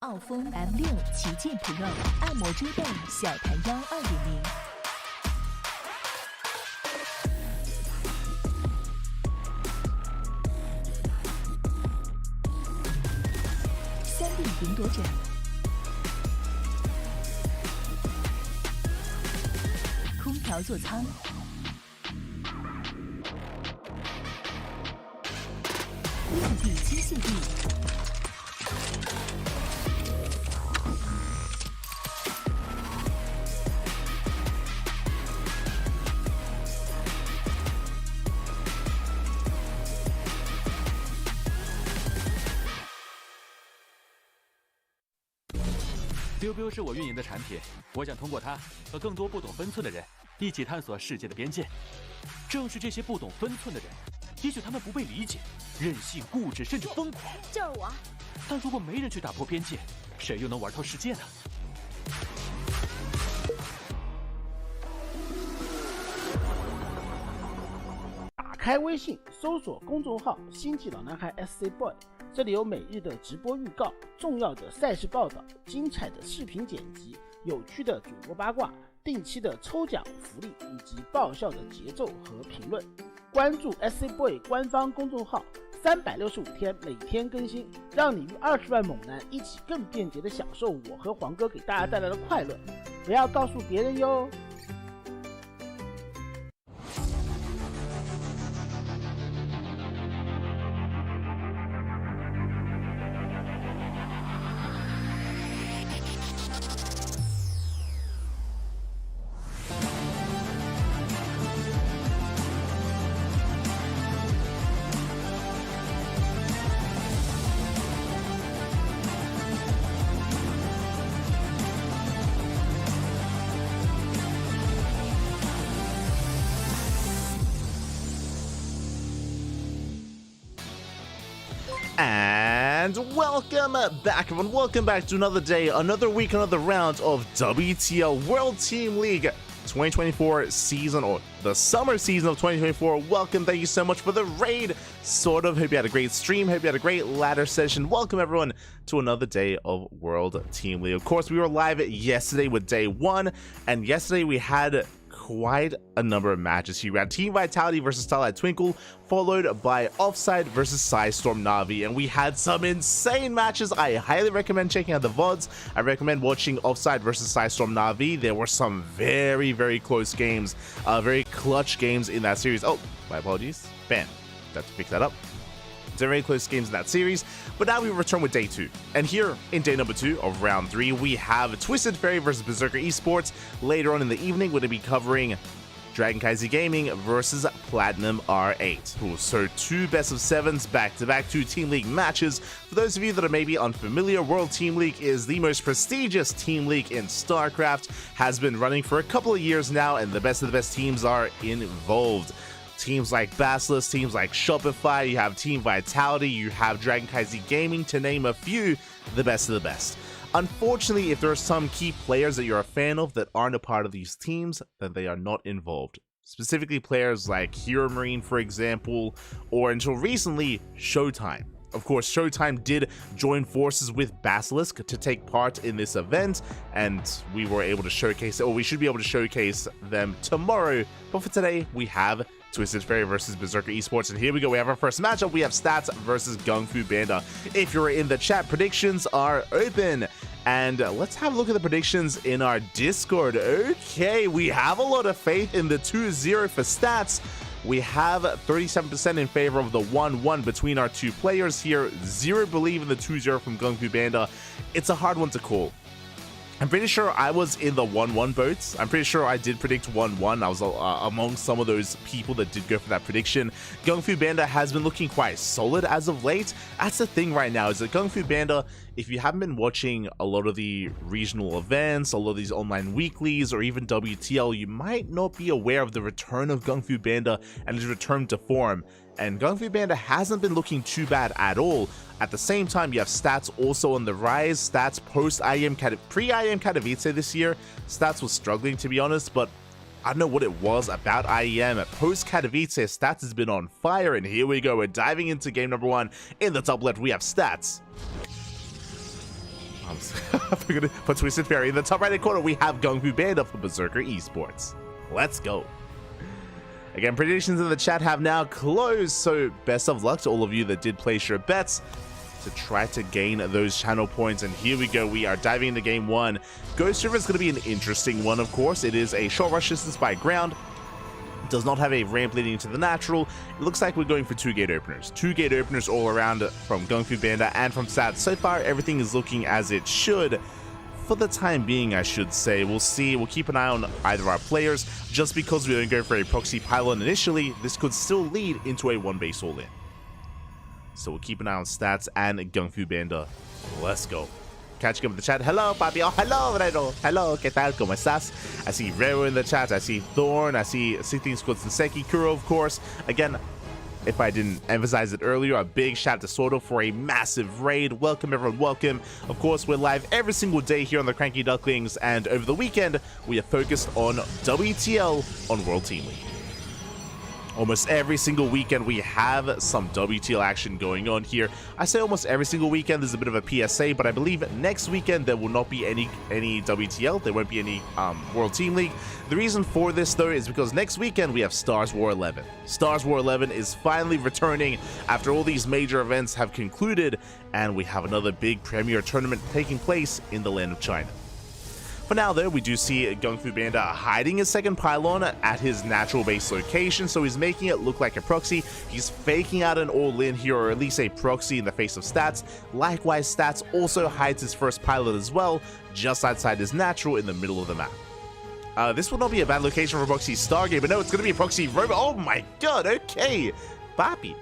傲风 M6 旗舰 Pro 按摩桌背小弹腰2.0。3D 云朵枕，空调座舱，立体机械臂，biu biu 是我运营的产品，我想通过它和更多不懂分寸的人一起探索世界的边界。正是这些不懂分寸的人，也许他们不被理解、任性、固执，甚至疯狂。就是我。但如果没人去打破边界，谁又能玩透世界呢？打开微信，搜索公众号“星际老男孩 SC Boy”。这里有每日的直播预告、重要的赛事报道、精彩的视频剪辑、有趣的主播八卦、定期的抽奖福利以及爆笑的节奏和评论。关注 SC Boy 官方公众号，365天每天更新，让你与20万猛男一起更便捷的享受我和黄哥给大家带来的快乐。不要告诉别人哟。And welcome back, everyone. Welcome back to another day, another week, another round of WTL World Team League 2024 season, or the summer season of 2024. Welcome. Thank you so much for the raid. Sort of. Hope you had a great stream. Hope you had a great ladder session. Welcome, everyone, to another day of World Team League. Of course, we were live yesterday with day 1, and yesterday we had quite a number of matches here. We had Team Vitality versus Starlight Twinkle, followed by Offside versus Psystorm Na'Vi, and we had some insane matches. I highly recommend checking out the VODs. I recommend watching Offside versus Psystorm Na'Vi. There were some very, very close games, very clutch games in that series. Oh, my apologies. Bam. Got to pick that up. Very close games in that series, but now we return with day 2. And here in day number 2 of round 3, we have Twisted Fairy versus Berserker Esports. Later on in the evening, we're going to be covering CranKy Gaming versus Platinum R8. So 2 best of 7s back-to-back, 2 Team League matches. For those of you that are maybe unfamiliar, World Team League is the most prestigious team league in StarCraft, has been running for a couple of years now, and the best of the best teams are involved. Teams like Basilisk, teams like Shopify, you have Team Vitality, you have CranKy Gaming, to name a few, the best of the best. Unfortunately, if there are some key players that you're a fan of that aren't a part of these teams, then they are not involved. Specifically players like Hero Marine, for example, or until recently, Showtime. Of course, Showtime did join forces with Basilisk to take part in this event, and we were able to showcase, or we should be able to showcase them tomorrow. But for today, we have Twisted Fairy versus Berserker Esports, and here we go. We have our first matchup. We have Stats versus Gung Fu Panda. If you're in the chat, predictions are open. And let's have a look at the predictions in our Discord. Okay, we have a lot of faith in the 2-0 for Stats. We have 37% in favor of the 1-1 between our 2 players here. 0 believe in the 2-0 from Gung Fu Panda. It's a hard one to call. I'm pretty sure I was in the 1-1 boats. I'm pretty sure I did predict 1-1. I was among some of those people that did go for that prediction. Gung Fu Panda has been looking quite solid as of late. That's the thing right now, is that Gung Fu Panda, if you haven't been watching a lot of the regional events, a lot of these online weeklies, or even WTL, you might not be aware of the return of Gung Fu Panda and his return to form. And Gung Fu Panda hasn't been looking too bad at all. At the same time, you have Stats also on the rise. Stats pre-IEM Katowice this year. Stats was struggling, to be honest, but I don't know what it was about IEM. Post Katowice, Stats has been on fire, and here we go. We're diving into game number 1. In the top left, we have Stats. We're gonna put Twisted Fairy in the top right corner. We have Gung Fu Banda for Berserker Esports. Let's go. Again, predictions in the chat have now closed, so best of luck to all of you that did place your bets to try to gain those channel points. And here we go. We are diving into game one. Ghost River is going to be an interesting one, of course. It is a short rush distance by ground. It does not have a ramp leading into the natural. It looks like we're going for 2 gate openers. 2 gate openers all around from Gung Fu Banda and from Stats. So far, everything is looking as it should. For the time being, I should say. We'll see. We'll keep an eye on either our players. Just because we don't go for a proxy pylon initially, this could still lead into a 1 base all-in. So we'll keep an eye on Stats and Gung Fu Banda. Let's go. Catching up in the chat. Hello, Papi. Oh, hello, Reno. Hello, ¿qué tal? ¿Cómo estás? I see Rero in the chat. I see Thorn. I see 16 Squads and Seki. Kuro, of course. Again, if I didn't emphasize it earlier, a big shout out to Sordo for a massive raid. Welcome, everyone. Welcome. Of course, we're live every single day here on the CranKy Ducklings, and over the weekend, we are focused on WTL on World Team League. Almost every single weekend, we have some WTL action going on here. I say almost every single weekend. There's a bit of a PSA, but I believe next weekend there will not be any WTL. There won't be any World Team League. The reason for this, though, is because next weekend we have Stars War 11. Stars War 11 is finally returning after all these major events have concluded, and we have another big premier tournament taking place in the land of China. For now, though, we do see Gung Fu Banda hiding his second pylon at his natural base location, so he's making it look like a proxy. He's faking out an all-in here, or at least a proxy in the face of Stats. Likewise, Stats also hides his first pylon as well, just outside his natural in the middle of the map. This will not be a bad location for Proxy Stargate, but no, it's going to be a Proxy Robo. Oh my god, okay. Papi.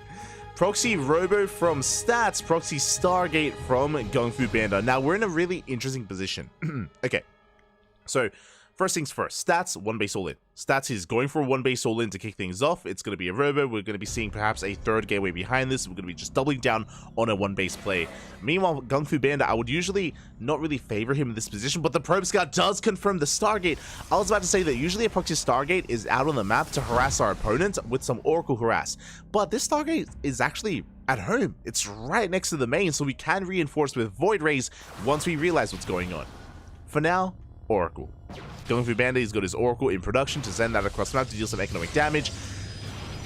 Proxy Robo from Stats, Proxy Stargate from Gung Fu Banda. Now, we're in a really interesting position. Okay. So, first things first, Stats, 1 base all-in. Stats is going for a 1 base all-in to kick things off. It's going to be a robo. We're going to be seeing perhaps a third gateway behind this. We're going to be just doubling down on a 1 base play. Meanwhile, Gung Fu Banda, I would usually not really favor him in this position, but the Probe Scout does confirm the Stargate. I was about to say that usually a Proxy Stargate is out on the map to harass our opponent with some Oracle harass, but this Stargate is actually at home. It's right next to the main, so we can reinforce with Void Rays once we realize what's going on. For now, Oracle. Gung Fu Banda, he's got his Oracle in production to send that across the map to deal some economic damage.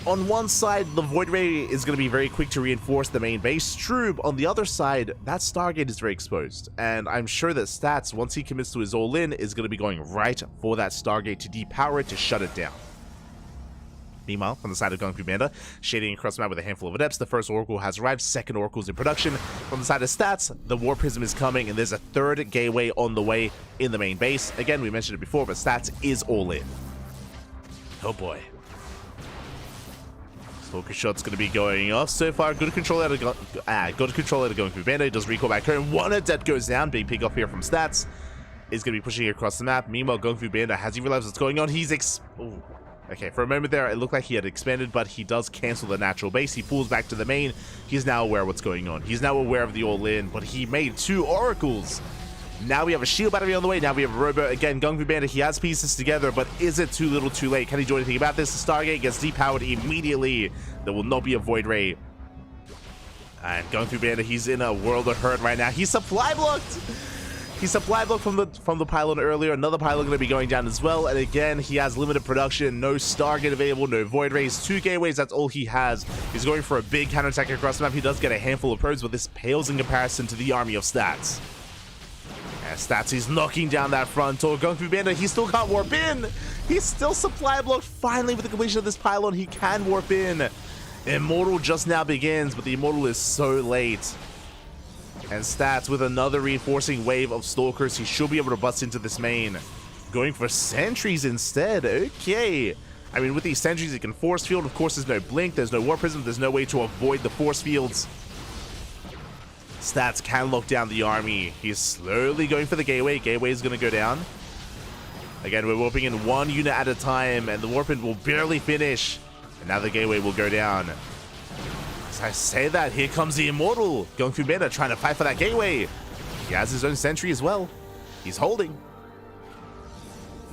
On one side, the Void Ray is going to be very quick to reinforce the main base. True, on the other side, that Stargate is very exposed. And I'm sure that Stats, once he commits to his all-in, is going to be going right for that Stargate to depower it, to shut it down. Meanwhile, from the side of Gung Fu Banda, shading across the map with a handful of adepts, the first Oracle has arrived, second Oracle's in production. From the side of Stats, the War Prism is coming, and there's a third gateway on the way in the main base. Again, we mentioned it before, but Stats is all in. Oh boy. Stalker shot's going to be going off. So far, good control out of Gung Fu Banda. He does recall back home. 1 adept goes down. Big pick off here from Stats. Is going to be pushing across the map. Meanwhile, Gung Fu Banda, has he realized what's going on? He's okay, for a moment there, it looked like he had expanded, but he does cancel the natural base. He pulls back to the main. He's now aware of what's going on. He's now aware of the all-in, but he made 2 oracles. Now we have a shield battery on the way. Now we have a robo. Again, Gung Fu Banda, he has pieces together, but is it too little too late? Can he do anything about this? The Stargate gets depowered immediately. There will not be a Void Ray. And Gung Fu Banda, he's in a world of hurt right now. He's supply blocked. He supply blocked from the pylon earlier. Another pylon going to be going down as well. And again, he has limited production. No Stargate available. No Void Rays. 2 gateways. That's all he has. He's going for a big counterattack across the map. He does get a handful of probes, but this pales in comparison to the army of Stats. And Stats, he's knocking down that front door. Gung Fu Banda, he still can't warp in. He's still supply blocked. Finally, with the completion of this pylon, he can warp in. Immortal just now begins, but the Immortal is so late. And Stats with another reinforcing wave of Stalkers. He should be able to bust into this main. Going for Sentries instead. Okay. I mean, with these Sentries, he can Force Field. Of course, there's no Blink. There's no War Prism. There's no way to avoid the Force Fields. Stats can lock down the army. He's slowly going for the Gateway. Gateway is going to go down. Again, we're warping in 1 unit at a time, and the warping will barely finish. And now the Gateway will go down. As I say that, here comes the Immortal. Gung Fu Banda trying to fight for that Gateway. He has his own sentry as well. He's holding.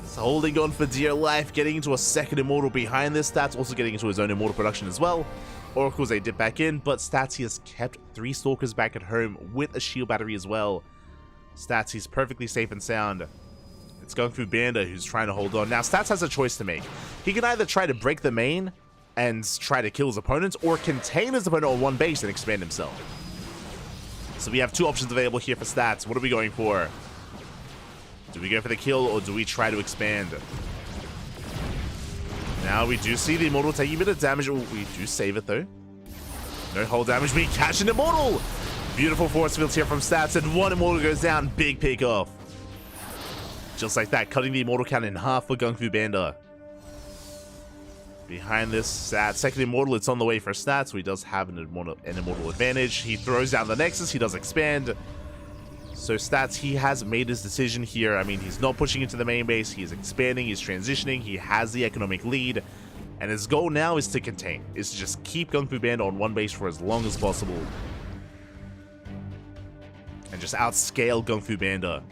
He's holding on for dear life, getting into a second Immortal behind this. Stats also getting into his own Immortal production as well. Oracles, they dip back in, but Stats, he has kept 3 Stalkers back at home with a shield battery as well. Stats, he's perfectly safe and sound. It's Kung Fu Panda who's trying to hold on. Now, Stats has a choice to make. He can either try to break the main and try to kill his opponents, or contain his opponent on one base and expand himself. So we have two options available here for Stats. What are we going for? Do we go for the kill, or do we try to expand? Now we do see the Immortal taking a bit of damage. Ooh, we do save it though. No hull damage. We catch an Immortal. Beautiful force fields here from Stats, and one Immortal goes down. Big pick off. Just like that, cutting the Immortal count in half for Kung Fu Panda. Behind this, Stats, second Immortal, it's on the way for Stats, so he does have an Immortal advantage. He throws down the Nexus, he does expand. So Stats, he has made his decision here. I mean, he's not pushing into the main base, he's expanding, he's transitioning, he has the economic lead. And his goal now is to contain, is to just keep Kung Fu Panda on one base for as long as possible. And just outscale Kung Fu Panda.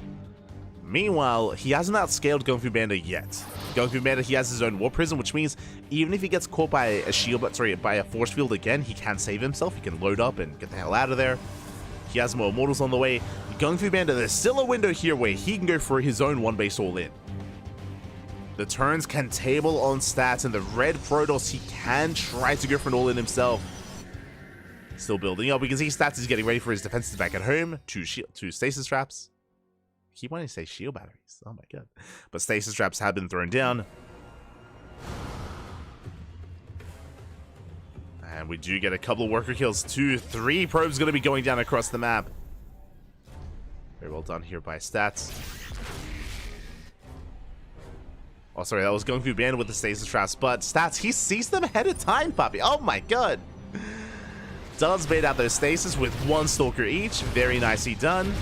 Meanwhile, he hasn't outscaled Kung Fu Panda yet. Kung Fu Panda, he has his own Warp Prism, which means even if he gets caught by a shield, by a force field again, he can save himself. He can load up and get the hell out of there. He has more Immortals on the way. Kung Fu Panda, there's still a window here where he can go for his own one base all in. The turns can table on Stats, and the red Protoss, he can try to go for an all in himself. Still building up. We can see Stats is getting ready for his defenses back at home. Two stasis traps. I keep wanting to say shield batteries. Oh my god. But stasis traps have been thrown down. And we do get a couple of worker kills. 2, 3 probes going to be going down across the map. Very well done here by Stats. Oh, sorry, that was Kung Fu Panda with the stasis traps. But Stats, he sees them ahead of time, puppy. Oh my god. Does bait out those stasis with one Stalker each. Very nicely done.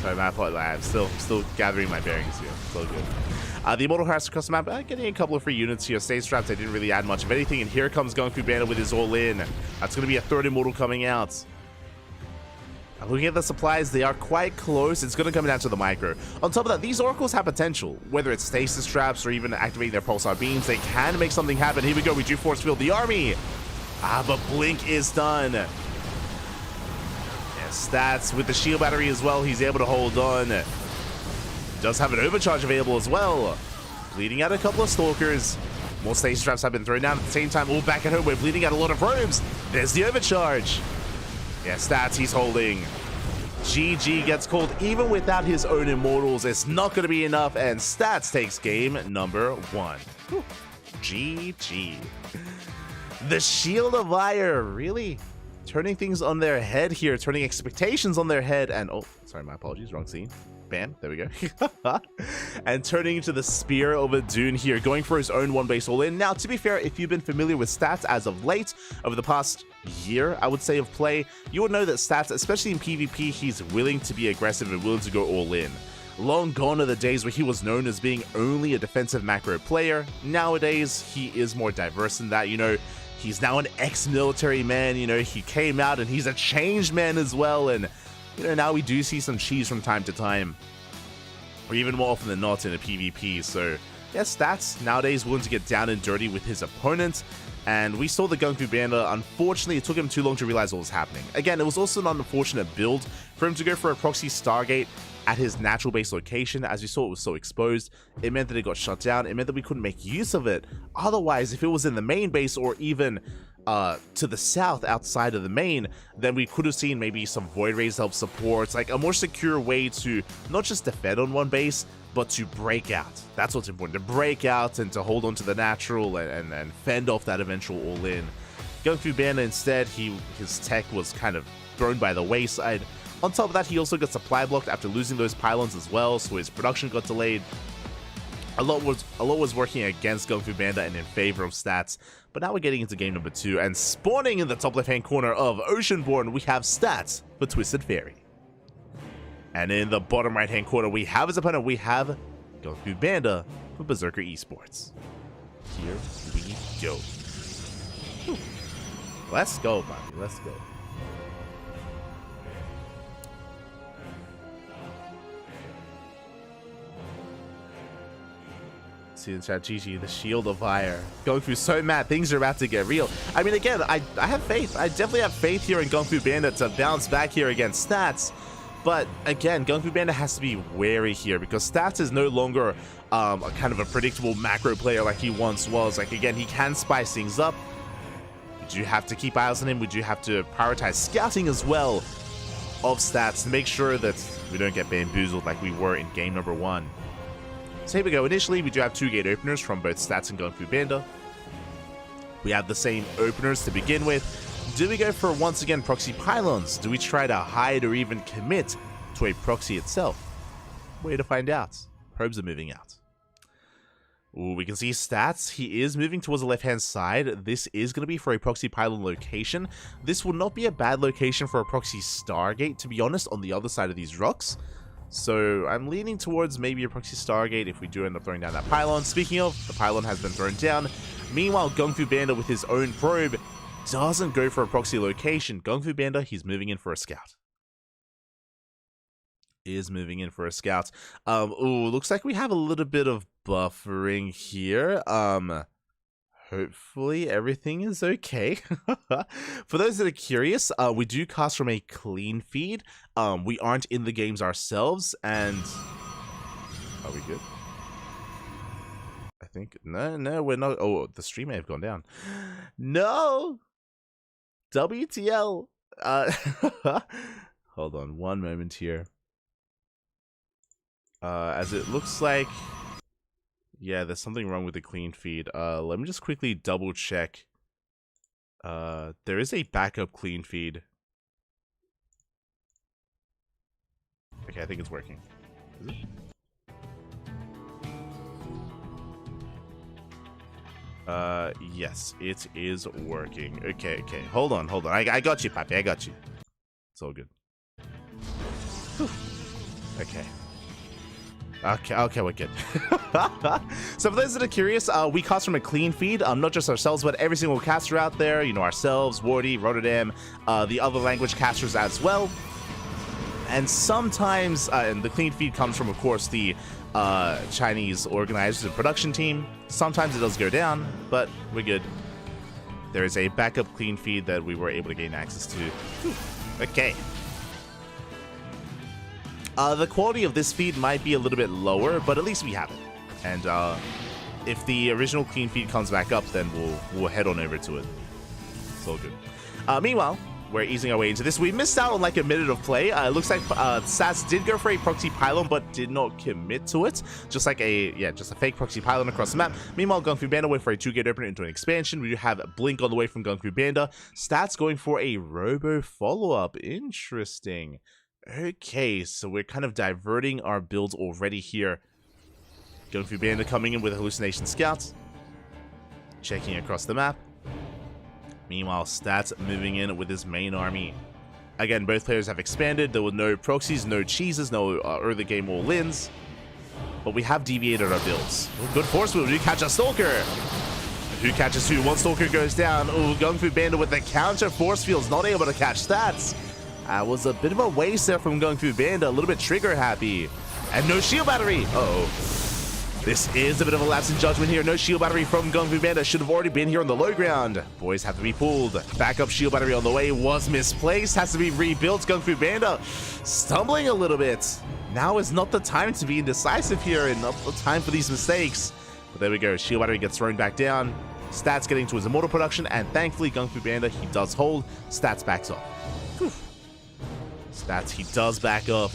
Sorry, my fault. I'm still gathering my bearings here. So good. The Immortal Harass across the map, getting a couple of free units here. Stasis traps, I didn't really add much of anything. And here comes Kung Fu Panda with his all-in. That's going to be a third Immortal coming out. Looking at the supplies, they are quite close. It's going to come down to the micro. On top of that, these Oracles have potential. Whether it's stasis traps or even activating their pulsar beams, they can make something happen. Here we go. We do force field the army. But Blink is done. Stats with the shield battery as well, he's able to hold on. Does have an overcharge available as well. Bleeding out a couple of Stalkers. More stasis traps have been thrown down at the same time. All back at home, we're bleeding out a lot of probes. There's the overcharge. Yeah, Stats, he's holding. GG gets called even without his own Immortals. It's not going to be enough, and Stats takes game number 1. Whew. GG. The Shield of Ire, really? Turning things on their head here, turning expectations on their head, and oh, sorry, my apologies, wrong scene. Bam, there we go. And turning into the Spear of Adun here, going for his own one base all in. Now, to be fair, if you've been familiar with Stats as of late, over the past year, I would say, of play, you would know that Stats, especially in PvP, he's willing to be aggressive and willing to go all in. Long gone are the days where he was known as being only a defensive macro player. Nowadays, he is more diverse than that, you know. He's now an ex-military man, you know, he came out and he's a changed man as well, and, you know, now we do see some cheese from time to time, or even more often than not in a PvP, so, yeah, Stats nowadays willing to get down and dirty with his opponents, and we saw the Kung Fu Panda. Unfortunately, it took him too long to realize what was happening. Again, it was also an unfortunate build for him to go for a proxy Stargate at his natural base location. As you saw, it was so exposed. It meant that it got shut down. It meant that we couldn't make use of it. Otherwise, if it was in the main base or even to the south outside of the main, then we could have seen maybe some Void Rays help support, like a more secure way to not just defend on one base, but to break out. That's what's important, to break out and to hold on to the natural and fend off that eventual all-in. Kung Fu Panda instead, his tech was kind of thrown by the wayside. On top of that, he also got supply blocked after losing those pylons as well, so his production got delayed. A lot was working against Kung Fu Panda and in favor of Stats, but now we're getting into game number 2, and spawning in the top left-hand corner of Oceanborn, we have Stats for Twisted Fairy. And in the bottom right-hand corner, we have his opponent, we have Kung Fu Panda for Berserker Esports. Here we go. Whew. Let's go, buddy, let's go. See in chat, GG, the Shield of Fire. Going through so mad, things are about to get real. I mean, again, I have faith. I definitely have faith here in Kung Fu Panda to bounce back here against Stats. But again, Gung Fu Panda has to be wary here because Stats is no longer a kind of a predictable macro player like he once was. Like, again, he can spice things up. Would you have to keep eyes on him? Would you have to prioritize scouting as well of Stats to make sure that we don't get bamboozled like we were in game number 1? So here we go. Initially, we do have 2 gate openers from both Stats and Gung Fu Panda. We have the same openers to begin with. Do we go for, once again, proxy pylons? Do we try to hide or even commit to a proxy itself? Way to find out. Probes are moving out. Ooh, we can see Stats. He is moving towards the left-hand side. This is going to be for a proxy pylon location. This will not be a bad location for a proxy Stargate, to be honest, on the other side of these rocks. So I'm leaning towards maybe a proxy Stargate if we do end up throwing down that pylon. Speaking of, the pylon has been thrown down. Meanwhile, Gung Fu Panda with his own probe doesn't go for a proxy location. Gung Fu Panda, he's moving in for a scout. Is moving in for a scout. Ooh, looks like we have a little bit of buffering here. Hopefully everything is okay. For those that are curious, we do cast from a clean feed. We aren't in the games ourselves, and are we good? I think no, we're not. Oh, the stream may have gone down. No. WTL. Hold on one moment here. As it looks like, yeah, there's something wrong with the clean feed. Let me just quickly double check. There is a backup clean feed. Okay, I think it's working. Is it? Yes, it is working. Okay. Hold on. I got you, Papi. I got you. It's all good. Whew. Okay, we're good. So for those that are curious, we cast from a clean feed, not just ourselves, but every single caster out there, you know, ourselves, Wardy, Rotterdam, the other language casters as well. And sometimes, and the clean feed comes from, of course, the Chinese organizers and production team. Sometimes it does go down, but we're good. There is a backup clean feed that we were able to gain access to. Whew. Okay. The quality of this feed might be a little bit lower, but at least we have it. And if the original clean feed comes back up, then we'll head on over to it. It's all good. Meanwhile, we're easing our way into this. We missed out on like a minute of play. It looks like Sats did go for a proxy pylon, but did not commit to it. Just like just a fake proxy pylon across the map. Meanwhile, Gung Fu Panda went for a 2-gate opener into an expansion. We do have Blink on the way from Gung Fu Panda. Stats going for a robo follow-up. Interesting. Okay, so we're kind of diverting our builds already here. Gung Fu Panda coming in with Hallucination Scouts. Checking across the map. Meanwhile, Stats moving in with his main army. Again, both players have expanded. There were no proxies, no cheeses, no early game all-ins. But we have deviated our builds. Good force move. You catch a Stalker. Who catches who? One Stalker goes down. Oh, Gung Fu Panda with the counter force fields, not able to catch Stats. Was a bit of a waste there from Gung Fu Panda. A little bit trigger happy. And no shield battery. Uh-oh. This is a bit of a lapse in judgment here. No shield battery from Gung Fu Panda. Should have already been here on the low ground. Boys have to be pulled. Backup shield battery on the way was misplaced. Has to be rebuilt. Gung Fu Panda stumbling a little bit. Now is not the time to be indecisive here and not the time for these mistakes. But there we go. Shield battery gets thrown back down. Stats getting to his immortal production. And thankfully, Gung Fu Panda, he does hold. Stats backs off. Whew. Stats, he does back up.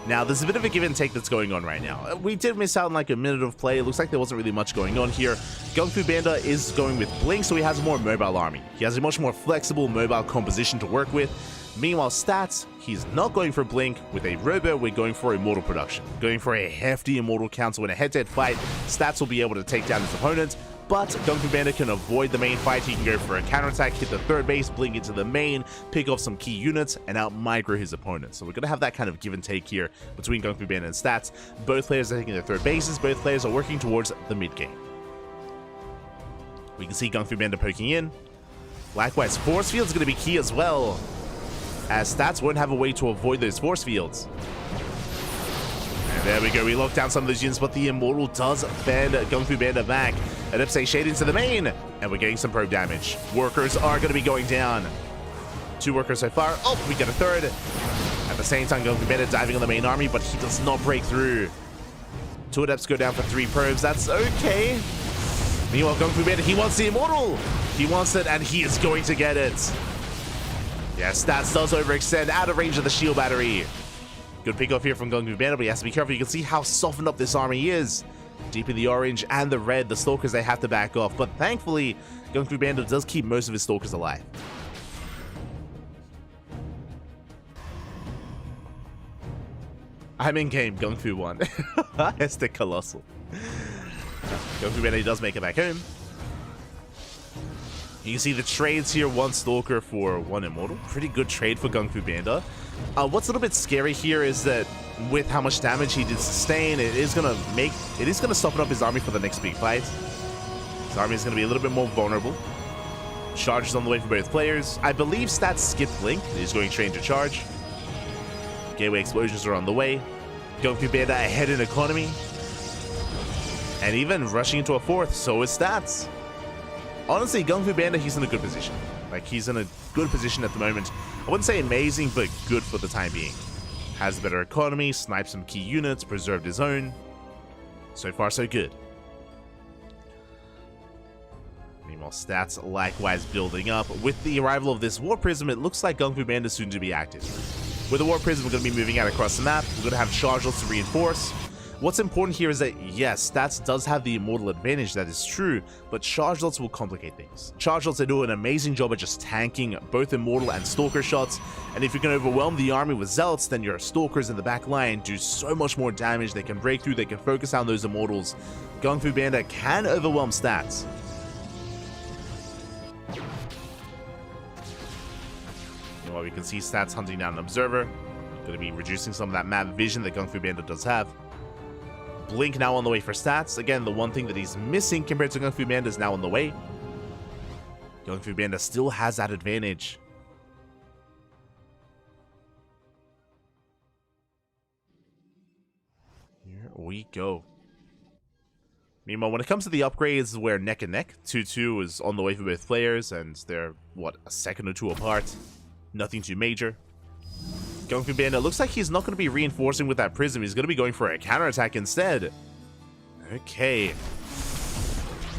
Now, there's a bit of a give and take that's going on right now. We did miss out on like a minute of play. It looks like there wasn't really much going on here. Gung Fu Panda is going with Blink, so he has a more mobile army. He has a much more flexible mobile composition to work with. Meanwhile, Stats, he's not going for Blink. With a Robo, we're going for Immortal production. Going for a hefty Immortal count, so in a head-to-head fight, Stats will be able to take down his opponent. But Gung Fu Panda can avoid the main fight. He can go for a counterattack, hit the third base, blink into the main, pick off some key units, and out-micro his opponent. So we're going to have that kind of give and take here between Gung Fu Panda and Stats. Both players are taking their third bases. Both players are working towards the mid-game. We can see Gung Fu Panda poking in. Likewise, Force Field's going to be key as well, as Stats won't have a way to avoid those Force Fields. And there we go, we lock down some of those units, but the Immortal does bend Gung Fu Panda back. An Shade into the main, and we're getting some probe damage. Workers are going to be going down. 2 workers so far. Oh, we get a third. At the same time, Kung Fu Bandit diving on the main army, but he does not break through. 2 adepts go down for 3 probes. That's okay. Meanwhile, Kung Fu Bandit, he wants the Immortal. He wants it, and he is going to get it. Yeah, Stats does overextend out of range of the shield battery. Good pick off here from Kung Fu Bandit, but he has to be careful. You can see how softened up this army is. Deep in the orange and the red, the Stalkers, they have to back off. But thankfully, Kung Fu Bandit does keep most of his Stalkers alive. I'm in game, Kung Fu won. Estic Colossal. Kung Fu Bandit does make it back home. You can see the trades here, 1 Stalker for 1 Immortal. Pretty good trade for Kung Fu Bandit. What's a little bit scary here is that with how much damage he did sustain, it is gonna soften up his army for the next big fight. His army is gonna be a little bit more vulnerable. Charge is on the way for both players. I believe Stats skipped Blink. He's going straight into charge. Gateway explosions are on the way. Kung Fu Bandit ahead in economy. And even rushing into a 4th, so is Stats. Honestly, Kung Fu Bandit, he's in a good position. Like, he's in a good position at the moment. I wouldn't say amazing, but good for the time being. Has a better economy, sniped some key units, preserved his own. So far, so good. Meanwhile, Stats likewise building up. With the arrival of this Warp Prism, it looks like Kung Fu Bandit is soon to be active. With the Warp Prism, we're going to be moving out across the map. We're going to have Chargelets to reinforce. What's important here is that, yes, Stats does have the Immortal advantage, that is true, but Chargelets will complicate things. Chargelets, they do an amazing job at just tanking both Immortal and Stalker shots, and if you can overwhelm the army with Zealots, then your Stalkers in the back line do so much more damage. They can break through, they can focus on those Immortals. Kung Fu Bandit can overwhelm Stats. Meanwhile, we can see Stats hunting down an Observer. Going to be reducing some of that map vision that Kung Fu Bandit does have. Blink now on the way for Stats. Again, the one thing that he's missing compared to Kung Fu Bandit is now on the way. Kung Fu Bandit still has that advantage. Here we go. Meanwhile, when it comes to the upgrades, we're neck and neck. 2-2 is on the way for both players, and they're, what, a second or 2 apart. Nothing too major. Kung Fu Bandit looks like he's not going to be reinforcing with that Prism. He's going to be going for a counterattack instead. Okay.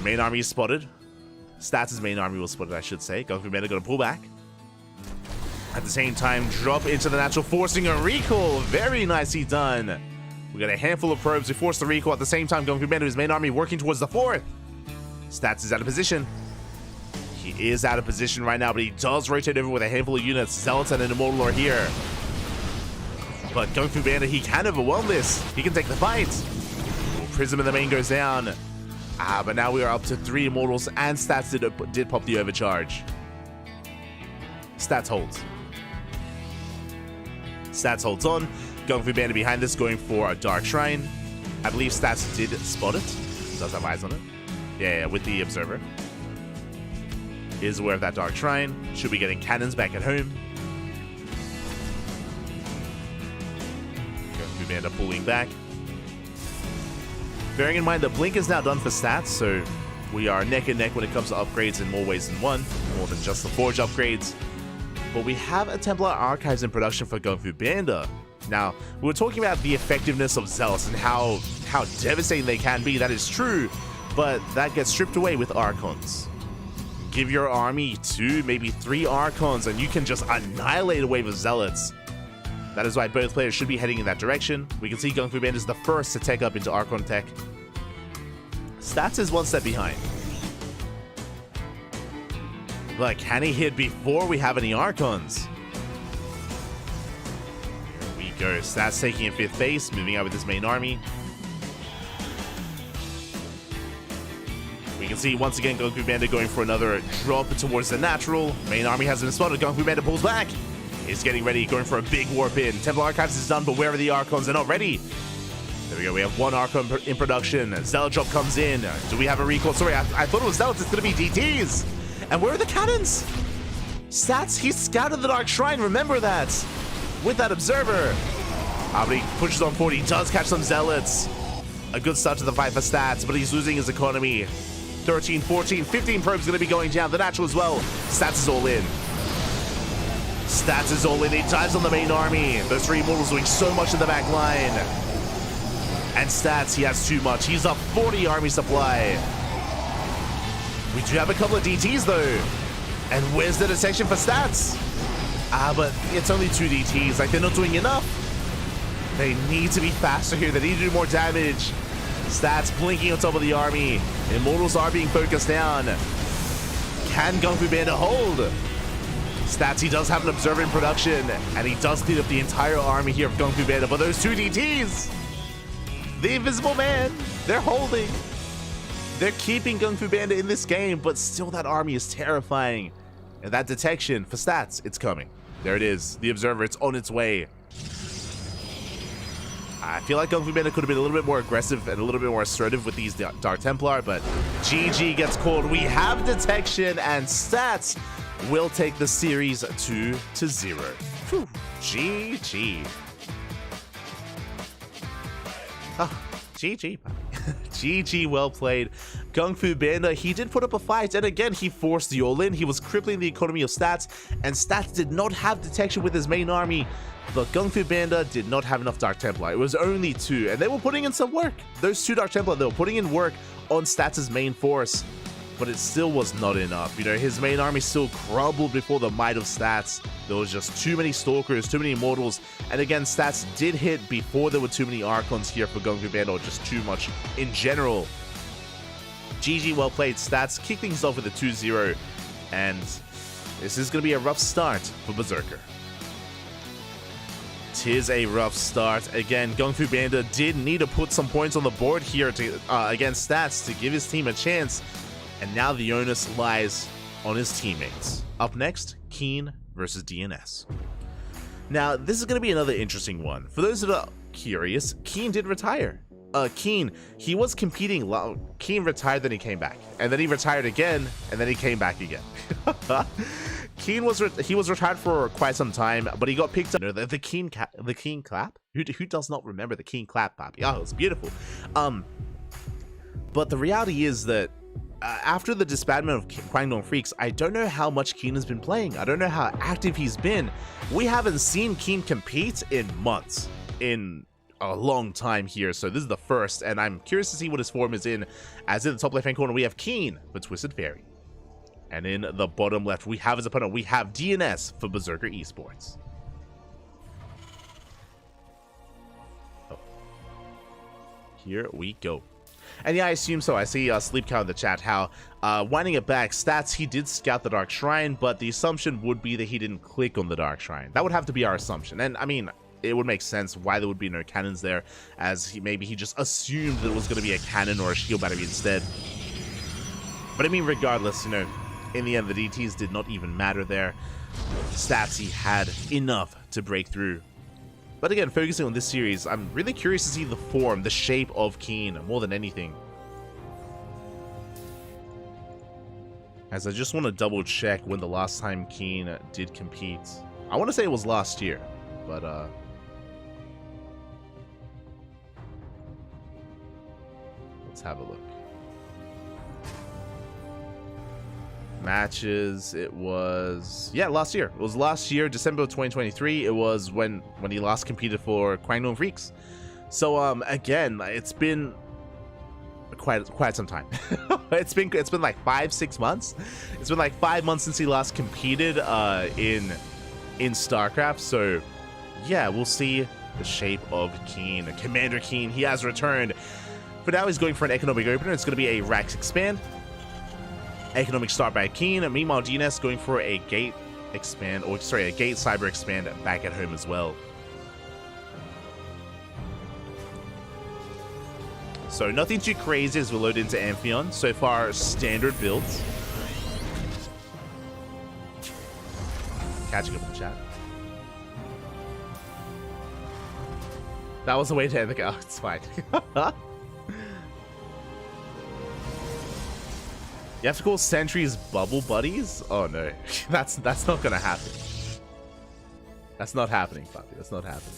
Main army is spotted. Stats' main army was spotted, I should say. Kung Fu Bandit going to pull back. At the same time, drop into the natural, forcing a recall. Very nicely done. We got a handful of probes. We force the recall. At the same time, Kung Fu Bandit, his main army, working towards the 4th. Stats is out of position. He is out of position right now, but he does rotate over with a handful of units. Zealots and an Immortal are here. But Kung Fu Bandit, he can overwhelm this. He can take the fight. Prism in the main goes down. But now we are up to 3 Immortals, and Stats did pop the overcharge. Stats holds. Stats holds on. Kung Fu Bandit behind this, going for a Dark Shrine. I believe Stats did spot it. Does have eyes on it. Yeah, with the Observer. Is aware of that Dark Shrine. Should be getting cannons back at home. Kung Fu Bandit pulling back. Bearing in mind, the Blink is now done for Stats, so we are neck and neck when it comes to upgrades in more ways than one, more than just the Forge upgrades. But we have a Templar Archives in production for Kung Fu Bandit. Now, we were talking about the effectiveness of Zealots and how devastating they can be. That is true, but that gets stripped away with Archons. Give your army 2, maybe 3 Archons, and you can just annihilate a wave of Zealots. That is why both players should be heading in that direction. We can see Kung Fu Bandit is the first to take up into Archon tech. Stats is 1 step behind. But can he hit before we have any Archons? Here we go. Stats taking in 5th base, moving out with his main army. We can see once again Kung Fu Bandit going for another drop towards the natural. Main army has been spotted. Kung Fu Bandit pulls back. He's getting ready, going for a big warp in. Templar Archives is done, but where are the Archons? They're not ready. There we go. We have 1 Archon in production. Zealot drop comes in. Do we have a recall? Sorry, I thought it was Zealots. It's going to be DTs. And where are the cannons? Stats, he scouted the Dark Shrine. Remember that. With that Observer. But he pushes on 40. Does catch some Zealots. A good start to the fight for Stats, but he's losing his economy. 13, 14, 15 probes going to be going down. The natural as well. Stats is all in. Stats is all in. He dives on the main army. Those 3 immortals doing so much in the back line. And Stats, he has too much. He's up 40 army supply. We do have a couple of DTs though. And where's the detection for Stats? But it's only 2 DTs. Like, they're not doing enough. They need to be faster here. They need to do more damage. Stats blinking on top of the army. Immortals are being focused down. Can Kung Fu Panda hold? Stats, he does have an observer in production, and he does clean up the entire army here of Kung Fu Panda. But those 2 DTs, the Invisible Man, they're holding. They're keeping Kung Fu Panda in this game, but still that army is terrifying. And that detection for Stats, it's coming. There it is. The observer, it's on its way. I feel like Kung Fu Panda could have been a little bit more aggressive and a little bit more assertive with these Dark Templar, but GG gets called. We have detection, and Stats will take the series 2-0. Whew. GG. Oh, GG. GG, well played. Kung Fu Panda, he did put up a fight, and again, he forced the all-in. He was crippling the economy of Stats, and Stats did not have detection with his main army. But Kung Fu Panda did not have enough Dark Templar. It was only 2, and they were putting in some work. Those 2 Dark Templar, they were putting in work on Stats' main force, but it still was not enough. You know, his main army still crumbled before the might of Stats. There was just too many Stalkers, too many Immortals, and again, Stats did hit before there were too many Archons here for Kung Fu Panda, or just too much in general. GG, well played. Stats kick things off with a 2-0, and this is going to be a rough start for Berserker. Tis a rough start. Again, Kung Fu Panda did need to put some points on the board here to against Stats to give his team a chance, and now the onus lies on his teammates. Up next, Keen versus DNS. Now, this is going to be another interesting one. For those that are curious, Keen did retire. Keen, he was competing. Keen retired, then he came back, and then he retired again, and then he came back again. Keen was retired for quite some time, but he got picked up. The Keen clap. Who does not remember the Keen clap, Papi? Oh, it was beautiful. But the reality is that after the disbandment of Kwangdong Freaks, I don't know how much Keen has been playing. I don't know how active he's been. We haven't seen Keen compete in months, in a long time here, so this is the first, and I'm curious to see what his form is in. As in the top left-hand corner, we have Keen for Twisted Fairy. And in the bottom left, we have his opponent. We have DNS for Berserker Esports. Oh. Here we go. And yeah, I assume so. I see Sleep Cow in the chat, how winding it back, Stats, he did scout the Dark Shrine, but the assumption would be that he didn't click on the Dark Shrine. That would have to be our assumption. And I mean, it would make sense why there would be no cannons there, as maybe he just assumed that it was going to be a cannon or a shield battery instead. But I mean, regardless, you know, in the end, the DTs did not even matter there. Stats, he had enough to break through. But again, focusing on this series, I'm really curious to see the form, the shape of Keen, more than anything. As I just want to double check when the last time Keen did compete. I want to say it was last year, but let's have a look. Matches, it was, yeah, last year. It was last year, December 2023. It was when he last competed for Kwangdong Freaks. So again, it's been quite some time. it's been like 5-6 months. It's been like 5 months since he last competed in StarCraft. So yeah, we'll see the shape of Keen. Commander Keen, he has returned. For now, he's going for an economic opener. It's going to be a Rax expand. Economic start by Keen. Meanwhile, DNS going for a gate expand, or sorry, a gate cyber expand back at home as well. So nothing too crazy as we load into Amphion. So far, standard builds. Catching up in the chat. That was the way to end the game. Oh, it's fine. You have to call sentries bubble buddies? Oh no, that's not gonna happen. That's not happening, Puppy. That's not happening.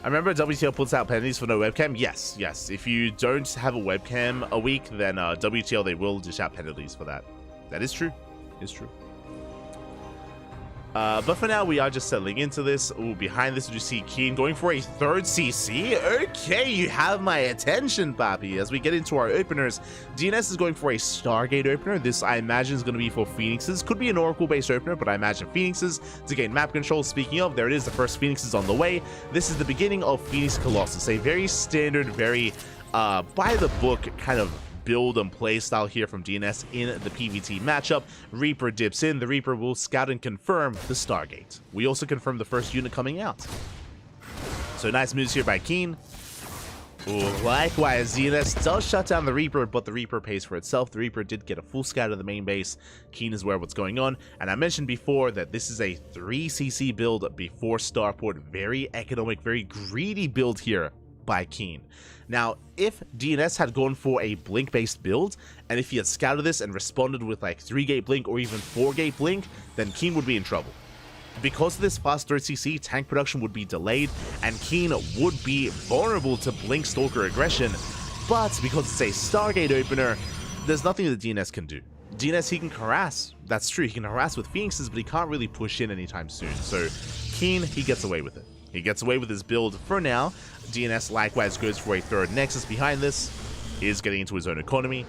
I remember WTL puts out penalties for no webcam. Yes, yes. If you don't have a webcam a week, then WTL, they will dish out penalties for that. That is true. It's true. But for now, we are just settling into this. Ooh, behind this, you see Keen going for a third CC. Okay, you have my attention, Papi. As we get into our openers, DNS is going for a Stargate opener. This, I imagine, is going to be for Phoenixes. Could be an Oracle-based opener, but I imagine Phoenixes to gain map control. Speaking of, there it is. The first Phoenix is on the way. This is the beginning of Phoenix Colossus. A very standard, very by-the-book kind of build and play style here from DNS in the PvT matchup. Reaper dips in. The Reaper will scout and confirm the Stargate. We also confirm the first unit coming out. So nice moves here by Keen. Ooh, likewise, DNS does shut down the Reaper, but the Reaper pays for itself. The Reaper did get a full scout of the main base. Keen is aware of what's going on. And I mentioned before that this is a 3cc build before Starport. Very economic, very greedy build here by Keen. Now, if DNS had gone for a blink-based build, and if he had scouted this and responded with like 3-gate blink or even 4-gate blink, then Keen would be in trouble. Because of this fast 3cc, tank production would be delayed, and Keen would be vulnerable to blink stalker aggression. But because it's a Stargate opener, there's nothing that DNS can do. DNS, he can harass. That's true, he can harass with Phoenixes, but he can't really push in anytime soon. So Keen, he gets away with it. He gets away with his build for now. DNS likewise goes for a third Nexus behind this. He is getting into his own economy.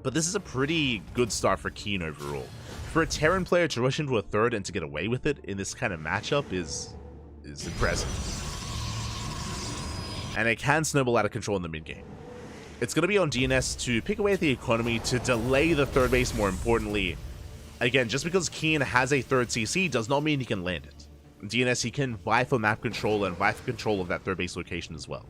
But this is a pretty good start for Keen overall. For a Terran player to rush into a third and to get away with it in this kind of matchup is impressive. And it can snowball out of control in the mid game. It's going to be on DNS to pick away at the economy, to delay the third base more importantly. Again, just because Keen has a third CC does not mean he can land it. DNS, he can vie for map control and vie for control of that third base location as well.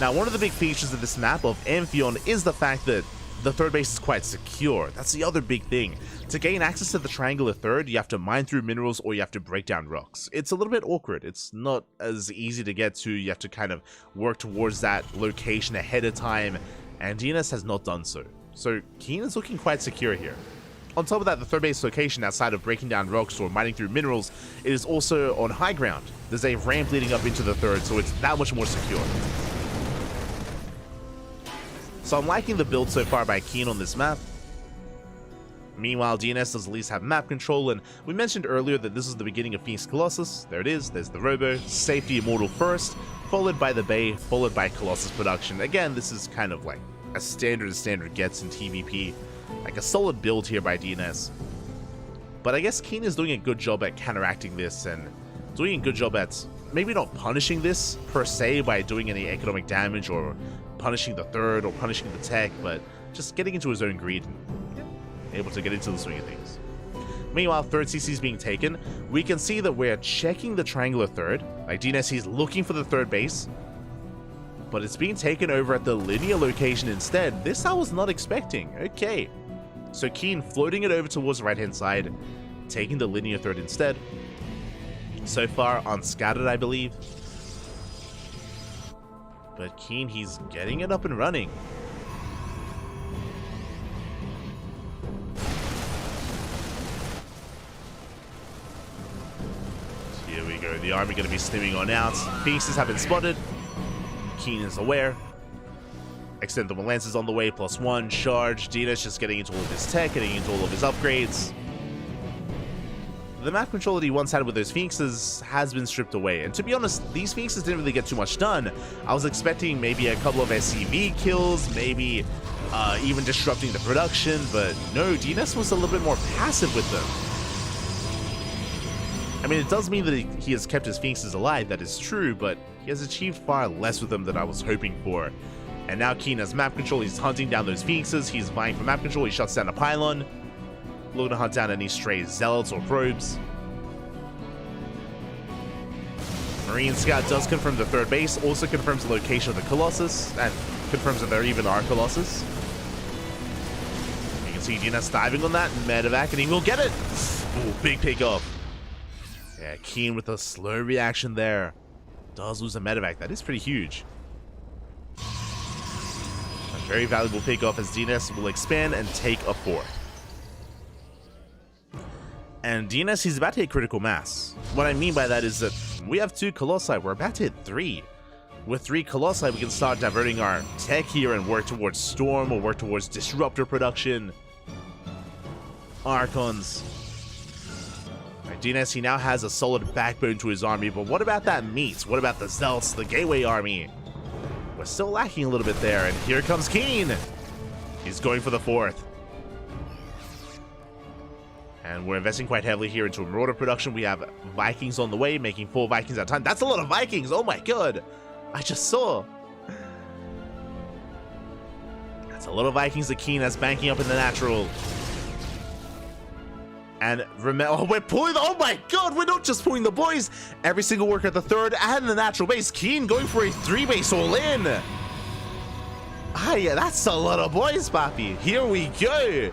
Now, one of the big features of this map of Amphion is the fact that the third base is quite secure. That's the other big thing. To gain access to the triangular third, you have to mine through minerals or you have to break down rocks. It's a little bit awkward. It's not as easy to get to. You have to kind of work towards that location ahead of time, and DNS has not done so. So Keen is looking quite secure here. On top of that, the third base location, outside of breaking down rocks or mining through minerals, it is also on high ground. There's a ramp leading up into the third, so it's that much more secure. So I'm liking the build so far by Keen on this map. Meanwhile, DNS does at least have map control, and we mentioned earlier that this is the beginning of Phoenix Colossus. There it is, there's the Robo, Safety Immortal first, followed by the Bay, followed by Colossus production. Again, this is kind of like a standard gets in TVP. Like a solid build here by DNS. But I guess Keen is doing a good job at counteracting this and doing a good job at maybe not punishing this per se by doing any economic damage or punishing the third or punishing the tech, but just getting into his own greed and able to get into the swing of things. Meanwhile, third CC is being taken. We can see that we're checking the triangular third. Like DNS, he's looking for the third base, but it's being taken over at the linear location instead. This I was not expecting. Okay. So Keen floating it over towards the right-hand side, taking the linear third instead. So far unscattered, I believe. But Keen, he's getting it up and running. Here we go. The army going to be slimming on out. Phoenixes have been spotted. Keen is aware. Extendable Lances on the way, +1. Charge. DNS just getting into all of his tech, getting into all of his upgrades. The map control that he once had with those Phoenixes has been stripped away. And to be honest, these Phoenixes didn't really get too much done. I was expecting maybe a couple of SCV kills, maybe even disrupting the production, but no, DNS was a little bit more passive with them. I mean, it does mean that he has kept his Phoenixes alive, that is true, but he has achieved far less with them than I was hoping for. And now Keen has map control, he's hunting down those Phoenixes, he's vying for map control, he shuts down a pylon. Looking to hunt down any stray zealots or probes. Marine Scout does confirm the third base, also confirms the location of the Colossus, and confirms that there even are Colossus. You can see DNS diving on that, medevac, and he will get it! Ooh, big pick up. Yeah, Keen with a slow reaction there. Does lose a medevac, that is pretty huge. A very valuable pick off as DNS will expand and take a fourth. And DNS, he's about to hit critical mass. What I mean by that is that we have 2 Colossi, we're about to hit 3. With 3 Colossi, we can start diverting our tech here and work towards Storm or work towards Disruptor production. Archons. Right, DNS, he now has a solid backbone to his army, but what about that meat? What about the Zealots, the Gateway army? We're still lacking a little bit there, and here comes Keen. He's going for the 4th. And we're investing quite heavily here into Marauder production. We have Vikings on the way, making 4 Vikings at a time. That's a lot of Vikings! Oh my god! I just saw. That's a lot of Vikings that Keen has banking up in the natural. And remember, oh, we're pulling, oh my god, we're not just pulling the boys. Every single worker at the 3rd and the natural base. Keen going for a 3 base all in. Ah, yeah, that's a lot of boys, Papi. Here we go.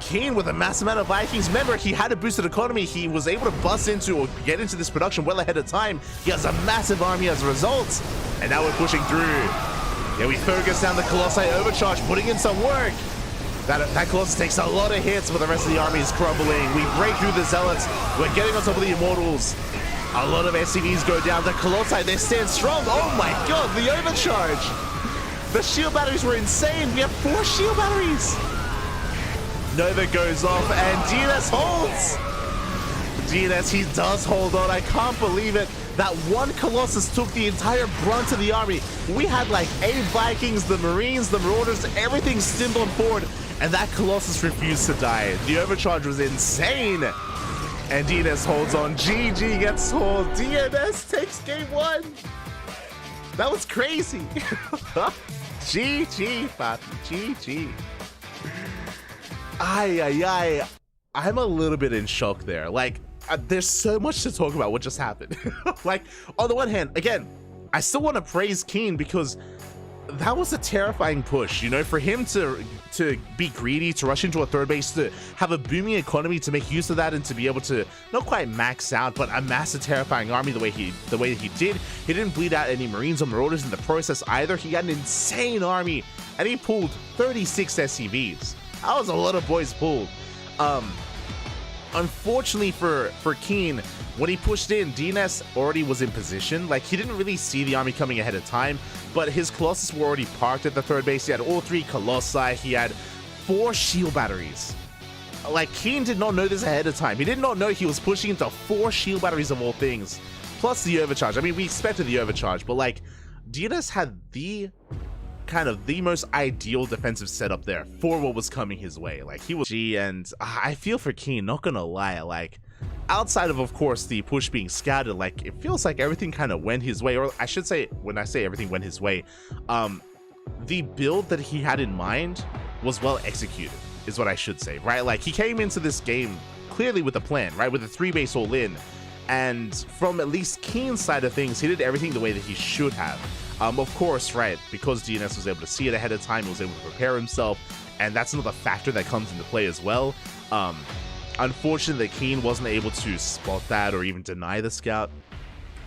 Keen with a massive amount of Vikings. Remember, he had a boosted economy. He was able to bust into or get into this production well ahead of time. He has a massive army as a result. And now we're pushing through. Yeah, we focus down the Colossi overcharge, putting in some work. That Colossus takes a lot of hits, but the rest of the army is crumbling. We break through the Zealots. We're getting on top of the Immortals. A lot of SCVs go down. The Colossi, they stand strong. Oh my god, the overcharge. The shield batteries were insane. We have 4 shield batteries. Nova goes off, and DNS holds. DNS, he does hold on. I can't believe it. That 1 Colossus took the entire brunt of the army. We had like 8 Vikings, the Marines, the Marauders, everything stimmed on board, and that Colossus refused to die. The overcharge was insane. And DNS holds on. GG gets hauled. DNS takes game 1. That was crazy. GG, Papi. GG. Ay. I'm a little bit in shock there. Like, there's so much to talk about what just happened. Like, on the one hand, again, I still want to praise Keen because that was a terrifying push, you know, for him to be greedy, to rush into a 3rd base, to have a booming economy, to make use of that, and to be able to not quite max out, but amass a terrifying army the way that he did. He didn't bleed out any Marines or Marauders in the process either. He got an insane army, and he pulled 36 SCVs. That was a lot of boys pulled. Unfortunately for Keen, when he pushed in, DNS already was in position. Like, he didn't really see the army coming ahead of time, but his Colossus were already parked at the 3rd base. He had all 3 Colossi. He had 4 shield batteries. Like, Keen did not know this ahead of time. He did not know he was pushing into 4 shield batteries of all things, plus the overcharge. I mean, we expected the overcharge, but like, DNS had the most ideal defensive setup there for what was coming his way. Like, he was and I feel for Keen, not gonna lie. Like, outside of course the push being scattered, like, it feels like everything kind of went his way, or I should say, when I say everything went his way, the build that he had in mind was well executed, is what I should say, right? Like, he came into this game clearly with a plan, right, with a 3 base all in, and from at least Keen's side of things, he did everything the way that he should have. Of course, right, because DNS was able to see it ahead of time, he was able to prepare himself, and that's another factor that comes into play as well. Unfortunately, Keen wasn't able to spot that or even deny the scout,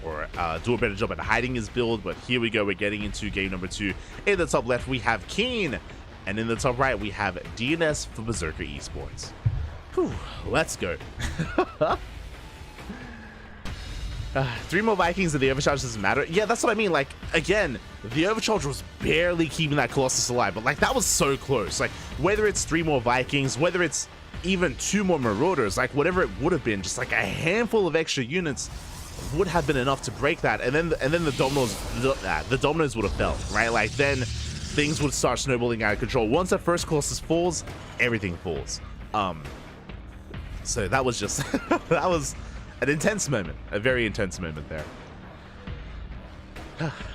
or do a better job at hiding his build, but here we go, we're getting into game number 2. In the top left, we have Keen, and in the top right, we have DNS for Berserker Esports. Whew, let's go. 3 more Vikings and the overcharge doesn't matter. Yeah, that's what I mean. Like, again, the overcharge was barely keeping that Colossus alive, but like, that was so close. Like, whether it's 3 more Vikings, whether it's even 2 more Marauders, like, whatever it would have been, just like a handful of extra units would have been enough to break that, and then the dominoes would have fell, right? Like, then things would start snowballing out of control. Once that first Colossus falls, everything falls. So that was just that was an intense moment, a very intense moment there.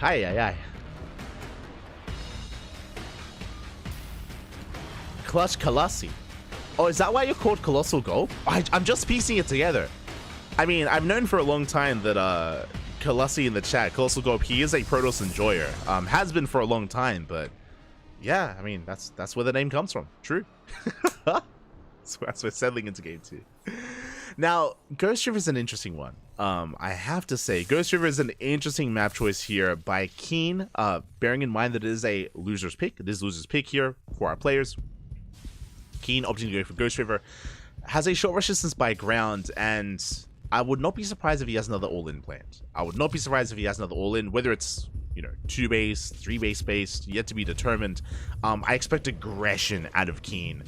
Ay. Clutch Colossi. Oh, is that why you're called Colossal Gold? I'm just piecing it together. I mean, I've known for a long time that Colossi in the chat, Colossal Gold, he is a Protoss enjoyer. Has been for a long time, but yeah, I mean, that's where the name comes from. True. So that's we're settling into game 2. Now, Ghost River is an interesting one. I have to say, Ghost River is an interesting map choice here by Keen, bearing in mind that it is a loser's pick. It is loser's pick here for our players. Keen opting to go for Ghost River. has a short resistance by ground, and I would not be surprised if he has another all-in planned. I would not be surprised if he has another all-in, whether it's, you know, 2 base, 3 base based, yet to be determined. I expect aggression out of Keen.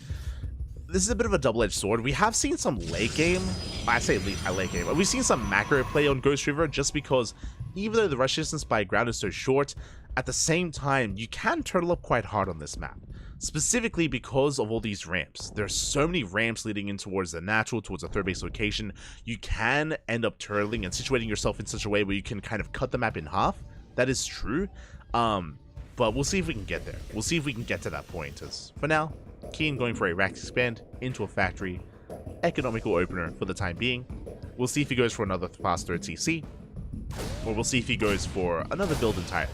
This is a bit of a double-edged sword. We have seen some late game, I say late game, but we've seen some macro play on Ghost River just because even though the rush distance by ground is so short, at the same time, you can turtle up quite hard on this map. Specifically because of all these ramps. There's so many ramps leading in towards the natural, towards a third base location. You can end up turtling and situating yourself in such a way where you can kind of cut the map in half. That is true. But we'll see if we can get there. We'll see if we can get to that point. As for now, Keen going for a rack expand into a factory. Economical opener for the time being. We'll see if he goes for another fast third CC. Or we'll see if he goes for another build entirely.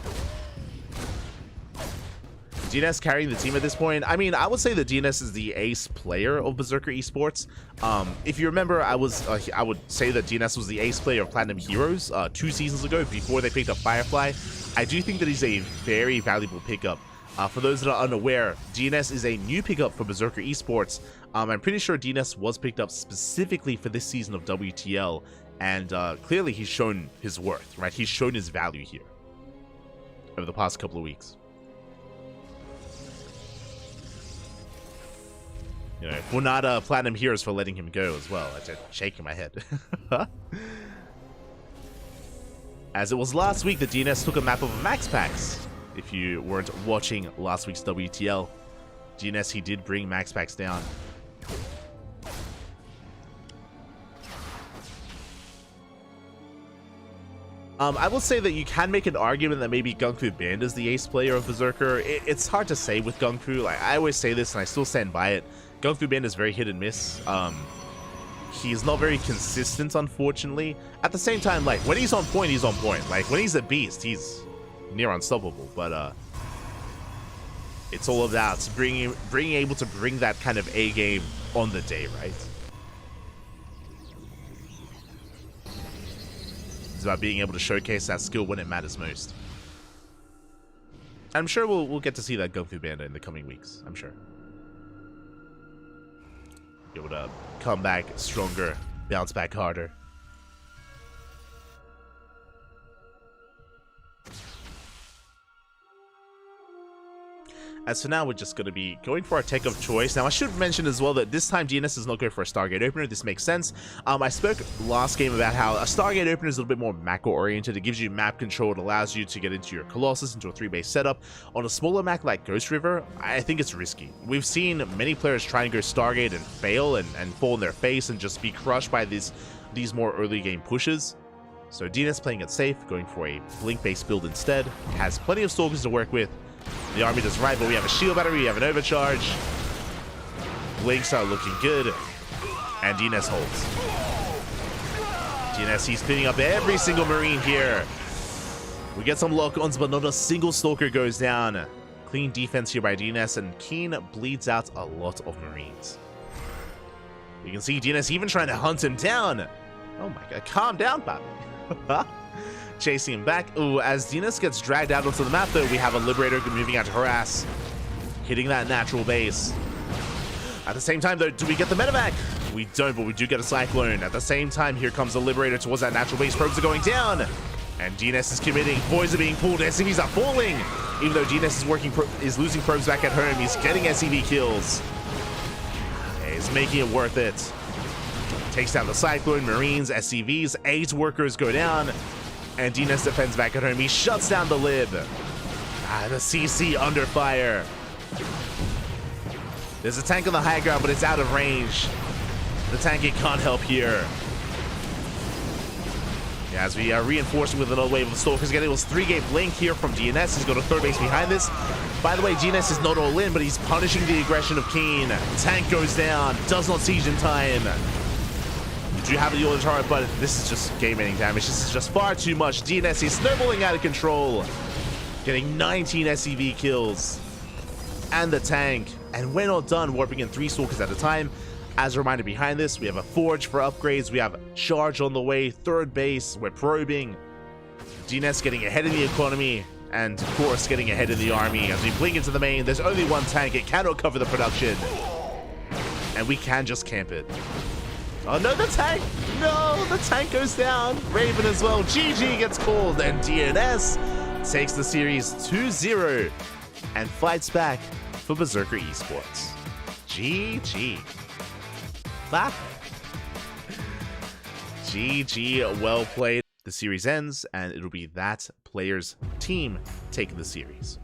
DNS carrying the team at this point. I mean, I would say that DNS is the ace player of Berserker Esports. If you remember, I would say that DNS was the ace player of Platinum Heroes 2 seasons ago before they picked up Firefly. I do think that he's a very valuable pickup. For those that are unaware, DNS is a new pickup for Berserker Esports. I'm pretty sure DNS was picked up specifically for this season of WTL, and clearly he's shown his worth, right? He's shown his value here over the past couple of weeks. You know, we're not Platinum Heroes for letting him go as well. I'm just shaking my head. As it was last week that DNS took a map of Max Packs. If you weren't watching last week's WTL, DNS, he did bring Max Packs down. I will say that you can make an argument that maybe Gung Fu Band is the ace player of Berserker. It's hard to say with Gung Fu. Like, I always say this and I still stand by it. Gung Fu Band is very hit and miss. He's not very consistent, unfortunately. At the same time, like, when he's on point, he's on point. Like, when he's a beast, he's near unstoppable. But it's all about being able to bring that kind of A game on the day, right? It's about being able to showcase that skill when it matters most. I'm sure we'll get to see that Gung Fu Banda in the coming weeks. I'm sure. Be able to come back stronger, bounce back harder. As for now, we're just going to be going for our tech of choice. Now, I should mention as well that this time DNS is not going for a Stargate opener. This makes sense. I spoke last game about how a Stargate opener is a little bit more macro-oriented. It gives you map control. It allows you to get into your Colossus, into a 3-base setup. On a smaller map like Ghost River, I think it's risky. We've seen many players try and go Stargate and fail and fall on their face and just be crushed by these more early game pushes. So DNS playing it safe, going for a Blink-based build instead. Has plenty of Stalkers to work with. The army does right, but we have a shield battery, we have an overcharge. Blinks are looking good. And DNS holds. DNS, he's cleaning up every single Marine here. We get some lock-ons, but not a single Stalker goes down. Clean defense here by DNS, and Keen bleeds out a lot of Marines. You can see DNS even trying to hunt him down. Oh my god, calm down, Bob. Chasing him back. Ooh, as DNS gets dragged out onto the map, though, we have a Liberator moving out to harass. Hitting that natural base. At the same time, though, do we get the medevac? We don't, but we do get a Cyclone. At the same time, here comes the Liberator towards that natural base. Probes are going down. And DNS is committing. Boys are being pulled. SCVs are falling. Even though DNS is losing probes back at home, he's getting SCV kills. He's making it worth it. Takes down the Cyclone, Marines, SCVs. 8 workers go down. And DNS defends back at home. He shuts down the Lib. The CC under fire. There's a tank on the high ground, but it's out of range. The tank, it can't help here. Yeah, as we are reinforcing with another wave of Stalkers again. It was 3-gate blink here from DNS. He's got a third base behind this. By the way, DNS is not all in, but he's punishing the aggression of Keen. Tank goes down. Does not siege in time. Do you have the order turret, but this is just game-ending damage. This is just far too much. DNS is snowballing out of control. Getting 19 SCV kills. And the tank. And we're not done warping in 3 Stalkers at a time. As a reminder behind this, we have a Forge for upgrades. We have Charge on the way. Third base. We're probing. DNS getting ahead in the economy. And, of course, getting ahead in the army. As we blink into the main, there's only one tank. It cannot cover the production. And we can just camp it. Oh no, the tank! No, the tank goes down. Raven as well. GG gets called, and DNS takes the series 2-0 and fights back for Berserker Esports. GG. Clap. GG, well played. The series ends, and it'll be that player's team taking the series.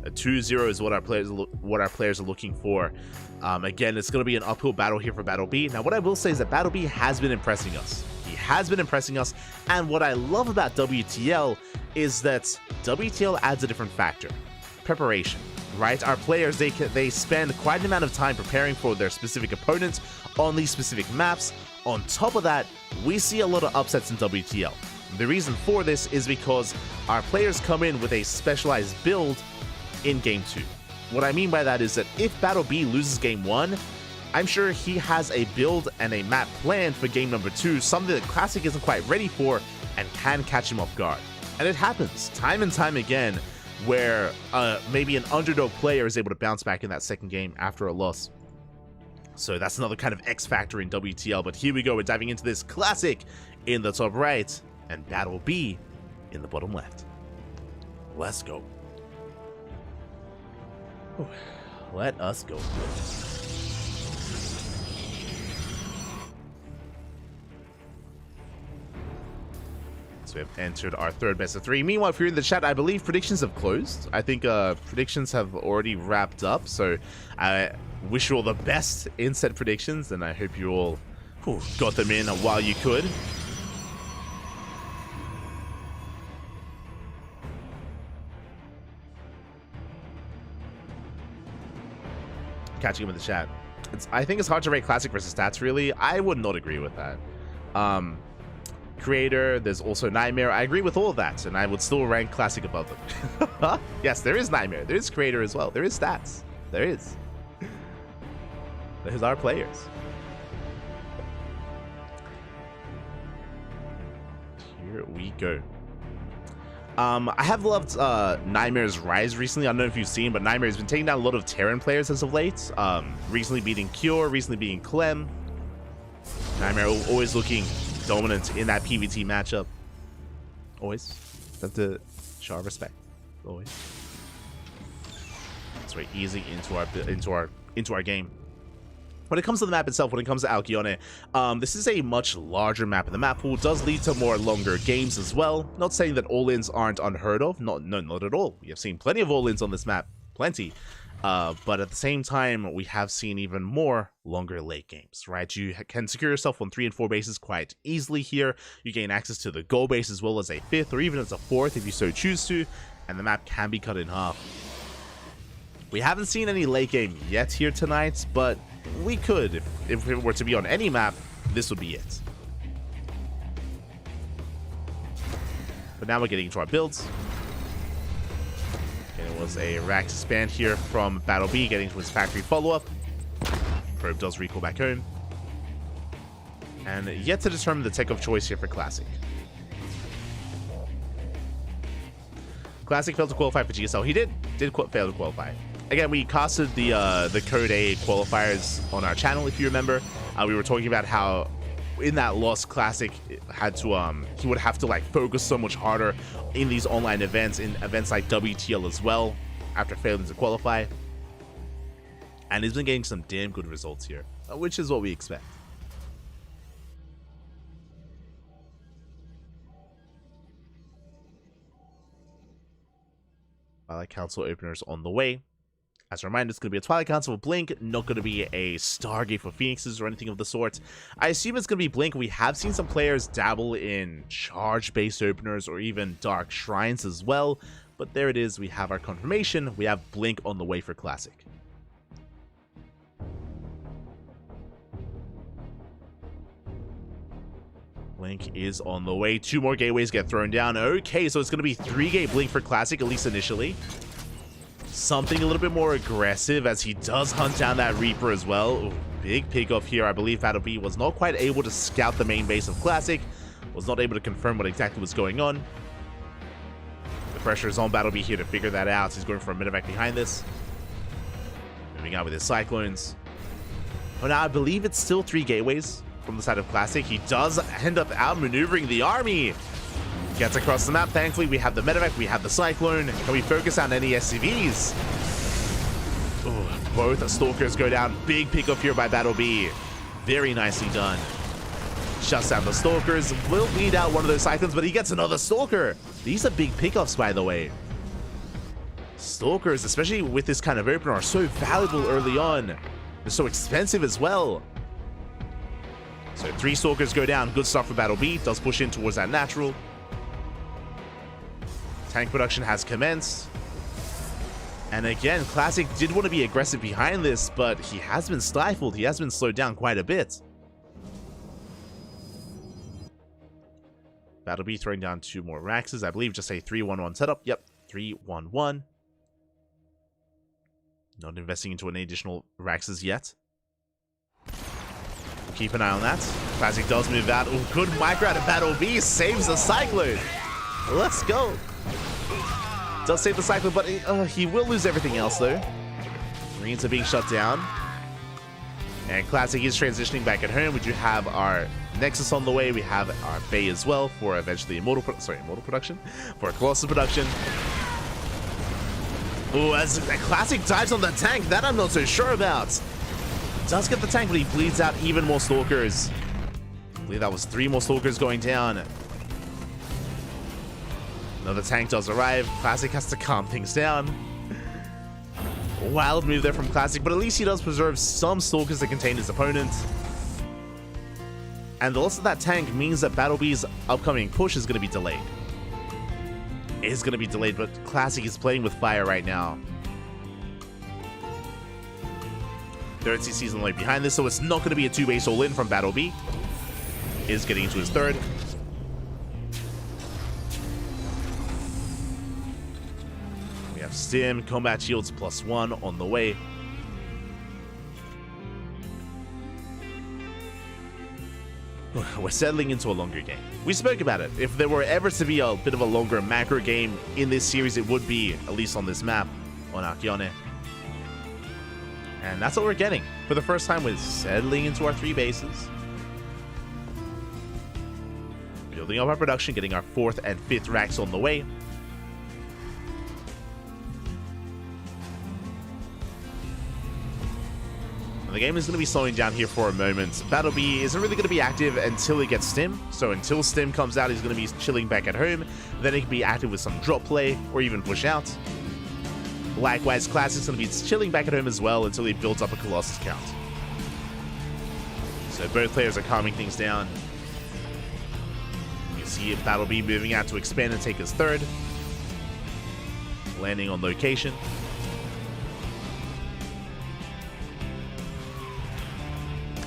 A 2-0 is what our players are looking for. Again, it's going to be an uphill battle here for Battle B. Now, what I will say is that Battle B has been impressing us. He has been impressing us, and what I love about WTL is that WTL adds a different factor. Preparation, right? Our players, they spend quite an amount of time preparing for their specific opponents on these specific maps. On top of that, we see a lot of upsets in WTL. The reason for this is because our players come in with a specialized build in Game 2. What I mean by that is that if Battle B loses Game 1, I'm sure he has a build and a map planned for Game number 2, something that Classic isn't quite ready for and can catch him off guard. And it happens time and time again where maybe an underdog player is able to bounce back in that second game after a loss. So that's another kind of X factor in WTL, but here we go, we're diving into this. Classic in the top right and Battle B in the bottom left. Let's go. Let us go. So we have entered our third best of 3. Meanwhile, if you're in the chat, I believe predictions have closed. I think predictions have already wrapped up. So I wish you all the best in said predictions, and I hope you all got them in while you could. Catching him in the chat. I think it's hard to rate Classic versus Stats, really. I would not agree with that. Creator, there's also Nightmare. I agree with all of that, and I would still rank Classic above them. Yes, there is Nightmare. There is Creator as well. There is Stats. There is. There's our players. Here we go. I have loved Nightmare's rise recently. I don't know if you've seen, but Nightmare has been taking down a lot of Terran players as of late. Recently beating Cure, recently beating Clem. Nightmare always looking dominant in that PvT matchup. Always. Have to show our respect. Always. That's right, easy into our game. When it comes to the map itself, when it comes to Alcyone, this is a much larger map, and the map pool does lead to more longer games as well. Not saying that all-ins aren't unheard of, no, not at all. We have seen plenty of all-ins on this map, plenty. But at the same time, we have seen even more longer late games, right? You can secure yourself on 3 and 4 bases quite easily here. You gain access to the goal base as well as a 5th or even as a 4th if you so choose to, and the map can be cut in half. We haven't seen any late game yet here tonight, but we could. If it were to be on any map, this would be it. But now we're getting into our builds. And it was a rack expand here from Battle B, getting to his factory follow-up. Probe does recall back home. And yet to determine the tech of choice here for Classic. Classic failed to qualify for GSL. He did fail to qualify. Again, we casted the Code A qualifiers on our channel, if you remember. We were talking about how in that loss, Classic had to he would have to like focus so much harder in these online events, in events like WTL as well, after failing to qualify. And he's been getting some damn good results here, which is what we expect. Twilight Council openers on the way. As a reminder, it's going to be a Twilight Council for Blink, not going to be a Stargate for Phoenixes or anything of the sort. I assume it's going to be Blink. We have seen some players dabble in charge-based openers or even Dark Shrines as well. But there it is. We have our confirmation. We have Blink on the way for Classic. Blink is on the way. 2 more gateways get thrown down. Okay, so it's going to be 3-gate Blink for Classic, at least initially. Something a little bit more aggressive as he does hunt down that Reaper as well. Ooh, big pick off here. I believe Battle B was not quite able to scout the main base of Classic. Was not able to confirm what exactly was going on. The pressure is on Battle B here to figure that out. He's going for a medevac behind this. Moving out with his Cyclones. Oh, now I believe it's still 3 gateways from the side of Classic. He does end up outmaneuvering the army. Gets across the map. Thankfully, we have the medevac, we have the Cyclone. Can we focus on any SCVs? Ooh, both Stalkers go down. Big pickup here by Battle B. Very nicely done. Shuts down the Stalkers. Will bleed out one of those Cyclones, but he gets another Stalker. These are big pickups, by the way. Stalkers, especially with this kind of opener, are so valuable early on. They're so expensive as well. So 3 Stalkers go down. Good stuff for Battle B. Does push in towards that natural. Tank production has commenced. And again, Classic did want to be aggressive behind this, but he has been stifled. He has been slowed down quite a bit. Battle B throwing down 2 more Raxes. I believe just a 3-1-1 setup. Yep, 3-1-1. Not investing into any additional Raxes yet. We'll keep an eye on that. Classic does move out. Oh, good micro out of Battle B. Saves the Cyclone. Let's go. Does save the Cyclone, but he will lose everything else, though. Marines are being shut down. And Classic is transitioning back at home. We do have our Nexus on the way. We have our Bay as well for eventually Immortal production. For Colossus production. Oh, as a Classic dives on the tank, that I'm not so sure about. Does get the tank, but he bleeds out even more Stalkers. I believe that was 3 more Stalkers going down. Another tank does arrive. Classic has to calm things down. Wild move there from Classic, but at least he does preserve some Stalkers that contain his opponent. And the loss of that tank means that Battle B's upcoming push is going to be delayed. It is going to be delayed, but Classic is playing with fire right now. Third CC's on the way behind this, so it's not going to be a 2-base all-in from Battle B. Is getting into his third. We have Stim, Combat Shields +1 on the way. We're settling into a longer game. We spoke about it. If there were ever to be a bit of a longer macro game in this series, it would be, at least on this map, on Archeone. And that's what we're getting. For the first time, we're settling into our 3 bases. Building up our production, getting our 4th and 5th racks on the way. And the game is going to be slowing down here for a moment. Battle B isn't really going to be active until it gets Stim. So until Stim comes out, he's going to be chilling back at home. Then he can be active with some drop play or even push out. Likewise, Classic's going to be chilling back at home as well until he builds up a Colossus count. So both players are calming things down. You see Battle B moving out to expand and take his 3rd. Landing on location.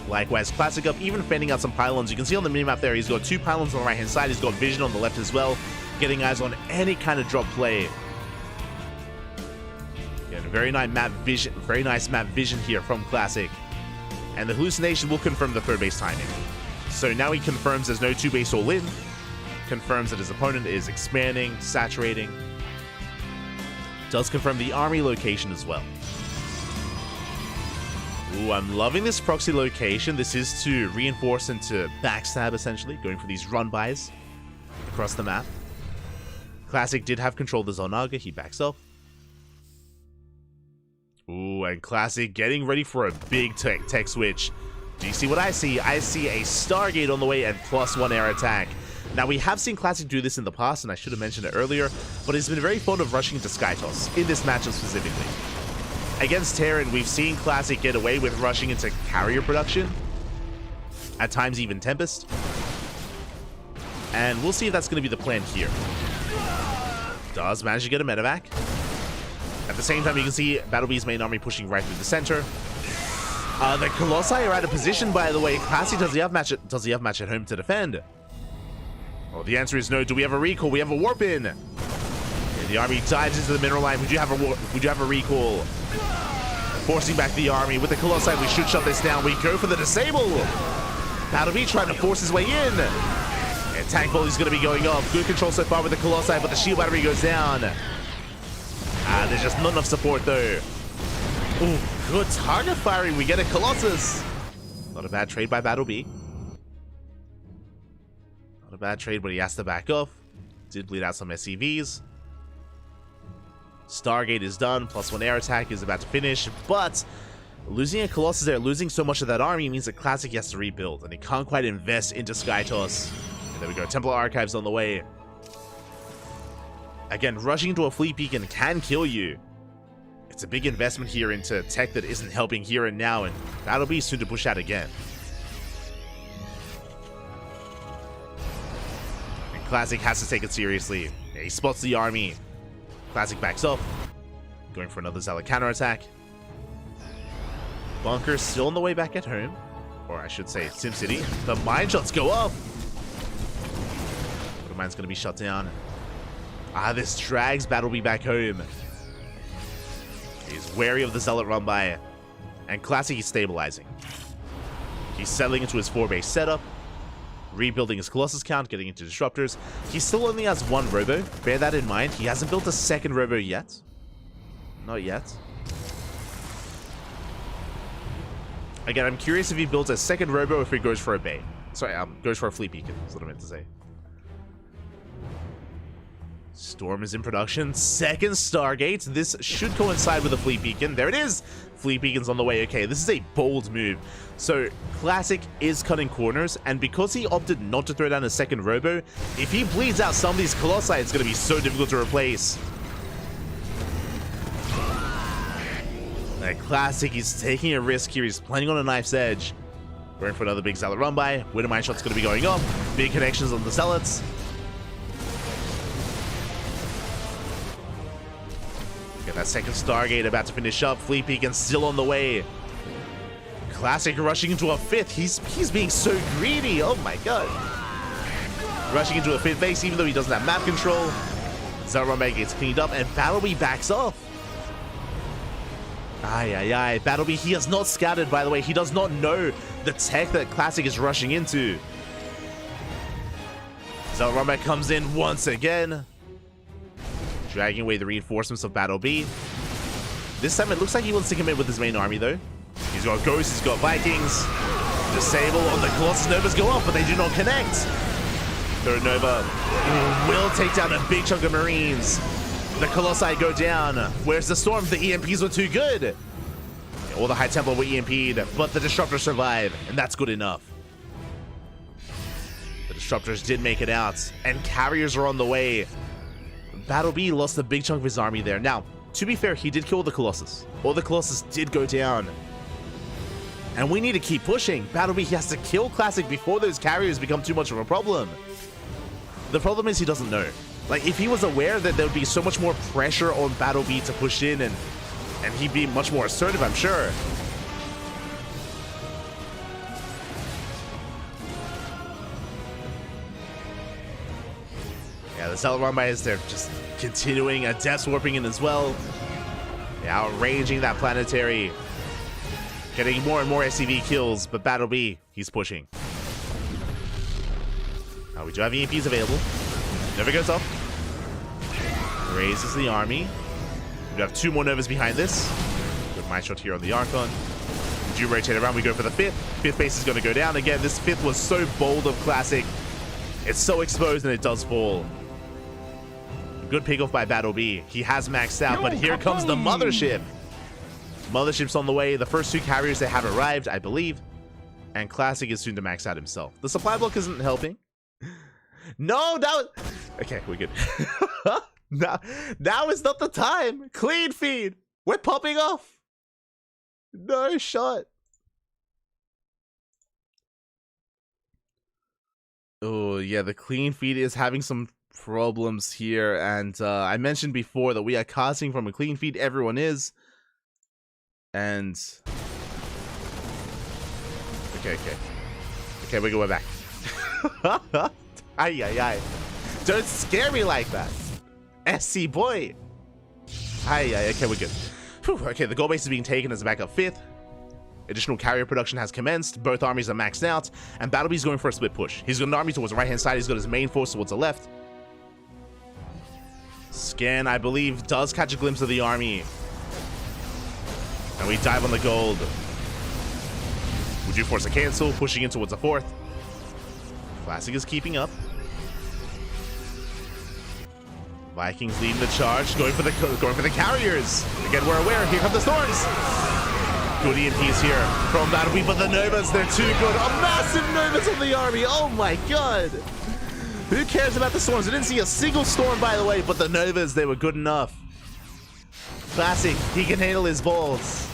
Likewise, Classic up, even fending out some pylons. You can see on the minimap there, he's got 2 pylons on the right-hand side. He's got vision on the left as well, getting eyes on any kind of drop play. Yeah, very nice map vision here from Classic. And the hallucination will confirm the 3rd base timing. So now he confirms there's no 2-base all-in. Confirms that his opponent is expanding, saturating. Does confirm the army location as well. Ooh, I'm loving this proxy location. This is to reinforce and to backstab, essentially, going for these run-bys across the map. Classic did have control of the Zonaga. He backs up. Ooh, and Classic getting ready for a big tech switch. Do you see what I see? I see a Stargate on the way and +1 air attack. Now, we have seen Classic do this in the past, and I should have mentioned it earlier, but he's been very fond of rushing into Skytoss, in this matchup specifically. Against Terran, we've seen Classic get away with rushing into carrier production. At times even Tempest. And we'll see if that's going to be the plan here. Does manage to get a medevac. At the same time, you can see Battle B's main army pushing right through the center. The Colossi are out of position, by the way. Classic, does he have match at home to defend? Well, the answer is no. Do we have a recall? We have a warp in. And the army dives into the mineral line. Would you have a recall? Forcing back the army. With the Colossi, we should shut this down. We go for the disable. Battle B trying to force his way in. And tank volley's going to be going up. Good control so far with the Colossi, but the shield battery goes down. There's just not enough support though. Ooh, good target firing. We get a Colossus. Not a bad trade by Battle B. Not a bad trade, but he has to back off. Did bleed out some SCVs. Stargate is done. +1 air attack is about to finish, but losing a Colossus there, losing so much of that army means that Classic has to rebuild, and he can't quite invest into Skytoss. And there we go. Templar Archives on the way. Again, rushing into a Fleet Beacon can kill you. It's a big investment here into tech that isn't helping here and now, and that'll be soon to push out again. And Classic has to take it seriously. Yeah, he spots the army. Classic backs up, going for another Zealot counterattack. Bunker still on the way back at home, or I should say SimCity. The mine shots go off. The mine's going to be shut down. This drags Battle B back home. He's wary of the Zealot run by, and Classic is stabilizing. He's settling into his 4-base setup, rebuilding his Colossus count, getting into Disruptors. He still only has 1 Robo, bear that in mind. He hasn't built a 2nd Robo yet. Not yet. Again, I'm curious if he builds a 2nd Robo or if he goes for a Bay. Sorry, goes for a Fleet Beacon, is what I meant to say. Storm is in production. 2nd Stargate. This should coincide with a Fleet Beacon. There it is! Fleet Beacon's on the way. Okay, this is a bold move. So, Classic is cutting corners, and because he opted not to throw down a 2nd Robo, if he bleeds out some of these Colossi, it's going to be so difficult to replace. Classic is taking a risk here. He's playing on a knife's edge. Going for another big Zealot run by. Winter Mine shot's going to be going off. Big connections on the Zealots. Get that 2nd Stargate about to finish up. Fleet Beacon still on the way. Classic rushing into a 5th. He's being so greedy. Oh my god. Rushing into a 5th base even though he doesn't have map control. Zealot run by gets cleaned up and Battle B backs off. Battle B, he has not scouted, by the way. He does not know the tech that Classic is rushing into. Zealot run by comes in once again, dragging away the reinforcements of Battle B. This time it looks like he wants to commit with his main army though. He's got Ghosts, he's got Vikings. Disable on the Colossus Novas go off, but they do not connect. Third Nova will take down a big chunk of Marines. The Colossi go down. Where's the Storm? The EMPs were too good. All the High Templar were EMP'd, but the Disruptors survive, and that's good enough. The Disruptors did make it out, and carriers are on the way. Battle B lost a big chunk of his army there. Now, to be fair, he did kill the Colossus. All the Colossus did go down. And we need to keep pushing. Battle B, he has to kill Classic before those carriers become too much of a problem. The problem is he doesn't know. Like, if he was aware that there would be so much more pressure on Battle B to push in and he'd be much more assertive, I'm sure. Yeah, the Zealot run by is there just continuing a Death Warping in as well. Yeah, outranging that planetary. Getting more and more SCV kills, but Battle B, he's pushing. We do have EMPs available. Nova goes up. Raises the army. We have 2 more Novas behind this. Good mine shot here on the Archon. We do rotate around. We go for the 5th. 5th base is going to go down. Again, this 5th was so bold of Classic. It's so exposed and it does fall. Good pick off by Battle B. He has maxed out, but here comes the Mothership. Mothership's on the way. The first 2 carriers, they have arrived, I believe. And Classic is soon to max out himself. The supply block isn't helping. No, okay, we're good. now is not the time. Clean feed. We're popping off. No shot. Oh, yeah, the clean feed is having some problems here. And I mentioned before that we are casting from a clean feed. Everyone is. And... Okay, we're back. Ay. Don't scare me like that. SC boy. Okay, we're good. Whew, okay, the gold base is being taken as a backup 5th. Additional carrier production has commenced. Both armies are maxed out. And Battle B is going for a split push. He's got an army towards the right-hand side. He's got his main force towards the left. Scan, I believe, does catch a glimpse of the army. And we dive on the gold. Would you force a cancel? Pushing in towards a fourth. Classic is keeping up. Vikings leading the charge, going for the carriers. Again, we're aware. Here come the storms. Good EMPs here from Battleby, but the Novas, they're too good. A massive Novas on the army. Oh my god. Who cares about the storms? I didn't see a single storm, by the way, but the Novas, they were good enough. Classic, he can handle his balls.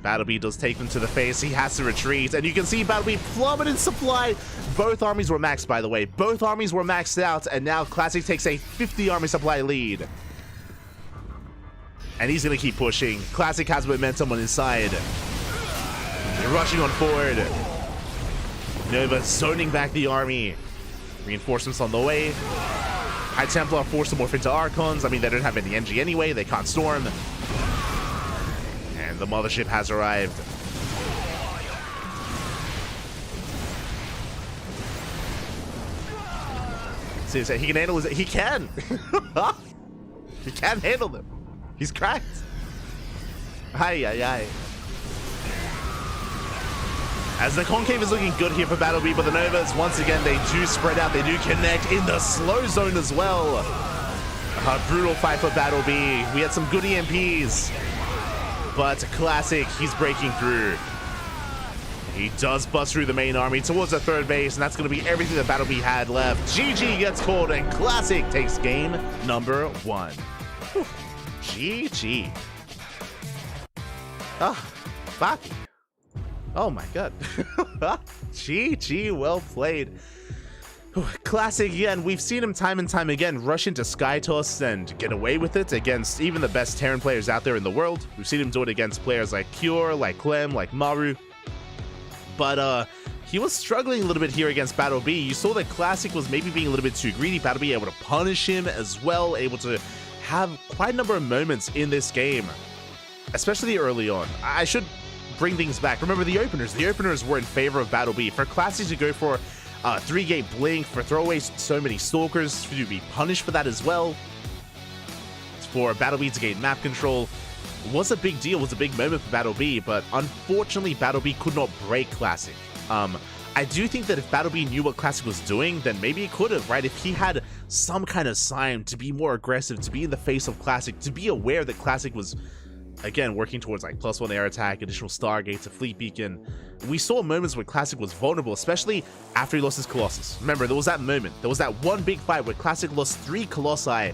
Battleby does take them to the face. He has to retreat, and you can see Battleby plummet in supply. Both armies were maxed, by the way. Both armies were maxed out, and now Classic takes a 50 army supply lead. And he's going to keep pushing. Classic has momentum on his side. They're rushing on forward. Nova zoning back the army. Reinforcements on the way. High Templar forced to morph into Archons. I mean, they don't have any NG anyway. They can't storm. And the mothership has arrived. Seriously, he can handle his... He can! He can handle them. He's cracked. Aye, aye, aye. As the concave is looking good here for Battleby, but the Novas, once again, they do spread out. They do connect in the slow zone as well. A brutal fight for Battleby. We had some good EMPs. But Classic, he's breaking through. He does bust through the main army towards the third base, and that's going to be everything that Battleby had left. GG gets called, and Classic takes game number 1. Whew. GG. Ah, Baki. Oh my god. GG, well played. Classic again. We've seen him time and time again rush into Skytoss and get away with it against even the best Terran players out there in the world. We've seen him do it against players like Cure, like Clem, like Maru. But he was struggling a little bit here against Battleby. You saw that Classic was maybe being a little bit too greedy. Battleby able to punish him as well, able to have quite a number of moments in this game, especially early on. I should bring things back. Remember the openers. The openers were in favor of Battleby. For Classic to go for 3-gate blink, for throwaways so many stalkers, to be punished for that as well, for Battleby to gain map control, was a big deal, was a big moment for Battleby, but unfortunately Battleby could not break Classic. I do think that if Battleby knew what Classic was doing, then maybe he could have, right? If he had some kind of sign to be more aggressive, to be in the face of Classic, to be aware that Classic was, again, working towards like +1 air attack, additional Stargates, a fleet beacon. We saw moments where Classic was vulnerable, especially after he lost his Colossus. Remember, there was that moment. There was that one big fight where Classic lost 3 Colossi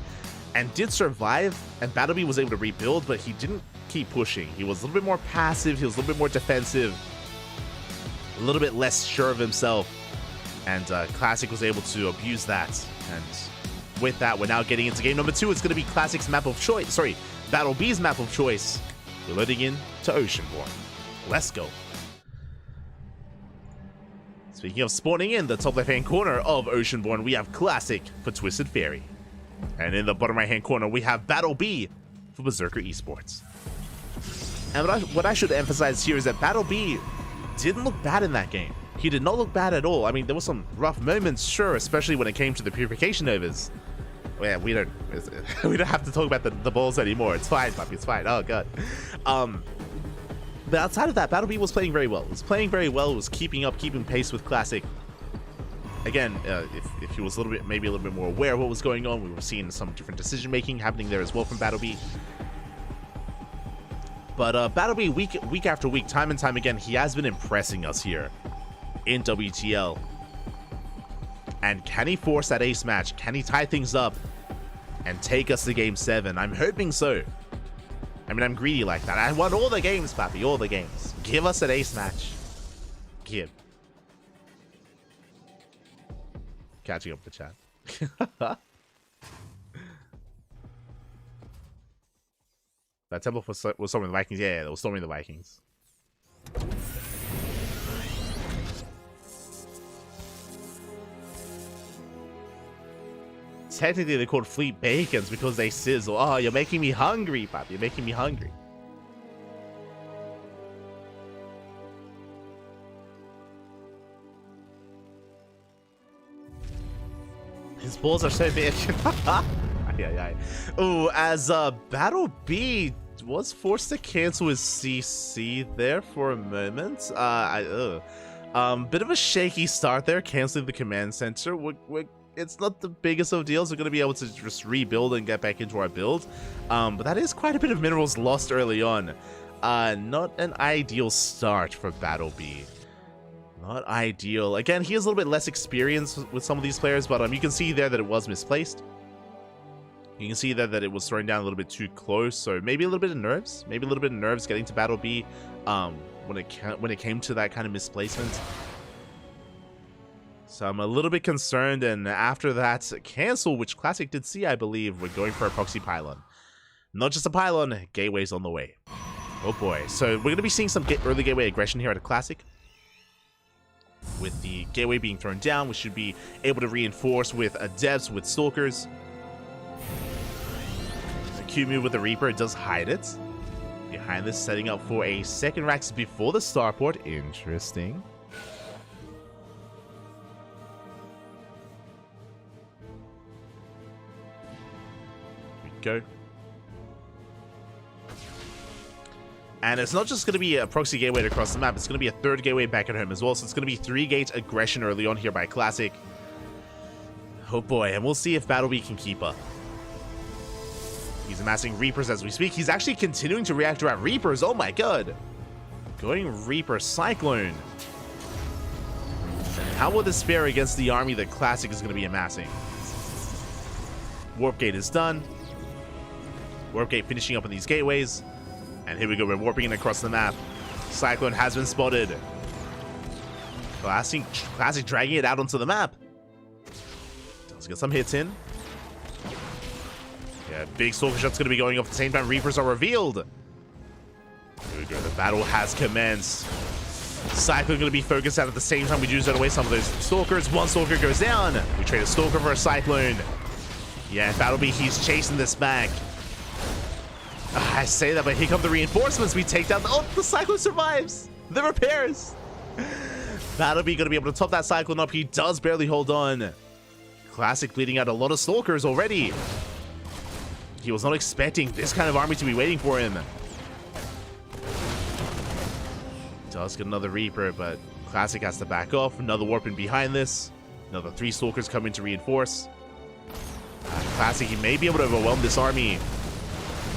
and did survive, and Battleby was able to rebuild, but he didn't keep pushing. He was a little bit more passive, he was a little bit more defensive, a little bit less sure of himself, and Classic was able to abuse that. And with that, we're now getting into game number 2. It's going to be Classic's map of choice, sorry, Battleby's map of choice. We're loading in to Oceanborn. Let's go. Speaking of spawning in the top left-hand corner of Oceanborn, we have Classic for Twisted Fairy. And in the bottom right-hand corner, we have Battleby for Berserker Esports. And what I should emphasize here is that Battleby didn't look bad in that game. He did not look bad at all. I mean, there were some rough moments, sure, especially when it came to the Purification Novas. Yeah, we don't have to talk about the balls anymore. It's fine, puppy. It's fine. Oh god. But outside of that, Battleby was playing very well. It was playing very well. It was keeping pace with Classic. Again, if he was maybe a little bit more aware of what was going on, we were seeing some different decision making happening there as well from Battleby. But Battleby, week after week, time and time again, he has been impressing us here in WTL. And can he force that ace match? Can he tie things up and take us to game 7? I'm hoping so. I mean, I'm greedy like that. I want all the games, papi, all the games. Give us an ace match. Give. Catching up the chat. That temple was storming the Vikings. Yeah, it was storming the Vikings. Technically, they're called fleet bacons because they sizzle. Oh, you're making me hungry, Pop. You're making me hungry. His balls are so big. Ooh, as Battleby was forced to cancel his CC there for a moment. Bit of a shaky start there, canceling the command center. It's not the biggest of deals. We're going to be able to just rebuild and get back into our build. But that is quite a bit of minerals lost early on. Not an ideal start for Battle B. Not ideal. Again, he has a little bit less experience with some of these players, but you can see there that it was misplaced. You can see there that it was throwing down a little bit too close, so maybe a little bit of nerves. Maybe a little bit of nerves getting to Battle B when it came to that kind of misplacement. So I'm a little bit concerned, and after that cancel, which Classic did see, I believe, we're going for a proxy pylon. Not just a pylon, gateway's on the way. Oh boy, so we're going to be seeing some early gateway aggression here at a Classic. With the gateway being thrown down, we should be able to reinforce with adepts, with stalkers. The Q move with the Reaper, it does hide it. Behind this, setting up for a second Rax before the starport. Interesting. Here we go. And it's not just going to be a proxy gateway across the map, it's going to be a third gateway back at home as well. So it's going to be 3-gate aggression early on here by Classic. Oh boy, and we'll see if Battle B can keep up. He's amassing Reapers as we speak. He's actually continuing to react to our Reapers. Oh my god. Going Reaper Cyclone. And how will this fare against the army that Classic is going to be amassing? Warp Gate is done. Warp Gate finishing up on these gateways. And here we go, we're warping in across the map. Cyclone has been spotted. Classic dragging it out onto the map. Let's get some hits in. Yeah, big Stalker shot's going to be going off at the same time Reapers are revealed. Here we go, the battle has commenced. Cyclone going to be focused out at the same time we do set away some of those Stalkers. One Stalker goes down. We trade a Stalker for a Cyclone. Yeah, Battle B, he's chasing this back. I say that, but here come the reinforcements. We take down the Cyclone survives. The repairs. Battle B going to be able to top that Cyclone up. He does barely hold on. Classic bleeding out a lot of Stalkers already. He was not expecting this kind of army to be waiting for him. Does get another Reaper, but Classic has to back off. Another warp in behind this. Another 3 Stalkers coming to reinforce. Classic, he may be able to overwhelm this army.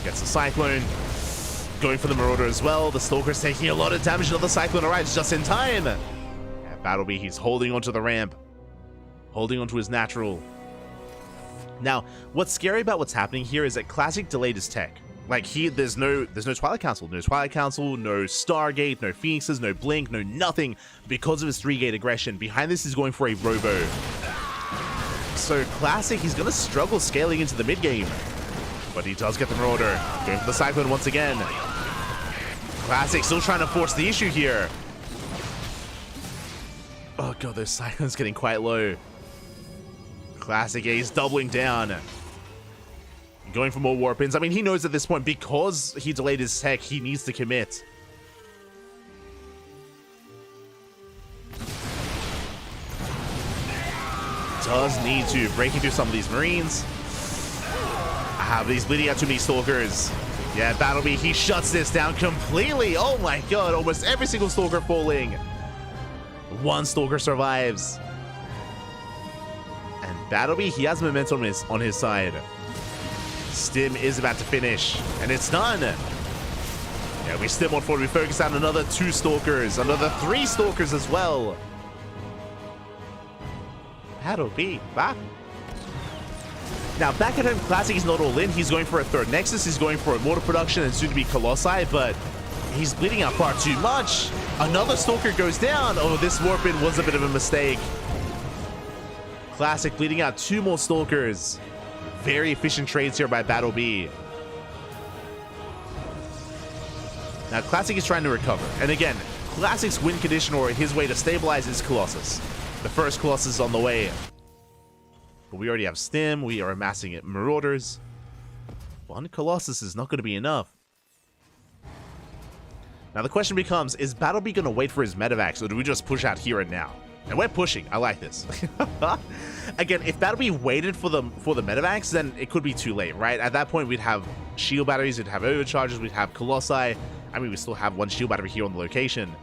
Gets the Cyclone. Going for the Marauder as well. The Stalker's taking a lot of damage. Another Cyclone arrives just in time. At Battle B, he's holding onto the ramp. Holding onto his natural. Now, what's scary about what's happening here is that Classic delayed his tech. Like, there's no Twilight Council. No Twilight Council, no Stargate, no Phoenixes, no Blink, no nothing. Because of his 3-gate aggression. Behind this, he's going for a Robo. So Classic, he's going to struggle scaling into the mid-game. But he does get the Marauder. Going for the Cyclone once again. Classic still trying to force the issue here. Oh god, those Cyclones getting quite low. Classic, he's doubling down. Going for more warp-ins. I mean, he knows at this point, because he delayed his tech, he needs to commit. Does need to. Breaking through some of these Marines. But he's bleeding out too many Stalkers. Yeah, Battle B, he shuts this down completely. Oh my god, almost every single Stalker falling. One Stalker survives. And Battle B, he has momentum on his side. Stim is about to finish, and it's done. Yeah, we stim on forward. We focus on another 2 Stalkers, another 3 Stalkers as well. Battle B, back. Now, back at home, Classic is not all in. He's going for a 3rd Nexus. He's going for a mortar production and soon to be Colossi, but he's bleeding out far too much. Another Stalker goes down. Oh, this warp-in was a bit of a mistake. Classic bleeding out 2 more Stalkers. Very efficient trades here by Battle B. Now, Classic is trying to recover. And again, Classic's win condition or his way to stabilize is Colossus. The first Colossus is on the way. But we already have Stim, we are amassing it Marauders. One Colossus is not going to be enough. Now the question becomes, is Battle B going to wait for his medevacs, or do we just push out here and now? And we're pushing. I like this. Again, if Battle B waited for the medevacs, then it could be too late, right? At that point, we'd have shield batteries, we'd have overcharges, we'd have Colossi. I mean, we still have one shield battery here on the location.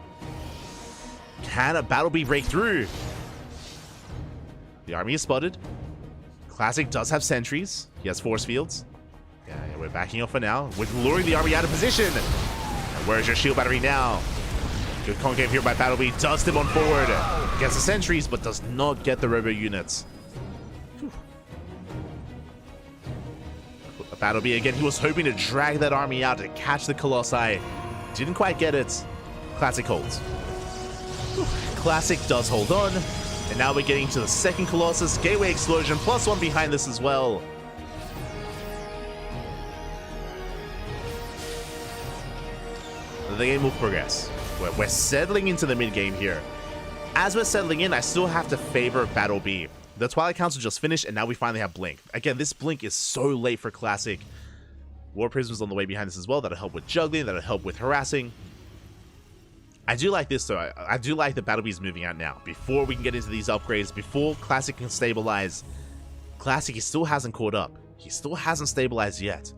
Can a Battle B break through? The army is spotted. Classic does have sentries. He has force fields. Yeah, we're backing off for now. We're luring the army out of position. And where's your shield battery now? Good concave here by Battle B. Does tip on forward. Gets the sentries, but does not get the robo units. Whew. Battle B again. He was hoping to drag that army out to catch the Colossi. Didn't quite get it. Classic holds. Whew. Classic does hold on. And now we're getting to the second Colossus. Gateway Explosion, +1 behind this as well. The game will progress. We're settling into the mid-game here. As we're settling in, I still have to favor Battle B. The Twilight Council just finished, and now we finally have Blink. Again, this Blink is so late for Classic. War Prism's on the way behind this as well. That'll help with juggling. That'll help with harassing. I do like this, though. I do like that Battle B is moving out now. Before we can get into these upgrades, before Classic can stabilize. Classic, he still hasn't caught up. He still hasn't stabilized yet.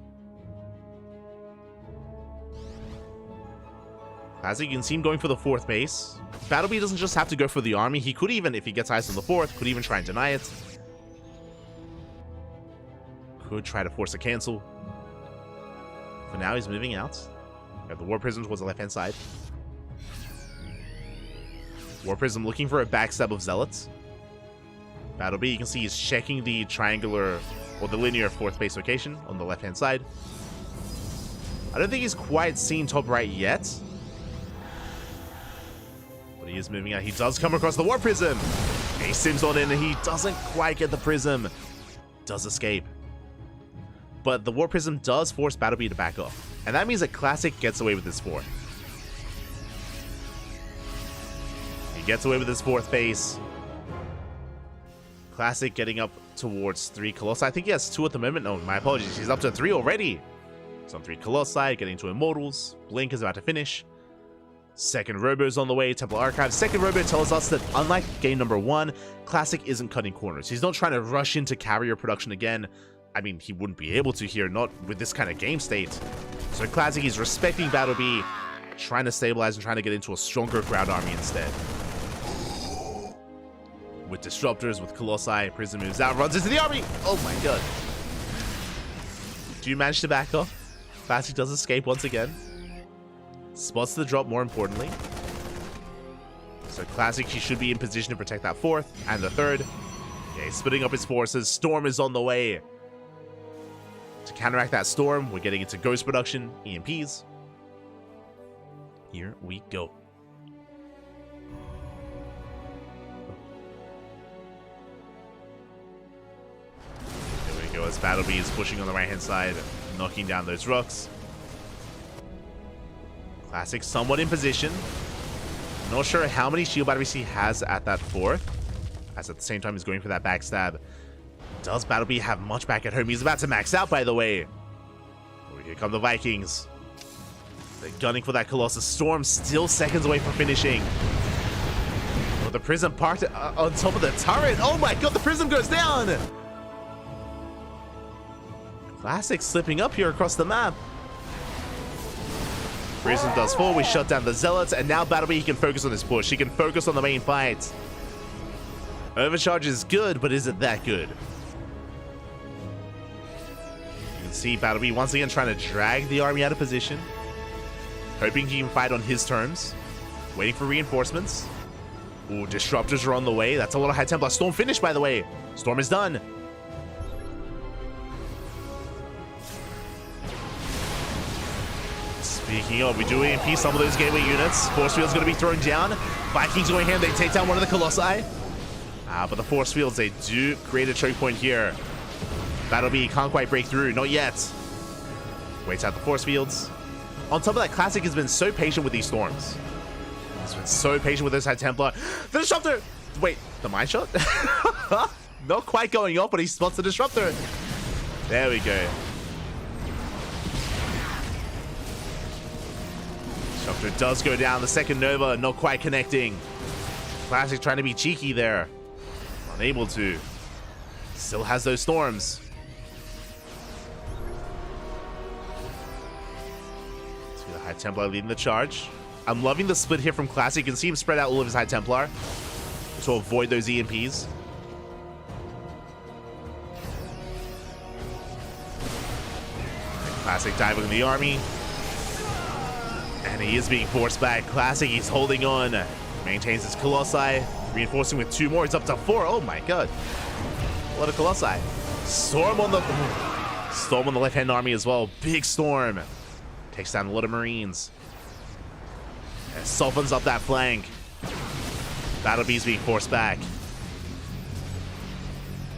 Classic, you can see him going for the 4th base. Battle B doesn't just have to go for the army. He could even, if he gets eyes on the 4th, could even try and deny it. Could try to force a cancel. For now, he's moving out. Got the War Prism towards the left-hand side. War Prism looking for a backstab of Zealots. Battle B, you can see he's checking the triangular, or the linear 4th base location on the left-hand side. I don't think he's quite seen top right yet. But he is moving out. He does come across the War Prism. He sims on in and he doesn't quite get the Prism. Does escape. But the War Prism does force Battle B to back off. And that means that Classic gets away with this 4th. He gets away with his 4th base. Classic getting up towards 3 Colossi. I think he has 2 at the moment. No, my apologies. He's up to 3 already. He's on 3 Colossi, getting to Immortals. Blink is about to finish. Second Robo's on the way. Temple Archive. Second Robo tells us that unlike game number 1, Classic isn't cutting corners. He's not trying to rush into carrier production again. I mean, he wouldn't be able to here, not with this kind of game state. So Classic is respecting Battle B, trying to stabilize and trying to get into a stronger ground army instead. With Disruptors, with Colossi, Prism moves out, runs into the army! Oh my god. Do you manage to back off? Classic does escape once again. Spots the drop, more importantly. So Classic, he should be in position to protect that 4th and the 3rd. Yeah, he's splitting up his forces. Storm is on the way. To counteract that Storm, we're getting into Ghost production, EMPs. Here we go. There we go, as Battle B is pushing on the right-hand side, knocking down those rocks. Classic somewhat in position. Not sure how many shield batteries he has at that 4th. As at the same time he's going for that backstab. Does Battle B have much back at home? He's about to max out, by the way. Oh, here come the Vikings. They're gunning for that Colossus. Storm still seconds away from finishing. Oh, the Prism parked on top of the turret. Oh my god, the Prism goes down! Classic slipping up here across the map. Prism does fall. We shut down the Zealots, and now Battle B, he can focus on his push. He can focus on the main fight. Overcharge is good, but is it that good? You can see Battle B once again trying to drag the army out of position. Hoping he can fight on his terms. Waiting for reinforcements. Ooh, Disruptors are on the way. That's a lot of High Templar. Storm finished, by the way. Storm is done. Speaking of, we do EMP some of those gateway units. Force field's going to be thrown down. Vikings going hand, they take down one of the Colossi. But the force fields, they do create a choke point here. Battle B can't quite break through, not yet. Waits out the force fields. On top of that, Classic has been so patient with these storms. He's been so patient with this High Templar. The Disruptor! Wait, the Mind Shot? Not quite going off, but he spots the Disruptor. There we go. Disruptor does go down. The second Nova not quite connecting. Classic trying to be cheeky there. Unable to. Still has those storms. See the High Templar leading the charge. I'm loving the split here from Classic. You can see him spread out all of his High Templar to avoid those EMPs. Classic diving in the army. And he is being forced back. Classic, he's holding on. Maintains his Colossi. Reinforcing with 2 more. He's up to 4. Oh my god. A lot of Colossi. Storm on the left-hand army as well. Big storm. Takes down a lot of Marines. And softens up that flank. Battle Bee's being forced back.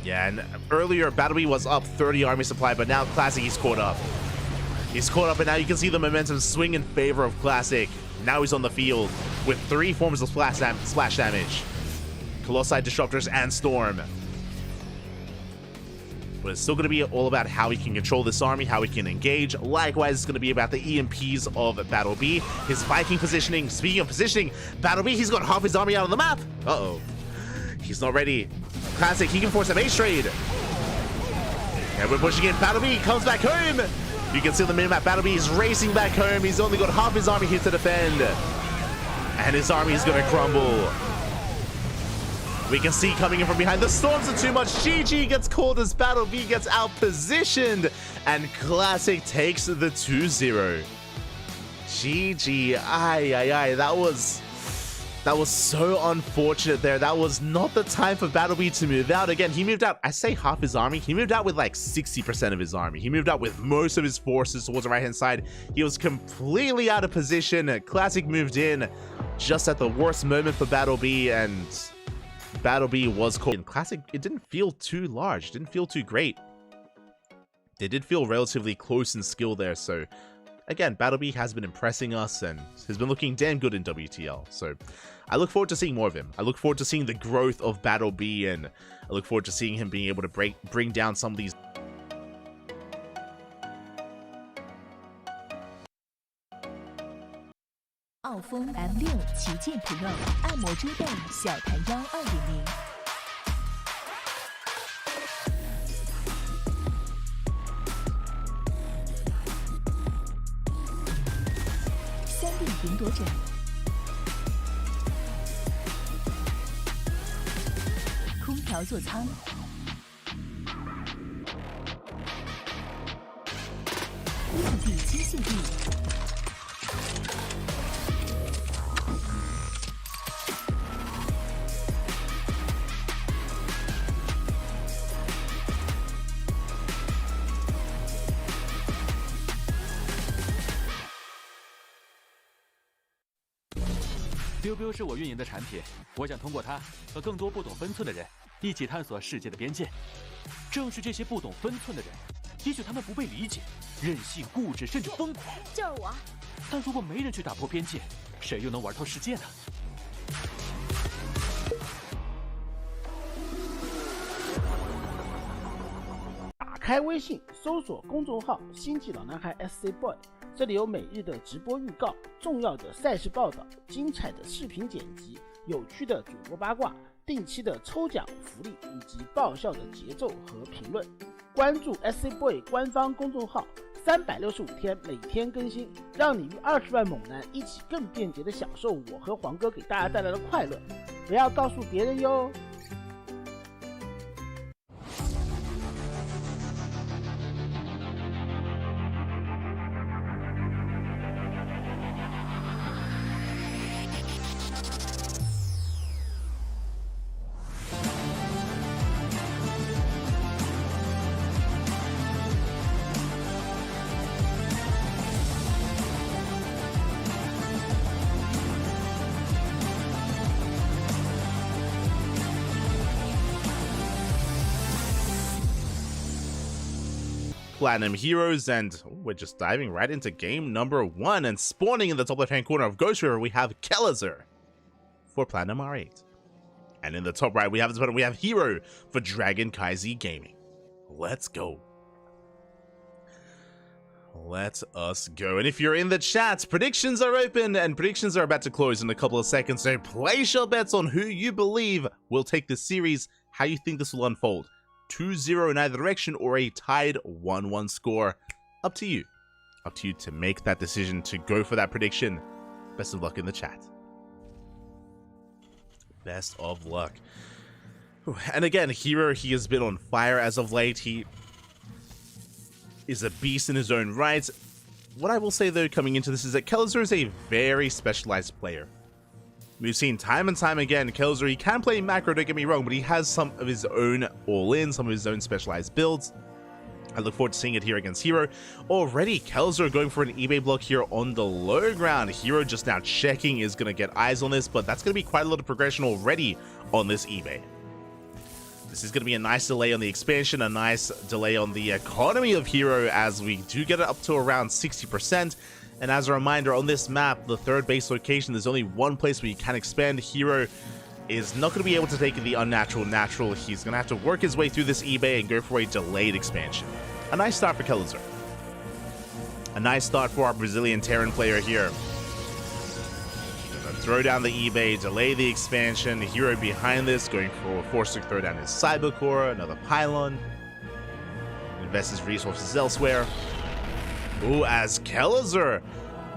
Yeah, and earlier Battle Bee was up 30 army supply, but now Classic, he's caught up. He's caught up, and now you can see the momentum swing in favor of Classic. Now he's on the field with 3 forms of splash damage. Colossi, Disruptors, and Storm. But it's still going to be all about how he can control this army, how he can engage. Likewise, it's going to be about the EMPs of Battle Bee. His Viking positioning. Speaking of positioning, Battle Bee, he's got half his army out on the map. Uh-oh. He's not ready. Classic, he can force a base trade. And we're pushing in. Battle Bee comes back home. You can see on the minimap, Battle Bee is racing back home. He's only got half his army here to defend. And his army is going to crumble. We can see coming in from behind. The storms are too much. GG gets called as Battle Bee gets out-positioned. And Classic takes the 2-0. GG. Aye. That was so unfortunate there. That was not the time for Battle Bee to move out. Again, he moved out, I say half his army. He moved out with like 60% of his army. He moved out with most of his forces towards the right-hand side. He was completely out of position. Classic moved in just at the worst moment for Battle Bee, and Battle Bee was caught. In Classic, it didn't feel too large. It didn't feel too great. They did feel relatively close in skill there, so again, Battle Bee has been impressing us and has been looking damn good in WTL. So I look forward to seeing more of him. I look forward to seeing the growth of Battle Bee, and I look forward to seeing him being able to bring down some of these.傲风 M6 旗舰 Pro 按摩遮背小弹腰2.0。3D 云朵枕，空调座舱，硬地机械臂。Biu 是我运营的产品，我想通过它和更多不懂分寸的人一起探索世界的边界。正是这些不懂分寸的人，也许他们不被理解，任性、固执，甚至疯狂。就是我。但如果没人去打破边界，谁又能玩透世界呢？打开微信，搜索公众号“星际老男孩 SC Boy”。这里有每日的直播预告、重要的赛事报道、精彩的视频剪辑、有趣的主播八卦、定期的抽奖福利以及爆笑的节奏和评论。关注 SC Boy 官方公众号，365天每天更新，让你与20万猛男一起更便捷的享受我和黄哥给大家带来的快乐。不要告诉别人哟。Platinum Heroes, and we're just diving right into game number 1, and spawning in the top left hand corner of Ghost River we have Kelazar for Platinum R8, and in the top right we have Hero for Dragon Kai Z Gaming. Let's go. Let us go. And if you're in the chat, predictions are open and predictions are about to close in a couple of seconds. So place your bets on who you believe will take this series, how you think this will unfold. 2-0 in either direction or a tied 1-1 score. Up to you. Up to you to make that decision to go for that prediction. Best of luck in the chat. Best of luck. And again, Hero, he has been on fire as of late. He is a beast in his own right. What I will say, though, coming into this is that Kelzer is a very specialized player. We've seen time and time again, Kelzer, he can play macro, don't get me wrong, but he has some of his own all-in, some of his own specialized builds. I look forward to seeing it here against Hero. Already, Kelzer going for an eBay block here on the low ground. Hero just now checking, is going to get eyes on this, but that's going to be quite a lot of progression already on this eBay. This is going to be a nice delay on the expansion, a nice delay on the economy of Hero as we do get it up to around 60%. And as a reminder, on this map, the third base location, there's only one place where you can expand. Hero is not going to be able to take the unnatural natural. He's going to have to work his way through this eBay and go for a delayed expansion. A nice start for Kelzer. A nice start for our Brazilian Terran player here. Throw down the eBay, delay the expansion. Hero behind this, going for a force to throw down his cyber core, another pylon. Invest his resources elsewhere. Ooh, as Kelzer.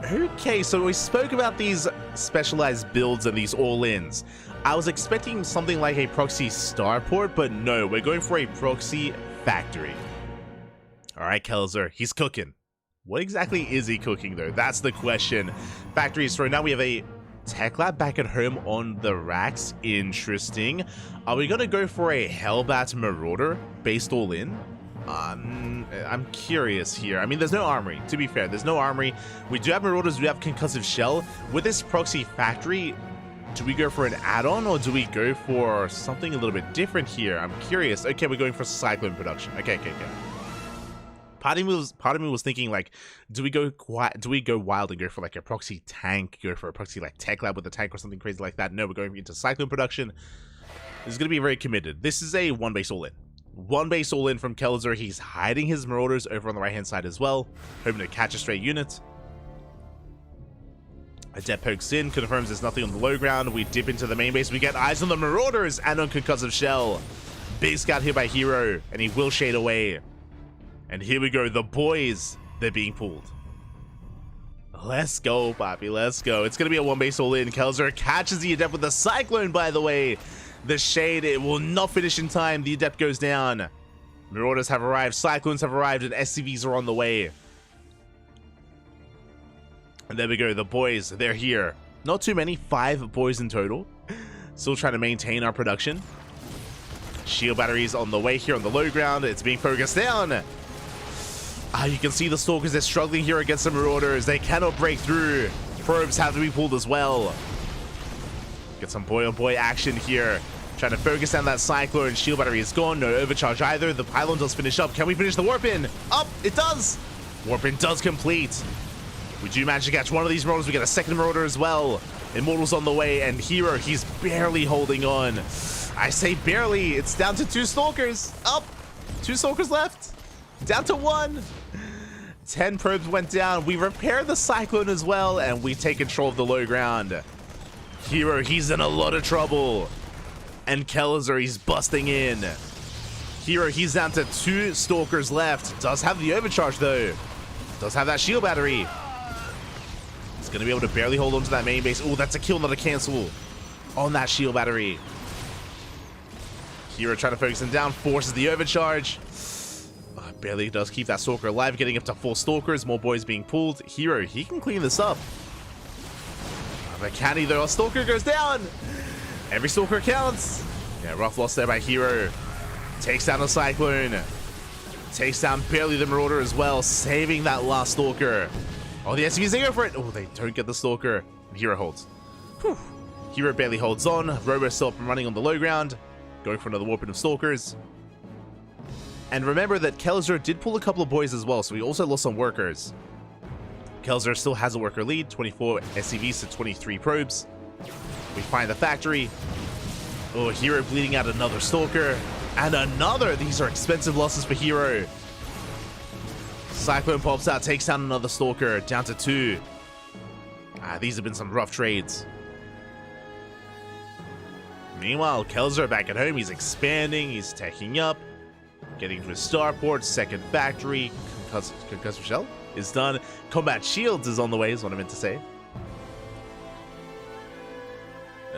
Okay, so we spoke about these specialized builds and these all-ins. I was expecting something like a proxy starport, but no, we're going for a proxy factory. Alright, Kelzer, he's cooking. What exactly is he cooking, though? That's the question. Factory is thrown. Now we have a Tech Lab back at home on the racks. Interesting. Are we going to go for a Hellbat Marauder based all-in? I'm curious here. I mean, there's no armory, to be fair. There's no armory. We do have Marauders, we have Concussive Shell. With this proxy factory, do we go for an add-on or do we go for something a little bit different here? I'm curious. Okay, we're going for Cyclone production. Okay. Part of me was thinking, like, do we go wild and go for like a proxy tank, go for a proxy like Tech Lab with a tank or something crazy like that? No, we're going into Cyclone production. This is going to be very committed. This is a one base all-in. One base all-in from Kelzer. He's hiding his Marauders over on the right-hand side as well, hoping to catch a stray unit. Adept pokes in, confirms there's nothing on the low ground. We dip into the main base. We get eyes on the Marauders and on Concussive Shell. Big scout here by Hero, and he will shade away. And here we go, the boys, they're being pulled. Let's go, Poppy, let's go. It's going to be a one base all-in. Kelzer catches the Adept with the Cyclone, by the way. The shade, it will not finish in time. The Adept goes down. Marauders have arrived, Cyclones have arrived, and SCVs are on the way. And there we go, the boys, they're here. Not too many, 5 boys in total. Still trying to maintain our production. Shield batteries on the way here on the low ground. It's being focused down. You can see the Stalkers, they're struggling here against the Marauders. They cannot break through. Probes have to be pulled as well. Get some boy-on-boy action here. Trying to focus on that Cyclone. Shield battery is gone. No overcharge either. The pylon does finish up. Can we finish the warp-in? Up! It does! Warp-in does complete. We do manage to catch one of these Marauders. We get a second Marauder as well. Immortal's on the way, and Hero, he's barely holding on. I say barely. It's down to 2 Stalkers. Up! 2 Stalkers left. Down to 1. 10 probes went down. We repair the Cyclone as well, and we take control of the low ground. Hero, he's in a lot of trouble. And Kelzer, he's busting in. Hero, he's down to 2 Stalkers left. Does have the overcharge, though. Does have that shield battery. He's going to be able to barely hold on to that main base. Oh, that's a kill, not a cancel on that shield battery. Hero trying to focus him down. Forces the overcharge. Barely does keep that Stalker alive. Getting up to 4 Stalkers. More boys being pulled. Hero, he can clean this up. But can he, though? A Stalker goes down. Every Stalker counts. Yeah, rough loss there by Hero. Takes down the Cyclone. Takes down barely the Marauder as well. Saving that last Stalker. Oh, the SCVs, they go for it. Oh, they don't get the Stalker. Hero holds. Whew. Hero barely holds on. Robo still up and running on the low ground. Going for another warping of Stalkers. And remember that Kelzer did pull a couple of boys as well, so we also lost some workers. Kelzer still has a worker lead, 24 SCVs to 23 probes. We find the factory. Oh, Hero bleeding out another Stalker. And another! These are expensive losses for Hero. Cyclone pops out, takes down another Stalker, down to 2. These have been some rough trades. Meanwhile, Kelzer back at home, he's expanding, he's teching up, getting to his starport, second factory, concussive shell is done, combat shields is on the way, is what I meant to say.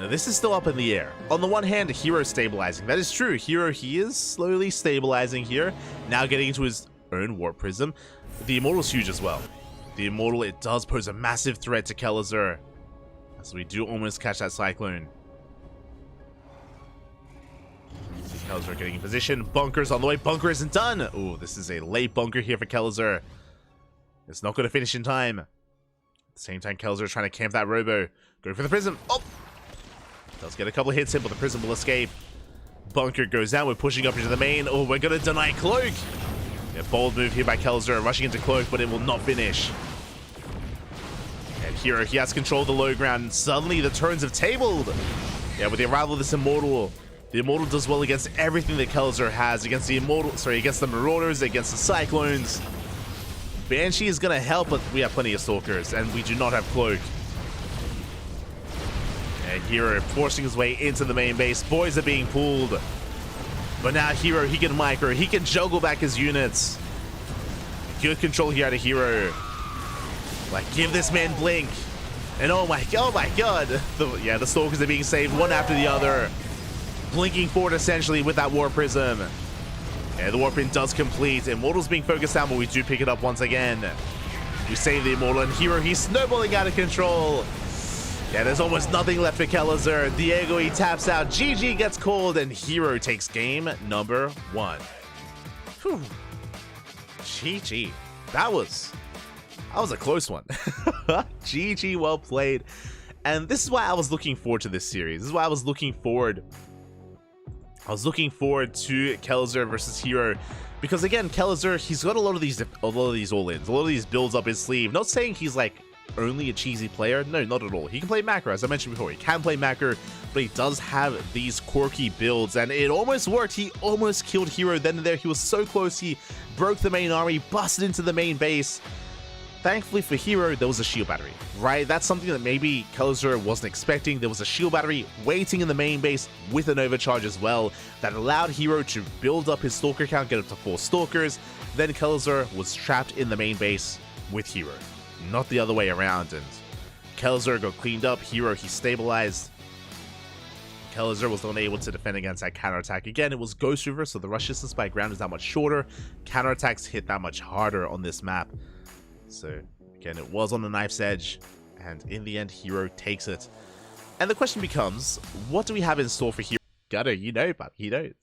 This is still up in the air. On the one hand, Hero stabilizing. That is true. Hero, he is slowly stabilizing here. Now getting into his own Warp Prism. The Immortal's huge as well. The Immortal, it does pose a massive threat to Kelazur. So we do almost catch that Cyclone. See Kelazur getting in position. Bunker's on the way. Bunker isn't done. Oh, this is a late bunker here for Kelazur. It's not going to finish in time. At the same time, Kelazur trying to camp that Robo. Going for the Prism. Oh! Does get a couple of hits in, but the Prism will escape. Bunker goes down. We're pushing up into the main. Oh, we're going to deny Cloak. Yeah, bold move here by Kelzer, rushing into Cloak, but it will not finish. And Hero, he has control of the low ground, and suddenly the turns have tabled. Yeah, with the arrival of this Immortal, the Immortal does well against everything that Kelzer has, against the Immortal, sorry, against the Marauders, against the Cyclones. Banshee is going to help, but we have plenty of Stalkers, and we do not have Cloak. And Hero forcing his way into the main base. Boys are being pulled. But now Hero, he can micro. He can juggle back his units. Good control here out of Hero. Like, give this man Blink. And oh my god. The Stalkers are being saved one after the other. Blinking forward essentially with that War Prism. Yeah, the Warping does complete. Immortal's being focused down, but we do pick it up once again. We save the Immortal, and Hero, he's snowballing out of control. Yeah, there's almost nothing left for Kelazur. Diego, he taps out. GG gets called, and Hero takes game number 1. Whew. GG. That was a close one. GG, well played. And this is why I was looking forward to this series. This is why I was looking forward to Kelazur versus Hero. Because again, Kelazur, he's got a lot of these all-ins, a lot of these builds up his sleeve. Not saying he's like only a cheesy player. No, not at all. He can play macro, as I mentioned before. He can play macro, but he does have these quirky builds, and it almost worked. He almost killed Hero then and there. He was so close. He broke the main army, busted into the main base. Thankfully for Hero, there was a shield battery, right? That's something that maybe Kelazur wasn't expecting. There was a shield battery waiting in the main base with an overcharge as well that allowed Hero to build up his Stalker count, get up to 4 Stalkers. Then Kelazur was trapped in the main base with Hero, not the other way around. And Kelazur got cleaned up. Hero, he stabilized. Kelazur was not able to defend against that counterattack. Again, it was Ghost River, so the rush distance by ground is that much shorter. Counterattacks hit that much harder on this map. So, again, it was on the knife's edge, and in the end, Hero takes it. And the question becomes, what do we have in store for Hero? Gutter, you know, but he knows.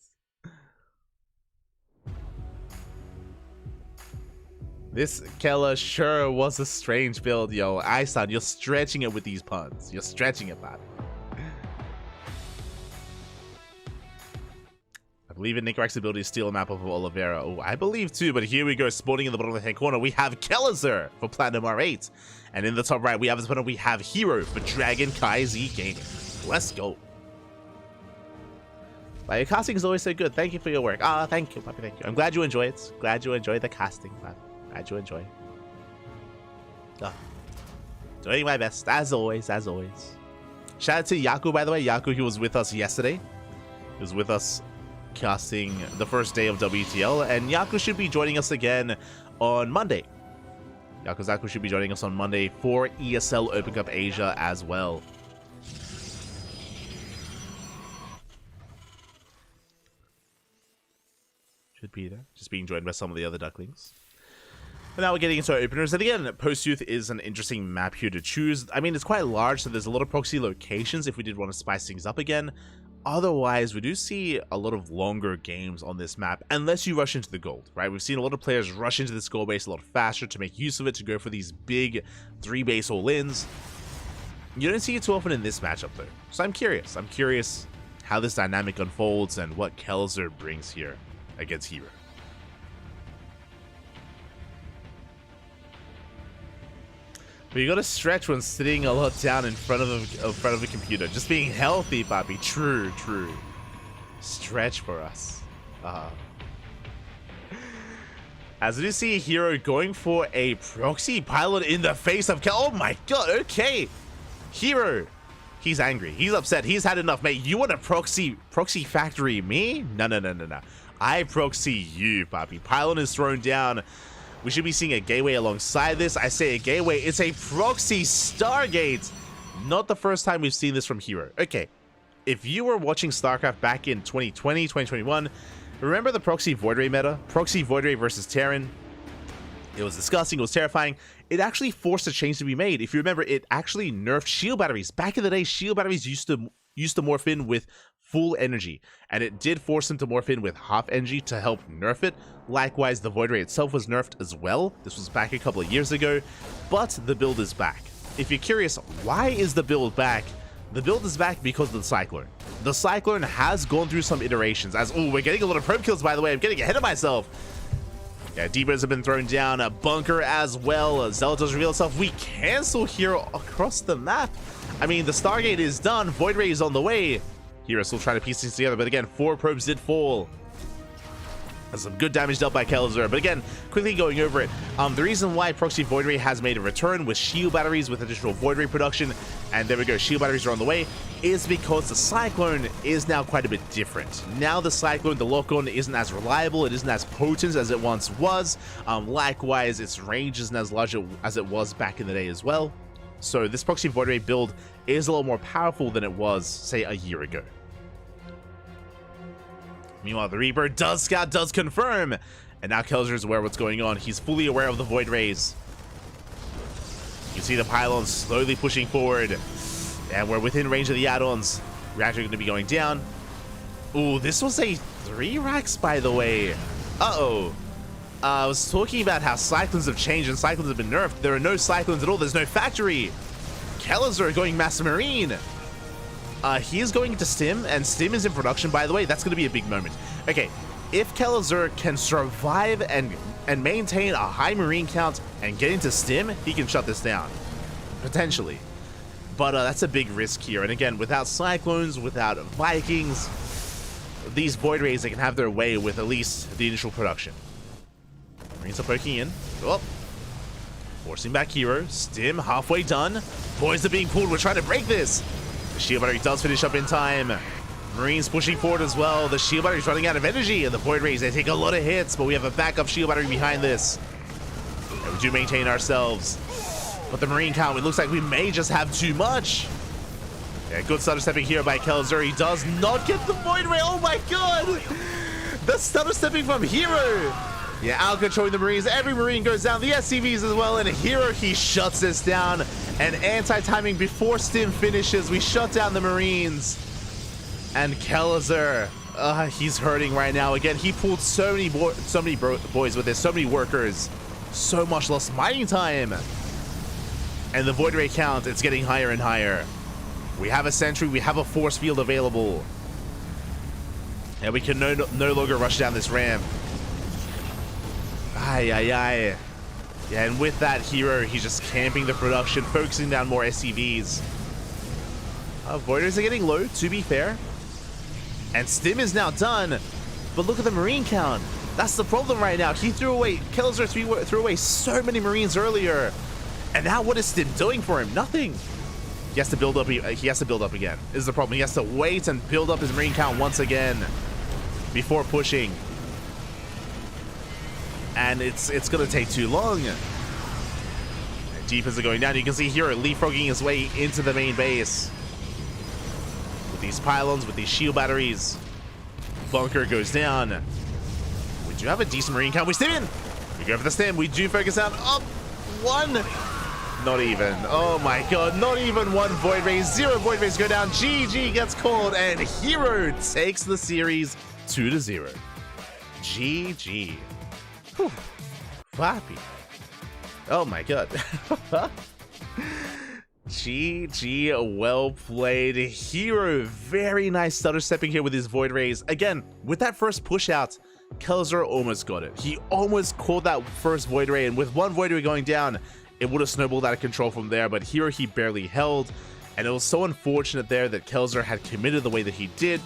This Keller sure was a strange build, yo. Isan, you're stretching it with these puns. You're stretching it, man. I believe in Nickrak's ability to steal a map of Oliveira. Oh, I believe too, but here we go. Spawning in the bottom left-hand corner, we have Kelazur for Platinum R8. And in the top right, we have we have Hero for Dragon Kai Z Gaming. Let's go. Well, your casting is always so good. Thank you for your work. Thank you, puppy. Thank you. I'm glad you enjoy it. Glad you enjoy the casting, man. Glad you enjoy. Doing my best, as always, as always. Shout out to Yaku, by the way. Yaku, he was with us yesterday. He was with us casting the first day of WTL, and Yaku should be joining us again on Monday. Yaku should be joining us on Monday for ESL Open Cup Asia as well. Should be there, just being joined by some of the other Ducklings. But now we're getting into our openers, and again, Post-Youth is an interesting map here to choose. I mean, it's quite large, so there's a lot of proxy locations if we did want to spice things up again. Otherwise, we do see a lot of longer games on this map, unless you rush into the gold, right? We've seen a lot of players rush into this gold base a lot faster to make use of it, to go for these big 3-base all-ins. You don't see it too often in this matchup, though. So I'm curious. I'm curious how this dynamic unfolds and what Kelzer brings here against Hero. But you gotta stretch when sitting a lot down in front of a computer. Just being healthy, Bobby. True, true. Stretch for us. As you see Hero going for a proxy pilot in the face of Oh my god, okay. Hero, he's angry. He's upset. He's had enough, mate. You want to proxy factory me? No. I proxy you, papi. Pylon is thrown down. We should be seeing a gateway alongside this. I say a gateway. It's a proxy Stargate. Not the first time we've seen this from Hero. Okay. If you were watching StarCraft back in 2020, 2021, remember the proxy Void Ray meta? Proxy Void Ray versus Terran. It was disgusting. It was terrifying. It actually forced a change to be made. If you remember, it actually nerfed shield batteries. Back in the day, shield batteries used to morph in with full energy, and it did force them to morph in with half energy to help nerf it. Likewise, the Void Ray itself was nerfed as well. This was back a couple of years ago, but the build is back. If you're curious, why is the build back? The build is back because of the Cyclone. The Cyclone has gone through some iterations. We're getting a lot of probe kills, by the way. I'm getting ahead of myself. Yeah, Deepers have been thrown down. A bunker as well. Zealot does reveal itself. We cancel Hero across the map. I mean, the Stargate is done. Void Ray is on the way. Hero still trying to piece things together, but again, 4 probes did fall. That's some good damage dealt by Kelzer. But again, quickly going over it. The reason why Proxy Void Ray has made a return with shield batteries with additional Void Ray production, and there we go, shield batteries are on the way, is because the Cyclone is now quite a bit different. Now the Cyclone, the lock-on isn't as reliable, it isn't as potent as it once was. Likewise, its range isn't as large as it was back in the day as well. So this Proxy Void Ray build is a lot more powerful than it was, say, a year ago. Meanwhile, the Reaper does scout, does confirm, and now Kelzer is aware of what's going on. He's fully aware of the Void Rays. You see the pylons slowly pushing forward, and we're within range of the add-ons. Reactor going to be going down. Ooh, this was a 3 racks, by the way. Uh-oh. I was talking about how Cyclones have changed and Cyclones have been nerfed. There are no Cyclones at all. There's no factory. Kelzer going Master Marine. He is going to Stim, and Stim is in production, by the way. That's going to be a big moment. Okay, if Kelzer can survive and maintain a high Marine count and get into Stim, he can shut this down. Potentially. But that's a big risk here. And again, without Cyclones, without Vikings, these Void Rays, they can have their way with at least the initial production. Marines are poking in. Oh. Forcing back Hero. Stim halfway done. Boys are being pulled. We're trying to break this. The shield battery does finish up in time. Marines pushing forward as well. The shield battery's running out of energy, and the Void Rays, they take a lot of hits, but we have a backup shield battery behind this. And we do maintain ourselves. But the Marine count, it looks like we may just have too much. Yeah, good stutter stepping here by Kelzer. He does not get the Void Ray. Oh my god! The stutter stepping from Hero. Yeah, out controlling the Marines. Every Marine goes down. The SCVs as well. And Hero, he shuts this down. And anti-timing before Stim finishes. We shut down the Marines. And Kelzer, he's hurting right now. Again, he pulled so many boys with this. So many workers. So much lost mining time. And the Void Ray count, it's getting higher and higher. We have a sentry. We have a force field available. And we can no longer rush down this ramp. Ay, ay, ay. Yeah, and with that Hero, he's just camping the production, focusing down more SCVs. Voiders are getting low, to be fair. And Stim is now done. But look at the Marine count. That's the problem right now. He threw away, Kelzer threw away so many Marines earlier. And now what is Stim doing for him? Nothing. He has to build up. He has to build up again. This is the problem. He has to wait and build up his Marine count once again before pushing. And it's going to take too long. Deepers are going down. You can see Hero leapfrogging his way into the main base. With these pylons, with these shield batteries. Bunker goes down. We do have a decent Marine count. We stim in. We go for the stim. We do focus out. Up. 1. Not even. Oh my god. Not even 1 Void Ray. 0 Void Rays go down. GG gets called. And Hero takes the series 2-0. GG. Whew. Floppy. Oh my god. GG, well played. Hero, very nice stutter stepping here with his Void Rays. Again, with that first push out, Kelzer almost got it. He almost caught that first Void Ray, and with 1 Void Ray going down, it would have snowballed out of control from there, but Hero, he barely held, and it was so unfortunate there that Kelzer had committed the way that he did.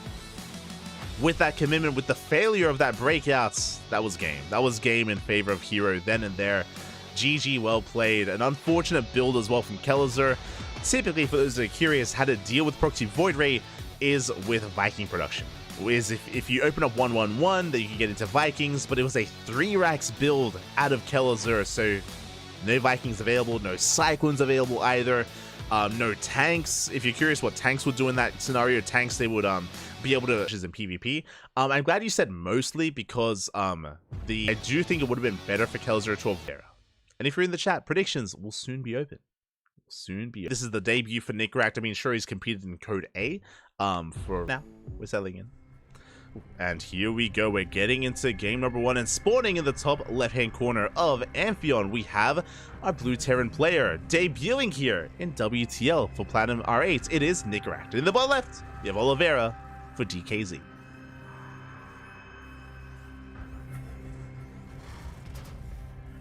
with that commitment, with the failure of that breakouts, that was game. That was game in favor of Hero then and there. GG, well played. An unfortunate build as well from Kellezer. Typically, for those that are curious, how to deal with Proxy Void Ray is with Viking production. Is if you open up 1-1-1, then you can get into Vikings, but it was a 3 racks build out of Kellezer, so no Vikings available, no Cyclones available either, no tanks. If you're curious what tanks would do in that scenario, tanks, they would be able to in PvP. I'm glad you said mostly, because I do think it would have been better for Kellezer to have there. And if you're in the chat, predictions will soon be open. This is the debut for Nickracked. I mean, sure, he's competed in Code A. For now, we're settling in. And here we go. We're getting into game number 1, and spawning in the top left-hand corner of Amphion, we have our Blue Terran player debuting here in WTL for Platinum R8. It is Nickracked. In the bottom left, you have Oliveira for DKZ.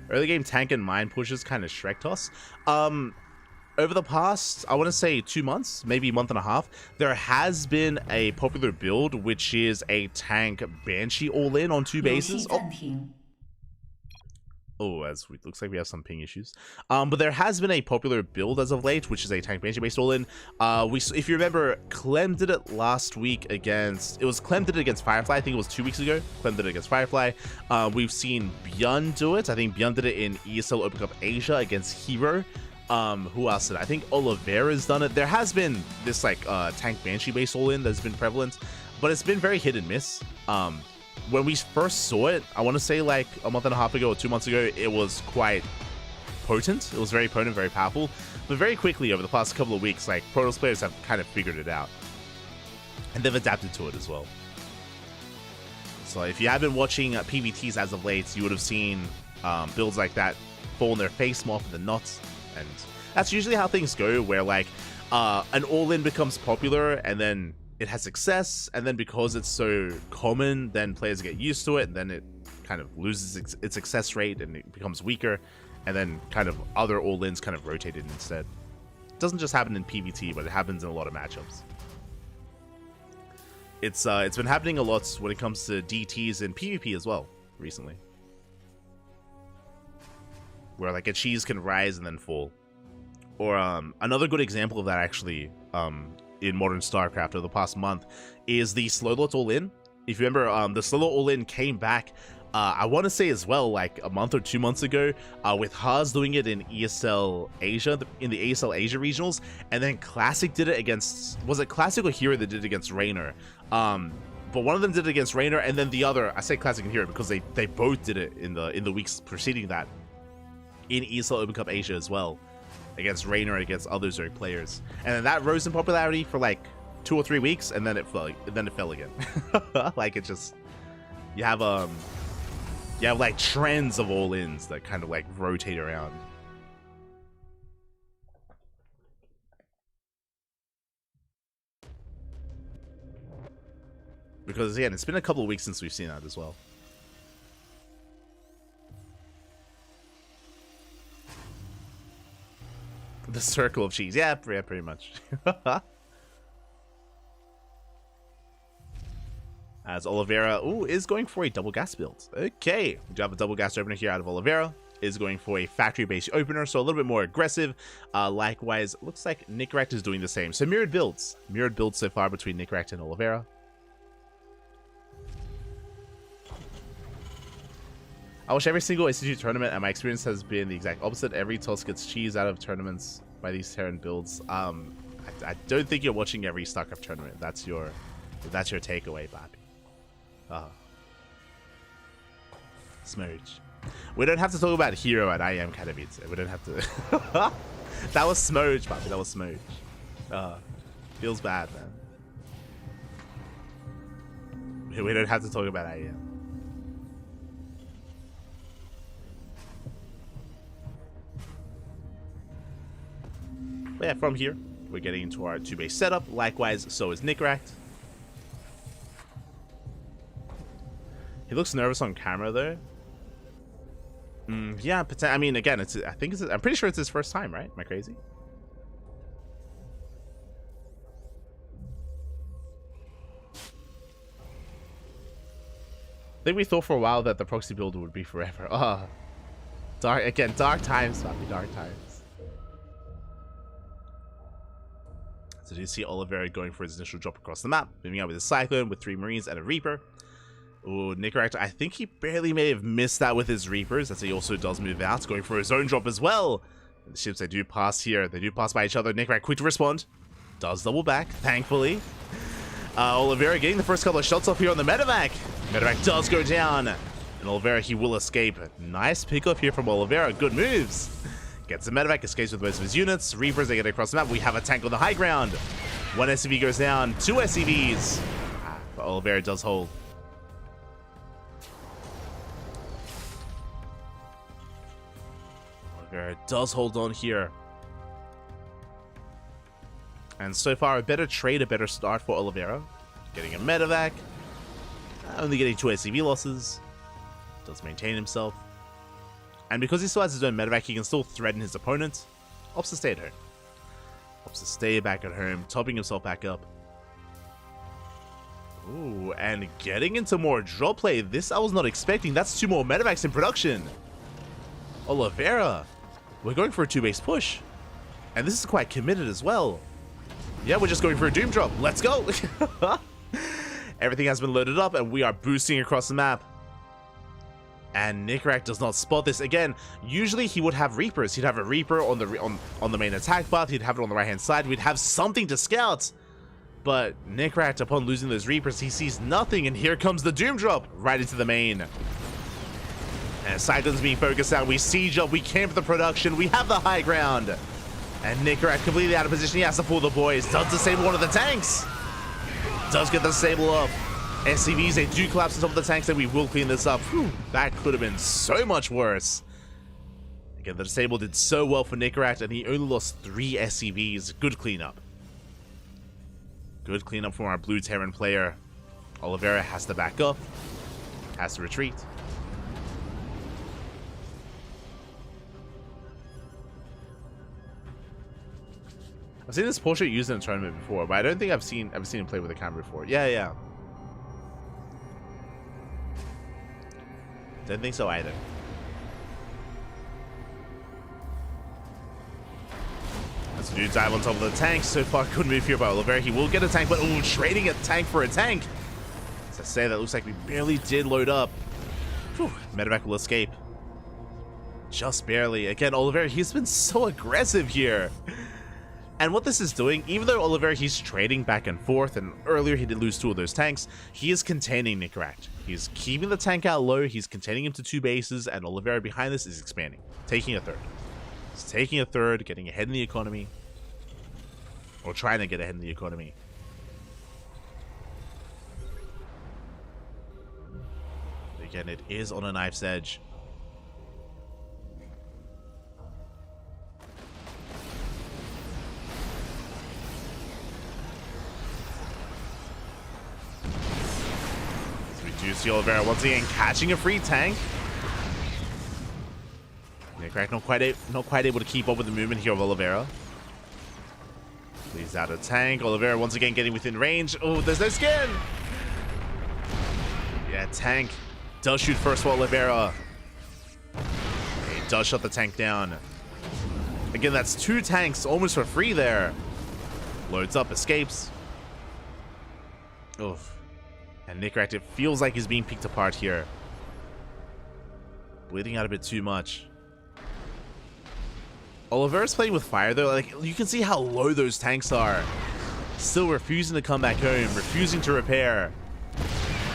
Early game tank and mine pushes kind of Shrek toss. Over the past, I want to say 2 months, maybe a month and a half, there has been a popular build, which is a tank Banshee all-in on 2 bases. It looks like we have some ping issues. But there has been a popular build as of late, which is a tank Banshee based all-in. If you remember, Clem did it last week against, Clem did it against Firefly. I think it was 2 weeks ago. Clem did it against Firefly. We've seen Björn do it. I think Björn did it in ESL Open Cup Asia against Hero. Who else did I think Oliveira's done it. There has been this like tank Banshee based all-in that's been prevalent, but it's been very hit and miss. When we first saw it, I want to say like a month and a half ago or 2 months ago, it was quite potent. It was very potent, very powerful, but very quickly over the past couple of weeks, like Protoss players have kind of figured it out, and they've adapted to it as well. So if you have been watching PVTs as of late, you would have seen builds like that fall in their face more often than not. And that's usually how things go, where like an all-in becomes popular and then it has success, and then because it's so common, then players get used to it, and then it kind of loses its success rate and it becomes weaker, and then kind of other all-ins kind of rotate it instead. It doesn't just happen in PvT, but it happens in a lot of matchups. It's been happening a lot when it comes to DTs and PvP as well recently, where like a cheese can rise and then fall. Or another good example of that actually in Modern StarCraft over the past month is the Slowlot all-in. If you remember, the Slowlot all-in came back, I want to say as well, like a month or 2 months ago, with Haas doing it in ESL Asia, in the ESL Asia regionals, and then Classic did it against, was it Classic or Hero that did it against Raynor? But one of them did it against Raynor, and then the other, I say Classic and Hero because they both did it in the weeks preceding that in ESL Open Cup Asia as well, against Raynor and against other Zerg players. And then that rose in popularity for like 2 or 3 weeks, and then it fell again. Like it just, you have like trends of all-ins that kind of like rotate around. Because again, it's been a couple of weeks since we've seen that as well. The circle of cheese. Yeah, pretty much. As Oliveira, is going for a double gas build. Okay, we do have a double gas opener here out of Oliveira. Is going for a factory-based opener, so a little bit more aggressive. Likewise, looks like Nickracked is doing the same. So mirrored builds. Mirrored builds so far between Nickracked and Oliveira. I watch every single Institute tournament, and my experience has been the exact opposite. Every toss gets cheese out of tournaments by these Terran builds. I don't think you're watching every StarCraft tournament. That's your takeaway, Bobby. Smurge. We don't have to talk about Hero at IM Katowice. We don't have to. That was Smurge, Bobby. That was Smurge. Feels bad, man. We don't have to talk about IM. But yeah, from here, we're getting into our 2-base setup. Likewise, so is Nickracked. He looks nervous on camera, though. Yeah, I mean, again, I'm pretty sure it's his first time, right? Am I crazy? think we thought for a while that the proxy build would be forever. Dark times, Papi, dark times. So do you see Oliveira going for his initial drop across the map, moving out with a Cyclone, with 3 Marines and a Reaper. Ooh, Nicorect, I think he barely may have missed that with his Reapers, as he also does move out, going for his own drop as well. And the ships, they do pass here. They do pass by each other. Nicorect quick to respond. Does double back, thankfully. Oliveira getting the first couple of shots off here on the medevac. Medevac does go down. And Oliveira, he will escape. Nice pickup here from Oliveira. Good moves. Gets the medevac, escapes with most of his units. Reapers, they get across the map. We have a tank on the high ground. 1 SCV goes down. 2 SCVs. But Oliveira does hold. Oliveira does hold on here. And so far, a better trade, a better start for Oliveira. Getting a medevac. Only getting 2 SCV losses. Does maintain himself. And because he still has his own medevac, he can still threaten his opponent. Opts to stay at home. Opts to stay back at home, topping himself back up. Ooh, and getting into more drop play. This I was not expecting. That's 2 more medevacs in production. Oliveira. We're going for a 2-base push. And this is quite committed as well. Yeah, we're just going for a Doom drop. Let's go. Everything has been loaded up, and we are boosting across the map. And Nicorect does not spot this. Again, usually he would have Reapers. He'd have a Reaper on the main attack path. He'd have it on the right-hand side. We'd have something to scout. But Nicorect, upon losing those Reapers, he sees nothing. And here comes the Doom drop right into the main. And Cyclone's being focused out. We siege up. We camp the production. We have the high ground. And Nicorect completely out of position. He has to pull the boys. Does disable one of the tanks. Does get the disable up. SCVs, they do collapse on top of the tanks, and we will clean this up. Whew, that could have been so much worse. Again, the disable did so well for Nicorect, and he only lost 3 SCVs. Good cleanup. Good cleanup from our blue Terran player. Oliveira has to back up. Has to retreat. I've seen this portrait used in a tournament before, but I don't think I've seen him play with a camera before. Yeah. Don't think so either. Let's do dive on top of the tank. So far, couldn't move here by Oliveira. He will get a tank, but trading a tank for a tank. As I say, that looks like we barely did load up. Whew, medevac will escape. Just barely. Again, Oliveira, he's been so aggressive here. And what this is doing, even though Oliveira, he's trading back and forth, and earlier he did lose 2 of those tanks, he is containing Nicorect. He's keeping the tank out low, he's containing him to 2 bases, and Oliveira behind this is expanding, taking a third. He's taking a third, getting ahead in the economy, or trying to get ahead in the economy. Again, it is on a knife's edge. You see Oliveira once again catching a free tank. Nicorect not quite able to keep up with the movement here of Oliveira. Leaves out a tank. Oliveira once again getting within range. Oh, there's no skin. Yeah, tank does shoot first for Oliveira. He does shut the tank down. Again, that's 2 tanks almost for free there. Loads up, escapes. Oof. And Nicorect, it feels like he's being picked apart here. Bleeding out a bit too much. Oliveira's playing with fire though. Like, you can see how low those tanks are. Still refusing to come back home, refusing to repair.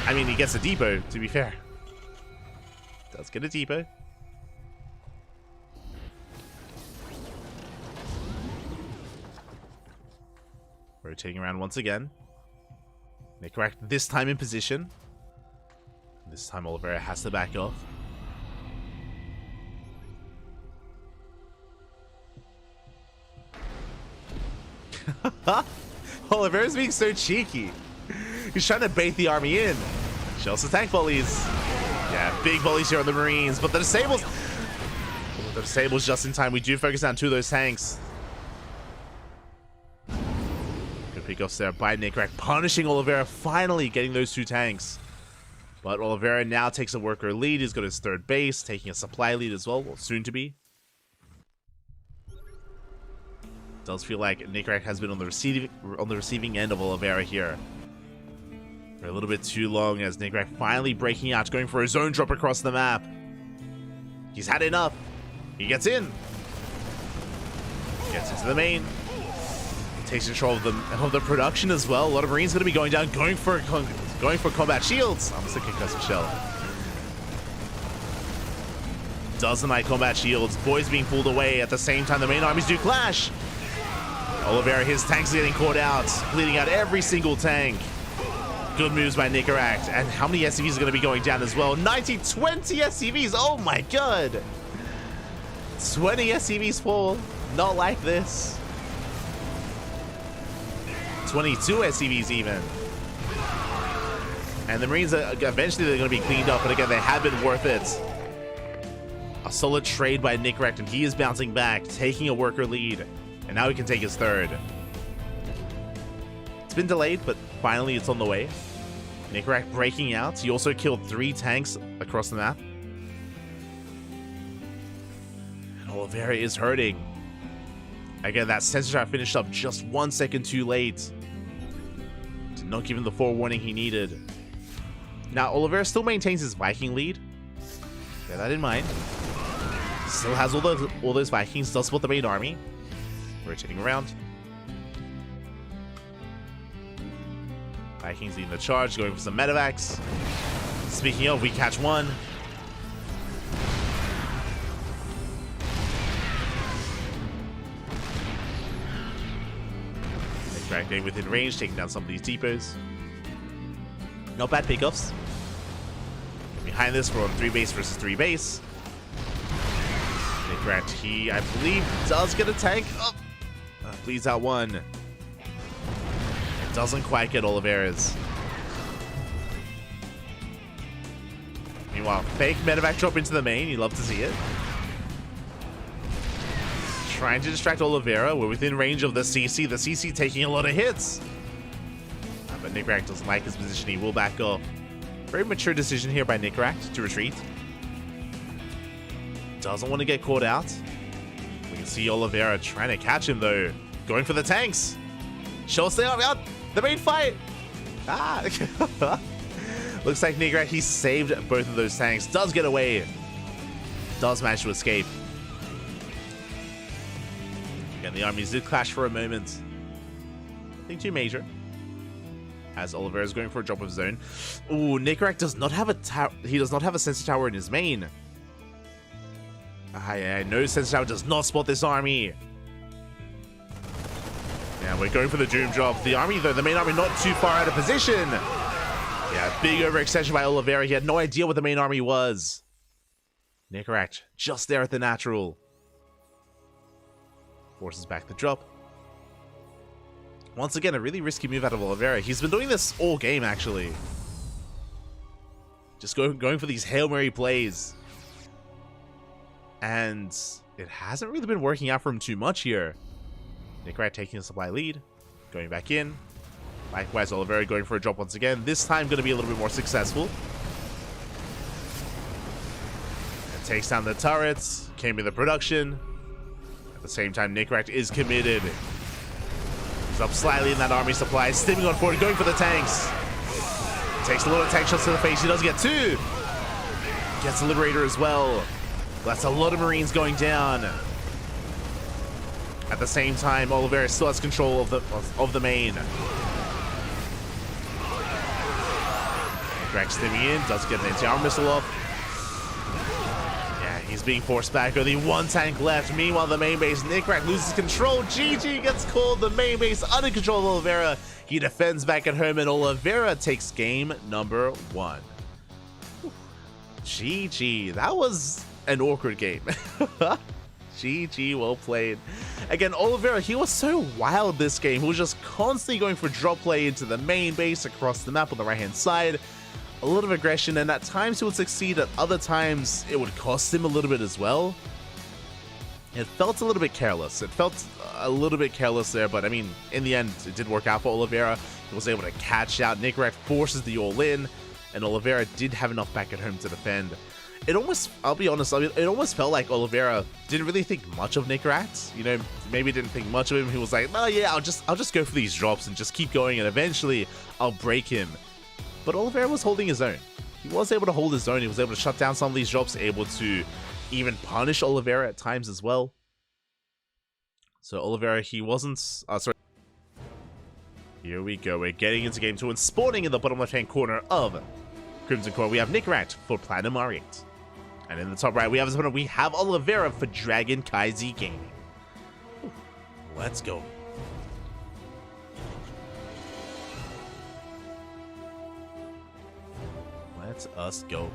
I mean, he gets a depot, to be fair. Does get a depot. Rotating around once again. Nicorect this time in position. This time Oliveira has to back off. Oliveira's being so cheeky. He's trying to bait the army in. Shells the tank volleys. Yeah, big volleys here on the Marines, but the disables. The disables just in time. We do focus down 2 of those tanks. Good pickups there by Nicorect, punishing Oliveira, finally getting those 2 tanks. But Oliveira now takes a worker lead. He's got his third base, taking a supply lead as well soon to be. Does feel like Nickrack has been on the receiving end of Oliveira here for a little bit too long, as Nickrack finally breaking out, going for his own drop across the map. He's had enough. He gets in. Gets into the main. Takes control of the production as well. A lot of Marines going to be going down, going for combat shields. I'm just a concussive shell. Doesn't like combat shields. Boys being pulled away at the same time. The main armies do clash. Oliveira, his tanks are getting caught out, bleeding out every single tank. Good moves by Nickrack. And how many SCVs are going to be going down as well? 20 SCVs. Oh my god. 20 SCVs fall. Not like this. 22 SCVs even. And the Marines, eventually they're going to be cleaned up, but again, they have been worth it. A solid trade by Nickrack, and he is bouncing back, taking a worker lead. And now he can take his third. It's been delayed, but finally it's on the way. Nickrack breaking out. He also killed 3 tanks across the map. And Oliveira is hurting. Again, that sensor trap finished up just 1 second too late. Did not give him the forewarning he needed. Now, Oliveira still maintains his Viking lead. Bear that in mind. Still has all those Vikings. Does spot the main army. Rotating around. Vikings leading the charge, going for some medevacs. Speaking of, we catch one. Nickrack getting within range, taking down some of these depots. Not bad pickoffs. Behind this, we're on 3 base versus 3 base. Nickrack, he, I believe, does get a tank. Oh. Bleeds out one. It doesn't quite get Oliveira's. Meanwhile, fake medevac drop into the main. You love to see it. Trying to distract Oliveira. We're within range of the CC. The CC taking a lot of hits. But Nickrack doesn't like his position. He will back off. Very mature decision here by Nickrack to retreat. Doesn't want to get caught out. We can see Oliveira trying to catch him though. Going for the tanks. Show stay out. The main fight. Ah. Looks like Nickrack, he saved both of those tanks. Does get away. Does manage to escape. Again, the armies did clash for a moment. Nothing too major. As Oliveira is going for a drop of his own. Ooh, Nickrack does not have a tower. He does not have a sensor tower in his main. No sensor tower does not spot this army. Yeah, we're going for the Doom drop. The army, though, the main army not too far out of position. Yeah, big overextension by Oliveira. He had no idea what the main army was. Nickrack just there at the natural. Forces back the drop. Once again, a really risky move out of Oliveira. He's been doing this all game, actually. Just going for these Hail Mary plays. And it hasn't really been working out for him too much here. Nickrack taking the supply lead, going back in. Likewise, Oliveira going for a drop once again. This time going to be a little bit more successful. And takes down the turrets, came in the production. At the same time, Nickrack is committed. He's up slightly in that army supply, stimming on forward, going for the tanks. Takes a lot of tank shots to the face. He does get 2. Gets a Liberator as well. That's a lot of Marines going down. At the same time, Oliveira still has control of the main. Nickrack stimming in, does get an anti-armor missile off. Yeah, he's being forced back. Only 1 tank left. Meanwhile, the main base, Nickrack loses control. GG gets called. The main base under control of Oliveira. He defends back at home, and Oliveira takes game number 1. GG. That was an awkward game. GG, well played. Again, Oliveira, he was so wild this game. He was just constantly going for drop play into the main base across the map on the right-hand side. A lot of aggression, and at times he would succeed, at other times it would cost him a little bit as well. It felt a little bit careless. There, but I mean, in the end, it did work out for Oliveira. He was able to catch out. Nickrack forces the all-in. and Oliveira did have enough back at home to defend. It almost, I'll be honest, I mean, it almost felt like Oliveira didn't really think much of Nickracht. You know, maybe didn't think much of him. He was like, oh yeah, I'll just go for these drops and just keep going, and eventually I'll break him. But Oliveira was holding his own. He was able to hold his own. He was able to shut down some of these drops, able to even punish Oliveira at times as well. So Oliveira, he wasn't, sorry. Here we go. We're getting into game 2 and spawning in the bottom left-hand corner of Crimson Core. We have Nickracht for Platinum R8. And in the top right, we have his opponent. We have Oliveira for Dragon Kaizi Gaming. Ooh, let's go. Let us go.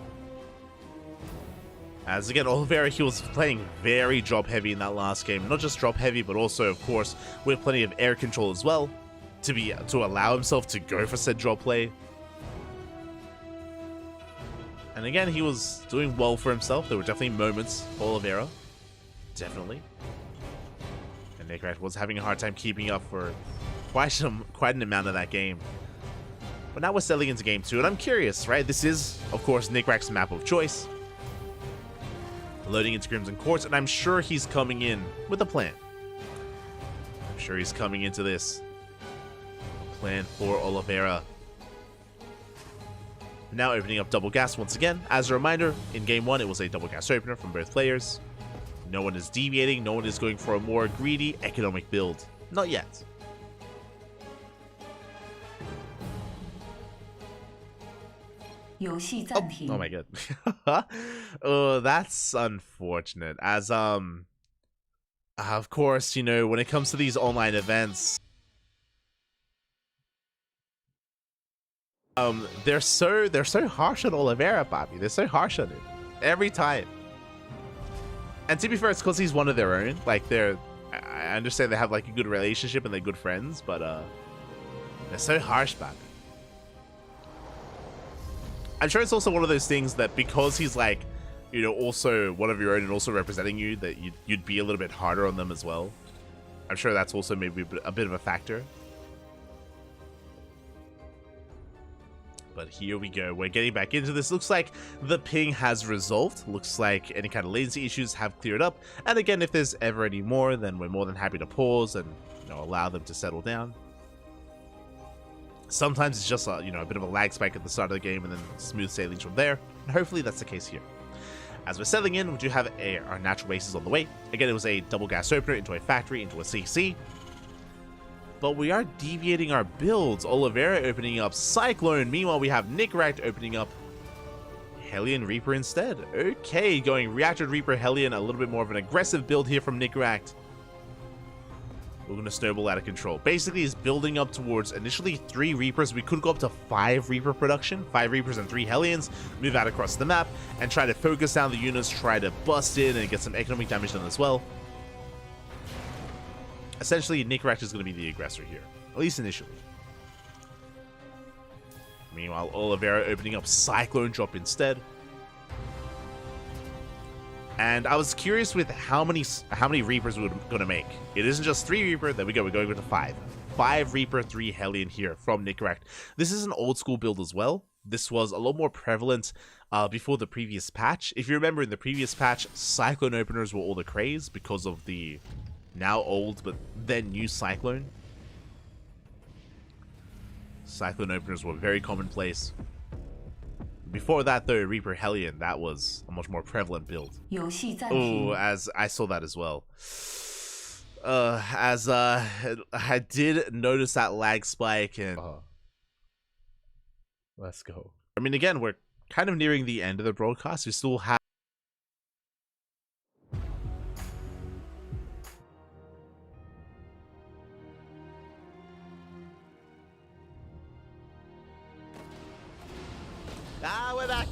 As again, Oliveira, he was playing very drop heavy in that last game. Not just drop heavy, but also, of course, with plenty of air control as well to allow himself to go for said drop play. And again, he was doing well for himself. There were definitely moments for Oliveira. Definitely. And Nickracht was having a hard time keeping up for quite an amount of that game. But now we're settling into game 2, and I'm curious, right? This is, of course, Nickracht's map of choice. Loading into Crimson Courts, and I'm sure he's coming in with a plan. I'm sure he's coming into this plan for Oliveira. Now opening up double gas once again. As a reminder, in game 1 it was a double gas opener from both players. No one is deviating, no one is going for a more greedy economic build. Not yet. Oh my god. Oh, that's unfortunate. As of course, you know, when it comes to these online events, they're so harsh on Oliveira, Bobby. They're so harsh on him every time. And to be fair, it's because he's one of their own. Like, I understand they have like a good relationship and they're good friends, but they're so harsh, Bobby. I'm sure it's also one of those things that because he's like, you know, also one of your own and also representing you, that you'd be a little bit harder on them as well. I'm sure that's also maybe a bit of a factor. But here we go. We're getting back into this. Looks like the ping has resolved. Looks like any kind of latency issues have cleared up. And again, if there's ever any more, then we're more than happy to pause and, you know, allow them to settle down. Sometimes it's just a, you know, a bit of a lag spike at the start of the game and then smooth sailings from there. And hopefully that's the case here. As we're settling in, we do have our natural bases on the way. Again, it was a double gas opener into a factory, into a CC. But we are deviating our builds. Oliveira opening up Cyclone. Meanwhile, we have Nickracht opening up Hellion Reaper instead. Okay, going Reactor Reaper Hellion. A little bit more of an aggressive build here from Nickracht. We're going to snowball out of control. Basically, he's building up towards initially 3 Reapers. We could go up to 5 Reaper production. 5 Reapers and 3 Hellions. Move out across the map and try to focus down the units. Try to bust in and get some economic damage done as well. Essentially, Nickracht is going to be the aggressor here. At least initially. Meanwhile, Oliveira opening up Cyclone Drop instead. And I was curious with how many Reapers we were going to make. It isn't just 3 Reaper. There we go. We're going with 5. 5 Reaper, 3 Hellion here from Nickracht. This is an old school build as well. This was a lot more prevalent before the previous patch. If you remember, in the previous patch, Cyclone openers were all the craze because of the now old but then new Cyclone. Cyclone openers were very commonplace. Before that, though, Reaper Hellion, that was a much more prevalent build. Oh, as I saw that as well. I did notice that lag spike and... Let's go. I mean, again, we're kind of nearing the end of the broadcast. We still have... we're back.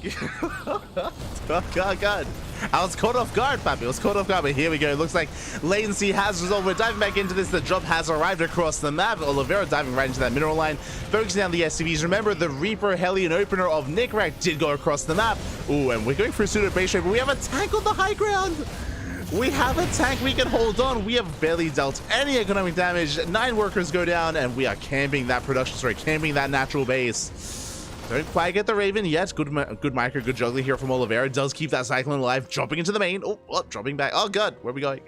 Oh, God. I was caught off guard, Pappy. I was caught off guard, but here we go. Looks like latency has resolved. We're diving back into this. The drop has arrived across the map. Oliveira diving right into that mineral line, focusing on the SCVs. Remember, the Reaper Hellion opener of Nickracht did go across the map. Ooh, and we're going for a pseudo base trade, but we have a tank on the high ground. We have a tank we can hold on. We have barely dealt any economic damage. 9 workers go down, and we are camping that production, camping that natural base. Don't quite get the Raven yet. Good micro, good juggler here from Oliveira. Does keep that Cyclone alive. Dropping into the main. Oh, dropping back. Oh, God. Where are we going?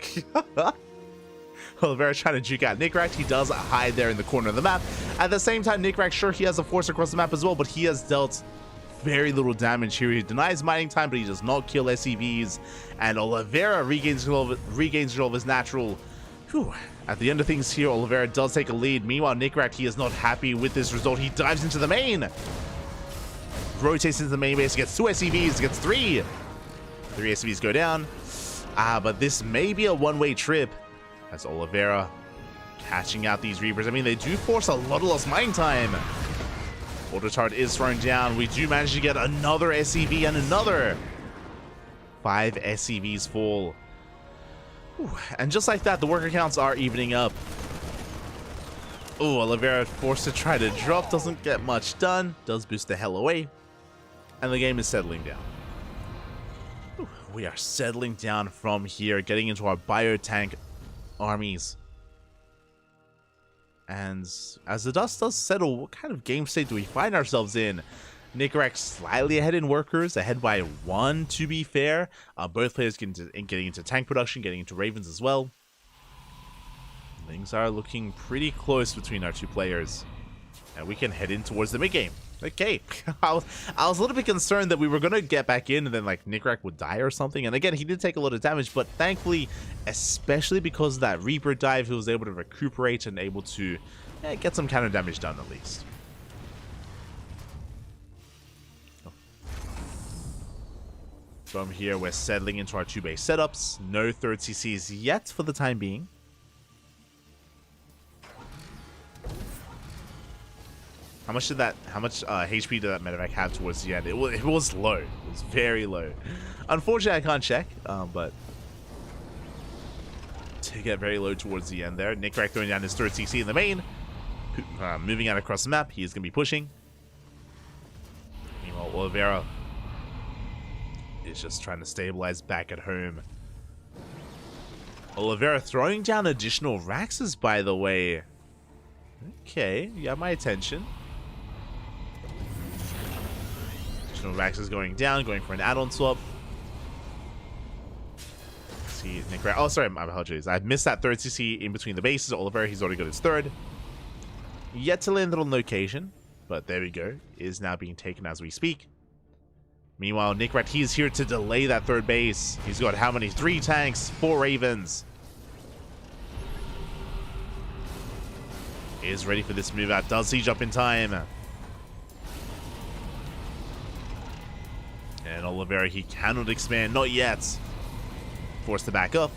Oliveira trying to juke out Nickrak. He does hide there in the corner of the map. At the same time, Nickrak, sure, he has a force across the map as well, but he has dealt very little damage here. He denies mining time, but he does not kill SCVs. And Oliveira regains control of his natural. Whew. At the end of things here, Oliveira does take a lead. Meanwhile, Nickrak, he is not happy with this result. He dives into the main. Rotates into the main base, gets 2 SCVs, gets 3. 3 SCVs go down. But this may be a one-way trip as Oliveira catching out these Reapers. I mean, they do force a lot of lost mining time. Auto turret is thrown down. We do manage to get another SCV and another 5 SCVs fall. Ooh, and just like that, the worker counts are evening up. Oh, Oliveira forced to try to drop. Doesn't get much done. Does boost the hell away. And the game is settling down. Ooh, we are settling down from here, getting into our biotank armies. And as the dust does settle, what kind of game state do we find ourselves in? Nickrak slightly ahead in workers, ahead by 1 to be fair. Both players getting into tank production, getting into Ravens as well. Things are looking pretty close between our 2 players. And we can head in towards the mid game. Okay, I was a little bit concerned that we were going to get back in and then like Nickrak would die or something. And again, he did take a lot of damage, but thankfully, especially because of that Reaper dive, he was able to recuperate and able to get some counter damage done at least. From here, we're settling into our 2 base setups. No third CCs yet for the time being. How much HP did that medevac have towards the end? It was low. It was very low. Unfortunately, I can't check, but to get very low towards the end there. Nickrak throwing down his third CC in the main. Moving out across the map. He is going to be pushing. Meanwhile, Oliveira is just trying to stabilize back at home. Oliveira throwing down additional Raxes, by the way. Okay, you have my attention. Additional Raxes going down, going for an add-on swap. See, Nickrak. Oh, sorry, my apologies. I missed that third CC in between the bases. Oliveira, he's already got his third. Yet to land on location, but there we go. Is now being taken as we speak. Meanwhile, Nickrak, he's here to delay that third base. He's got how many? 3 tanks, 4 Ravens. Is ready for this move out. Does siege up in time. And Oliveira, he cannot expand. Not yet. Forced to back up.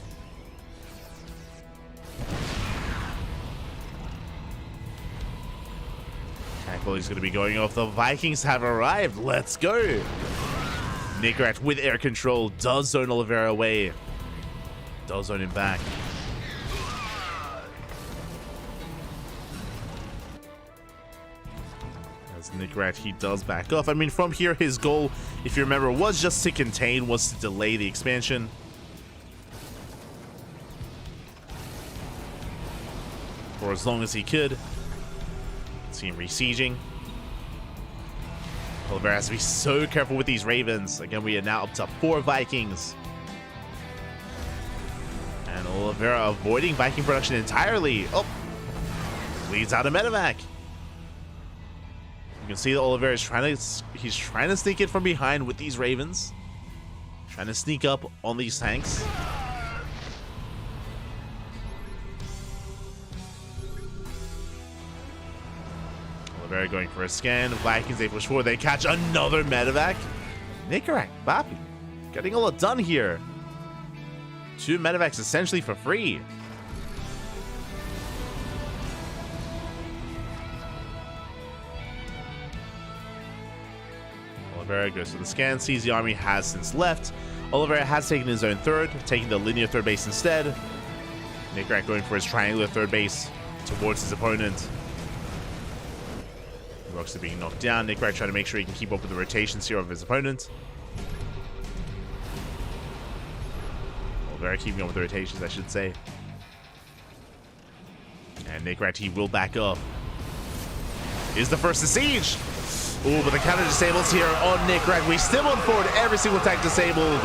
Tank volley is going to be going off. The Vikings have arrived. Let's go. Nickrak with air control does zone Oliveira away. Does zone him back. As Nickrak, he does back off. I mean, from here, his goal, if you remember, was just to contain, was to delay the expansion. For as long as he could. See him resieging. Oliveira has to be so careful with these Ravens. Again, we are now up to 4 Vikings. And Oliveira avoiding Viking production entirely. Oh, leads out a medevac. You can see that Oliveira is trying to sneak it from behind with these Ravens. Trying to sneak up on these tanks. Oliveira going for a scan. Vikings, they push forward. They catch another medevac. Nickrak, Bappy, getting a lot done here. 2 medevacs essentially for free. Oliveira goes for the scan, sees the army has since left. Oliveira has taken his own third, taking the linear third base instead. Nickrak going for his triangular third base towards his opponent. Rocks are being knocked down. Nickrak trying to make sure he can keep up with the rotations here of his opponent. Oliveira keeping up with the rotations, I should say. And Nickrak, he will back up. Is the first to siege. Ooh, but the counter disables here on Nickrat. We still on forward, every single tank disabled.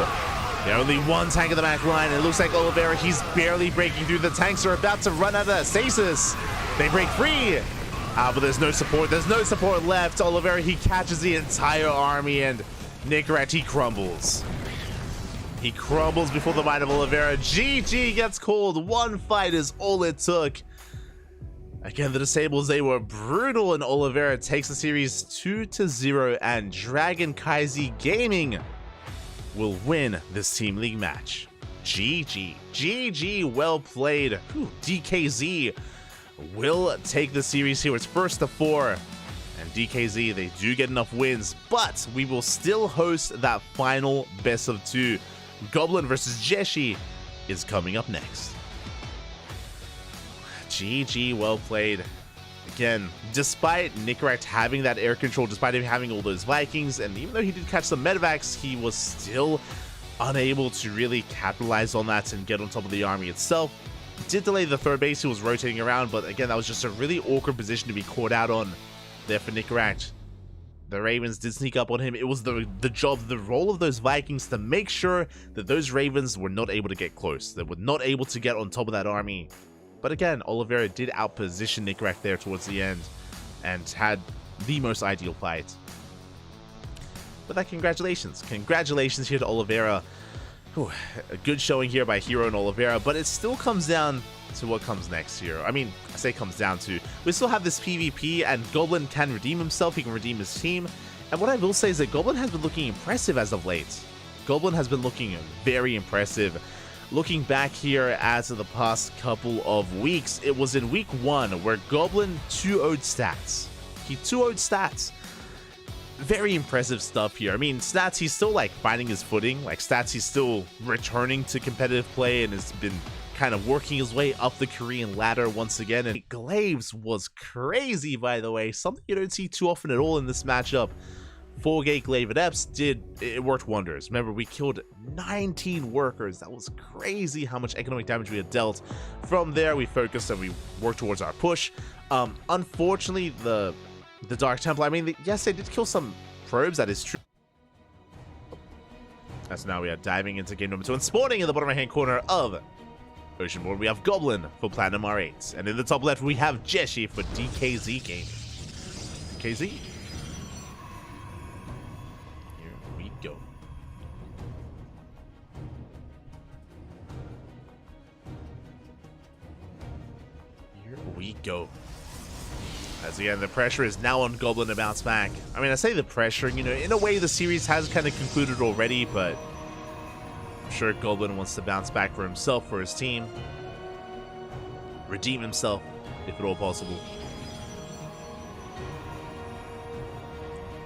There only one tank in the back line. It looks like Oliveira, he's barely breaking through. The tanks are about to run out of stasis. They break free. But there's no support. There's no support left. Oliveira, he catches the entire army, and Nickrat, he crumbles. He crumbles before the might of Oliveira. GG gets called. One fight is all it took. Again, the disables, they were brutal, and Oliveira takes the series 2-0, and Dragon Kaizi Gaming will win this Team League match. GG. GG, well played. Whew, DKZ will take the series here. It's first to 4. And DKZ, they do get enough wins, but we will still host that final best of 2. Goblin versus Jeshi is coming up next. GG, well played. Again, despite Nickrat having that air control, despite him having all those Vikings, and even though he did catch some medevacs, he was still unable to really capitalize on that and get on top of the army itself. He did delay the third base, he was rotating around, but again, that was just a really awkward position to be caught out on there for Nickrat. The Ravens did sneak up on him. It was the role of those Vikings to make sure that those Ravens were not able to get close. They were not able to get on top of that army. But again, Oliveira did outposition Nickrat there towards the end and had the most ideal fight. But that, congratulations. Congratulations here to Oliveira. Whew, a good showing here by Hero and Oliveira, but it still comes down to what comes next here. I mean, I say comes down to, we still have this PvP, and Goblin can redeem himself, he can redeem his team. And what I will say is that Goblin has been looking impressive as of late. Goblin has been looking very impressive. Looking back here as of the past couple of weeks, it was in week 1 where Goblin 2-0'd stats. He 2-0'd stats. Very impressive stuff here. I mean, stats, he's still like finding his footing. Like stats, he's still returning to competitive play and has been kind of working his way up the Korean ladder once again. And Glaives was crazy, by the way. Something you don't see too often at all in this matchup. 4-gate Glaive Adepts it worked wonders. Remember, we killed 19 workers. That was crazy how much economic damage we had dealt. From there, we focused and we worked towards our push. Unfortunately, the Dark Temple, I mean, yes, they did kill some probes, that is true. As now we are diving into game number 2 and spawning in the bottom right hand corner of Ocean Board, we have Goblin for Platinum R8. And in the top left, we have Jeshi for DKZ Gaming. DKZ. Go. Here we go. As again, the pressure is now on Goblin to bounce back. I mean, I say the pressure, you know, in a way the series has kind of concluded already, but I'm sure Goblin wants to bounce back for himself, for his team. Redeem himself, if at all possible.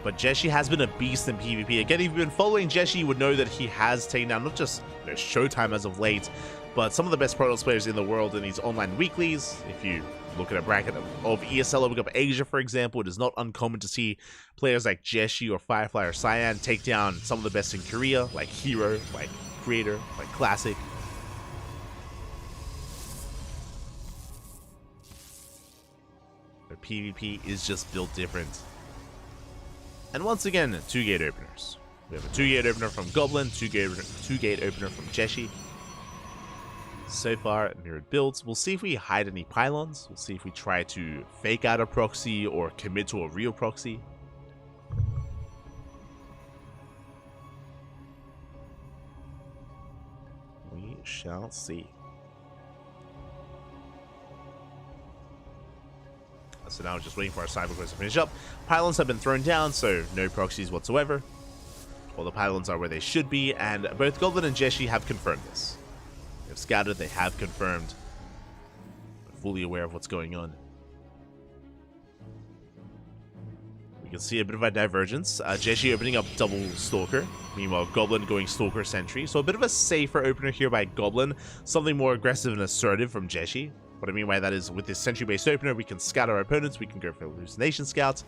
But Jeshi has been a beast in PvP. Again, if you've been following Jeshi, you would know that he has taken down not just Showtime as of late, but some of the best Protoss players in the world in these online weeklies. If you look at a bracket of ESL opening up Asia, for example, it is not uncommon to see players like Jeshi or Firefly or Cyan take down some of the best in Korea, like Hero, like Creator, like Classic. But PvP is just built different. And once again, 2-gate openers. We have a 2-gate opener from Goblin, 2-gate opener from Jeshi. So far, mirrored builds. We'll see if we hide any pylons. We'll see if we try to fake out a proxy or commit to a real proxy. We shall see. So now we're just waiting for our cyber quest to finish up. Pylons have been thrown down, so no proxies whatsoever. All the pylons are where they should be, and both Goblin and Jeshi have confirmed this. They've scouted, they have confirmed. They're fully aware of what's going on. We can see a bit of a divergence. Jeshi opening up double Stalker. Meanwhile, Goblin going Stalker Sentry. So a bit of a safer opener here by Goblin. Something more aggressive and assertive from Jeshi. What I mean by that is with this sentry-based opener, we can scout our opponents, we can go for hallucination scouts,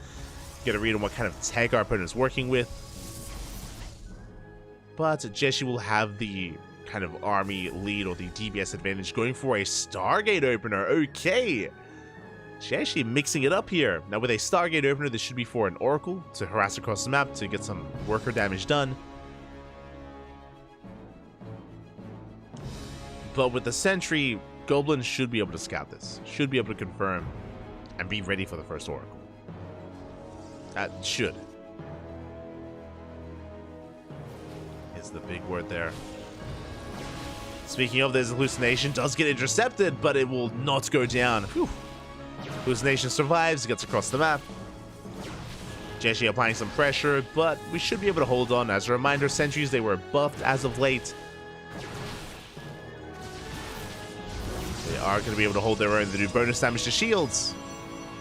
get a read on what kind of tech our opponent is working with. But Jeshi will have the kind of army lead or the DBS advantage going for a Stargate opener. Okay. She's actually mixing it up here. Now with a Stargate opener, this should be for an Oracle to harass across the map to get some worker damage done. But with the Sentry, Goblin should be able to scout this. Should be able to confirm and be ready for the first Oracle. That should. Is the big word there. Speaking of, this hallucination does get intercepted, but it will not go down. Whew. Hallucination survives, gets across the map. Jeshi applying some pressure, but we should be able to hold on. As a reminder, sentries, they were buffed as of late. They are going to be able to hold their own. They do bonus damage to shields.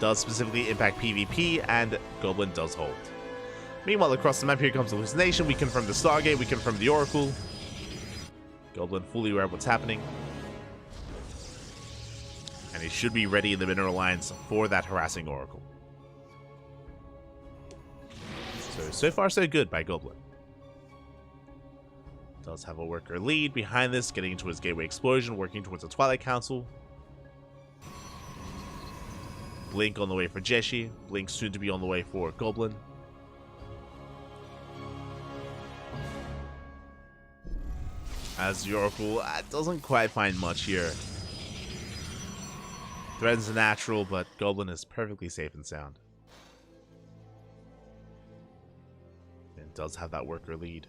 Does specifically impact PvP, and Goblin does hold. Meanwhile, across the map here comes Hallucination. We confirm the Stargate, we confirm the Oracle. Goblin fully aware of what's happening. And he should be ready in the Mineral Alliance for that harassing Oracle. So far so good by Goblin. Does have a worker lead behind this, getting into his Gateway Explosion, working towards the Twilight Council. Blink on the way for Jeshi. Blink soon to be on the way for Goblin. As the Oracle doesn't quite find much here. Threatens a natural, but Goblin is perfectly safe and sound. And does have that worker lead.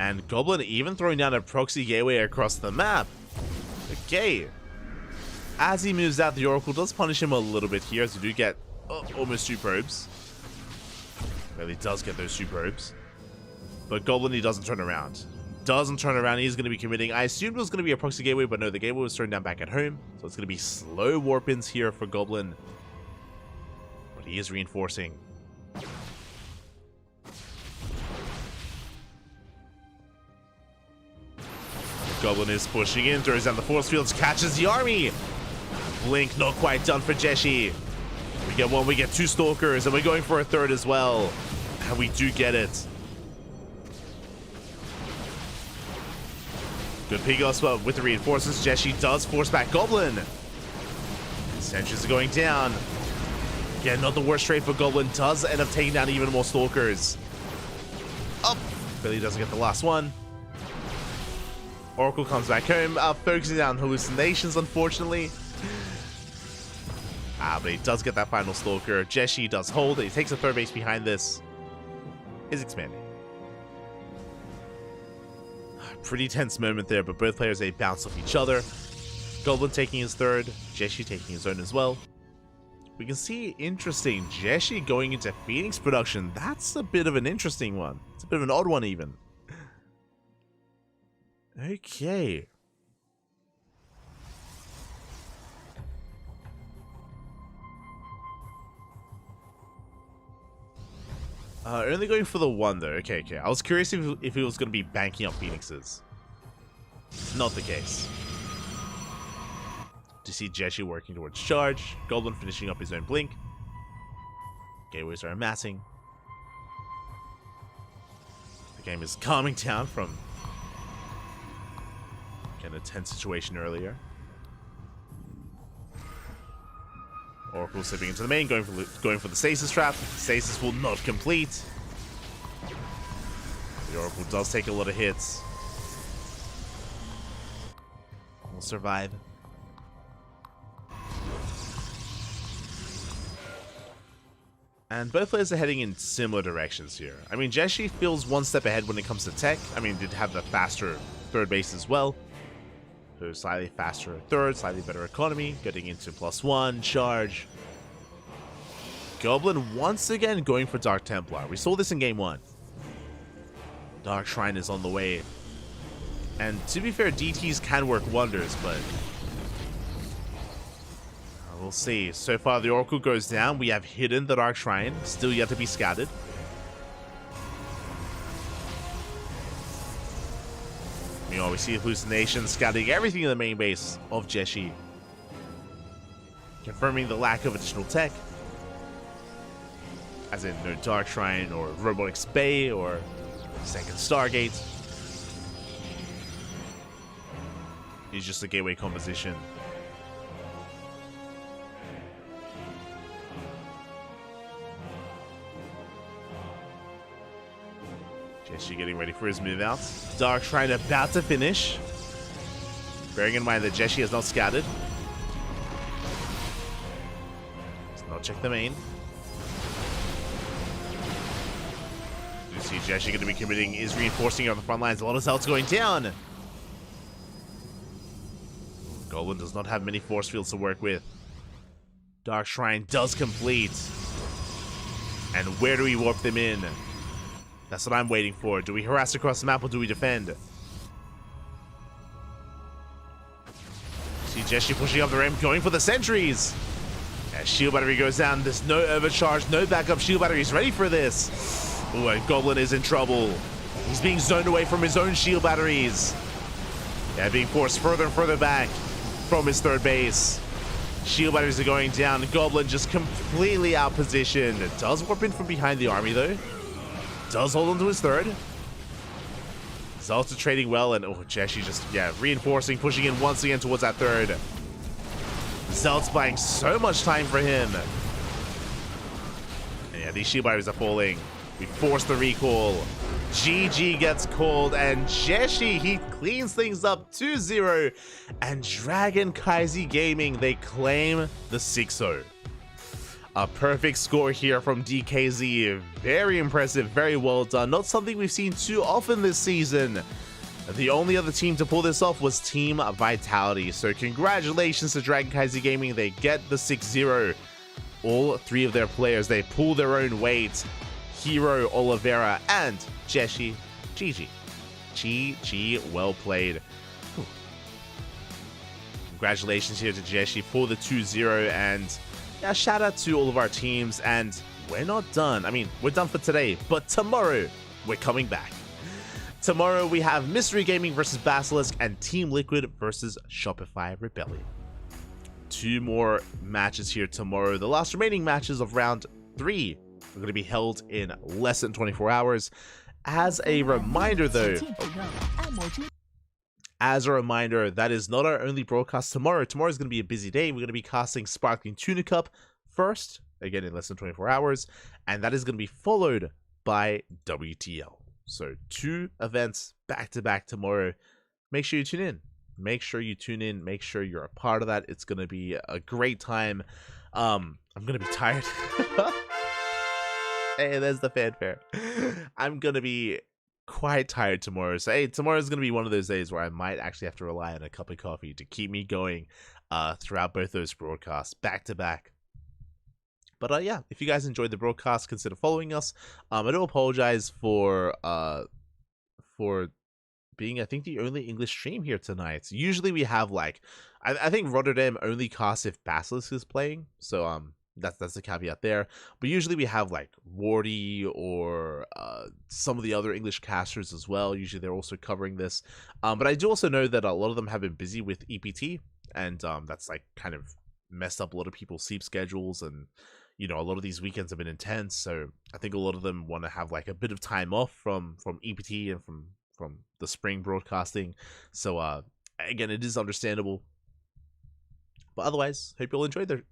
And Goblin even throwing down a proxy gateway across the map. Okay. As he moves out, the Oracle does punish him a little bit here, as we do get almost 2 probes. Well, he does get those 2 probes. But Goblin, he doesn't turn around. Doesn't turn around, he's going to be committing. I assumed it was going to be a proxy gateway, but no, the gateway was turned down back at home. So it's going to be slow warp-ins here for Goblin. But he is reinforcing. Goblin is pushing in, throws down the force fields, catches the army. Blink not quite done for Jeshi. We get 1, we get 2 Stalkers, and we're going for a 3rd as well. And we do get it. Good Pigos, but with the reinforcements, Jeshi does force back Goblin. Sentries are going down. Again, not the worst trade for Goblin. Does end up taking down even more Stalkers. Up. Billy doesn't get the last one. Oracle comes back home, focusing on hallucinations, unfortunately. But he does get that final Stalker. Jeshi does hold. He takes a 3rd base behind this. Is expanding. Pretty tense moment there, but both players, they bounce off each other. Goblin taking his 3rd, Jeshi taking his own as well. We can see, interesting, Jeshi going into Phoenix production. That's a bit of an interesting one. It's a bit of an odd one even. Okay. Only going for the 1 though. Okay. I was curious if he was going to be banking up Phoenixes. Not the case. To see Jeshi working towards charge. Goblin finishing up his own blink. Gateways are amassing. The game is calming down from a tense situation earlier. Oracle slipping into the main, going for the stasis trap. Stasis will not complete. The Oracle does take a lot of hits. Will survive. And both players are heading in similar directions here. I mean, Jeshi feels 1 step ahead when it comes to tech. I mean, did have the faster 3rd base as well. So slightly faster 3rd, slightly better economy, getting into +1, charge. Goblin once again going for Dark Templar. We saw this in game 1. Dark Shrine is on the way. And to be fair, DTs can work wonders, but we'll see. So far, the Oracle goes down. We have hidden the Dark Shrine, still yet to be scattered. Meanwhile, we see Hallucination scouting everything in the main base of Jeshi, confirming the lack of additional tech. As in, no Dark Shrine, or Robotics Bay, or Second Stargate. It's just a gateway composition. Jeshi getting ready for his move out. Dark Shrine about to finish. Bearing in mind that Jeshi has not scouted. Let's not check the main. You see Jeshi going to be committing, is reinforcing on the front lines. A lot of Zelts going down. Goblin does not have many force fields to work with. Dark Shrine does complete. And where do we warp them in? That's what I'm waiting for. Do we harass across the map or do we defend? See Jeshi pushing up the ramp, going for the sentries. As shield battery goes down, there's no overcharge, no backup shield batteries ready for this. Ooh, and Goblin is in trouble. He's being zoned away from his own shield batteries. Yeah, being forced further and further back from his third base. Shield batteries are going down. Goblin just completely out positioned. Does warp in from behind the army though. Does hold on to his third. Zelts are trading well, and oh, Jeshi just, yeah, reinforcing, pushing in once again towards that third. Zelts buying so much time for him. And yeah, these shield batteries are falling. We force the recall. GG gets called, and Jeshi, he cleans things up 2-0. And Dragon Kaizi Gaming, they claim the 6-0. A perfect score here from DKZ. Very impressive, very well done. Not something we've seen too often this season. The only other team to pull this off was Team Vitality. So congratulations to Dragon Kaizi Gaming. They get the 6-0. All three of their players, they pull their own weight. Hero, Oliveira, and Jeshi. GG. GG, well played. Whew. Congratulations here to Jeshi for the 2-0, and yeah, shout out to all of our teams, and we're not done. I mean, we're done for today, but tomorrow, we're coming back. Tomorrow, we have Mystery Gaming versus Basilisk and Team Liquid versus Shopify Rebellion. 2 more matches here tomorrow. The last remaining matches of round 3 are going to be held in less than 24 hours. As a reminder, though, that is not our only broadcast tomorrow. Tomorrow is going to be a busy day. We're going to be casting Sparkling Tuna Cup first, again in less than 24 hours, and that is going to be followed by WTL. So 2 events back to back tomorrow. Make sure you tune in. Make sure you tune in. Make sure you're a part of that. It's going to be a great time. I'm going to be tired. Hey, there's the fanfare. I'm going to be quite tired tomorrow. So, hey, tomorrow's going to be one of those days where I might actually have to rely on a cup of coffee to keep me going throughout both those broadcasts, back to back. But yeah, if you guys enjoyed the broadcast, consider following us. I do apologize for being, I think, the only English stream here tonight. Usually we have, like, I think Rotterdam only casts if Basilisk is playing. So, that's the caveat there. But usually we have like Wardy or some of the other English casters as well. Usually they're also covering this. But I do also know that a lot of them have been busy with EPT, and that's like kind of messed up a lot of people's sleep schedules, and you know, a lot of these weekends have been intense. So I think a lot of them want to have like a bit of time off from EPT and from the spring broadcasting. So again, it is understandable. But otherwise, hope you all enjoyed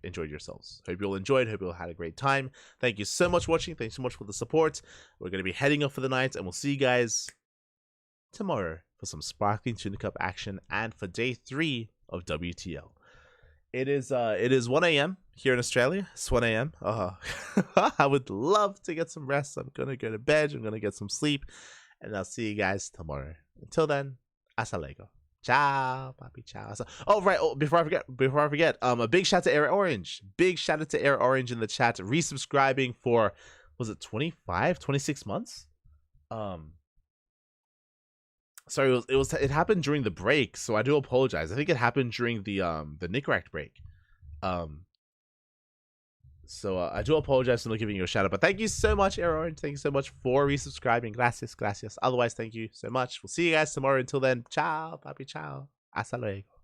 enjoyed yourselves. Hope you all enjoyed. Hope you all had a great time. Thank you so much for watching. Thanks so much for the support. We're going to be heading off for the night, and we'll see you guys tomorrow for some Sparkling Tuna Cup action and for day 3 of WTL. It is 1 a.m. here in Australia. It's 1 a.m. I would love to get some rest. I'm going to go to bed. I'm going to get some sleep, and I'll see you guys tomorrow. Until then, hasta luego. Ciao, papi, ciao. Oh, right. Oh, before I forget, a big shout to Air Orange. Big shout out to Air Orange in the chat, resubscribing for, was it 26 months? Sorry, it happened during the break, so I do apologize. I think it happened during the Nickrack break. So I do apologize for not giving you a shout out, but thank you so much, Air Orange. Thank you so much for resubscribing. Gracias. Otherwise, thank you so much. We'll see you guys tomorrow. Until then, ciao, papi, ciao. Hasta luego.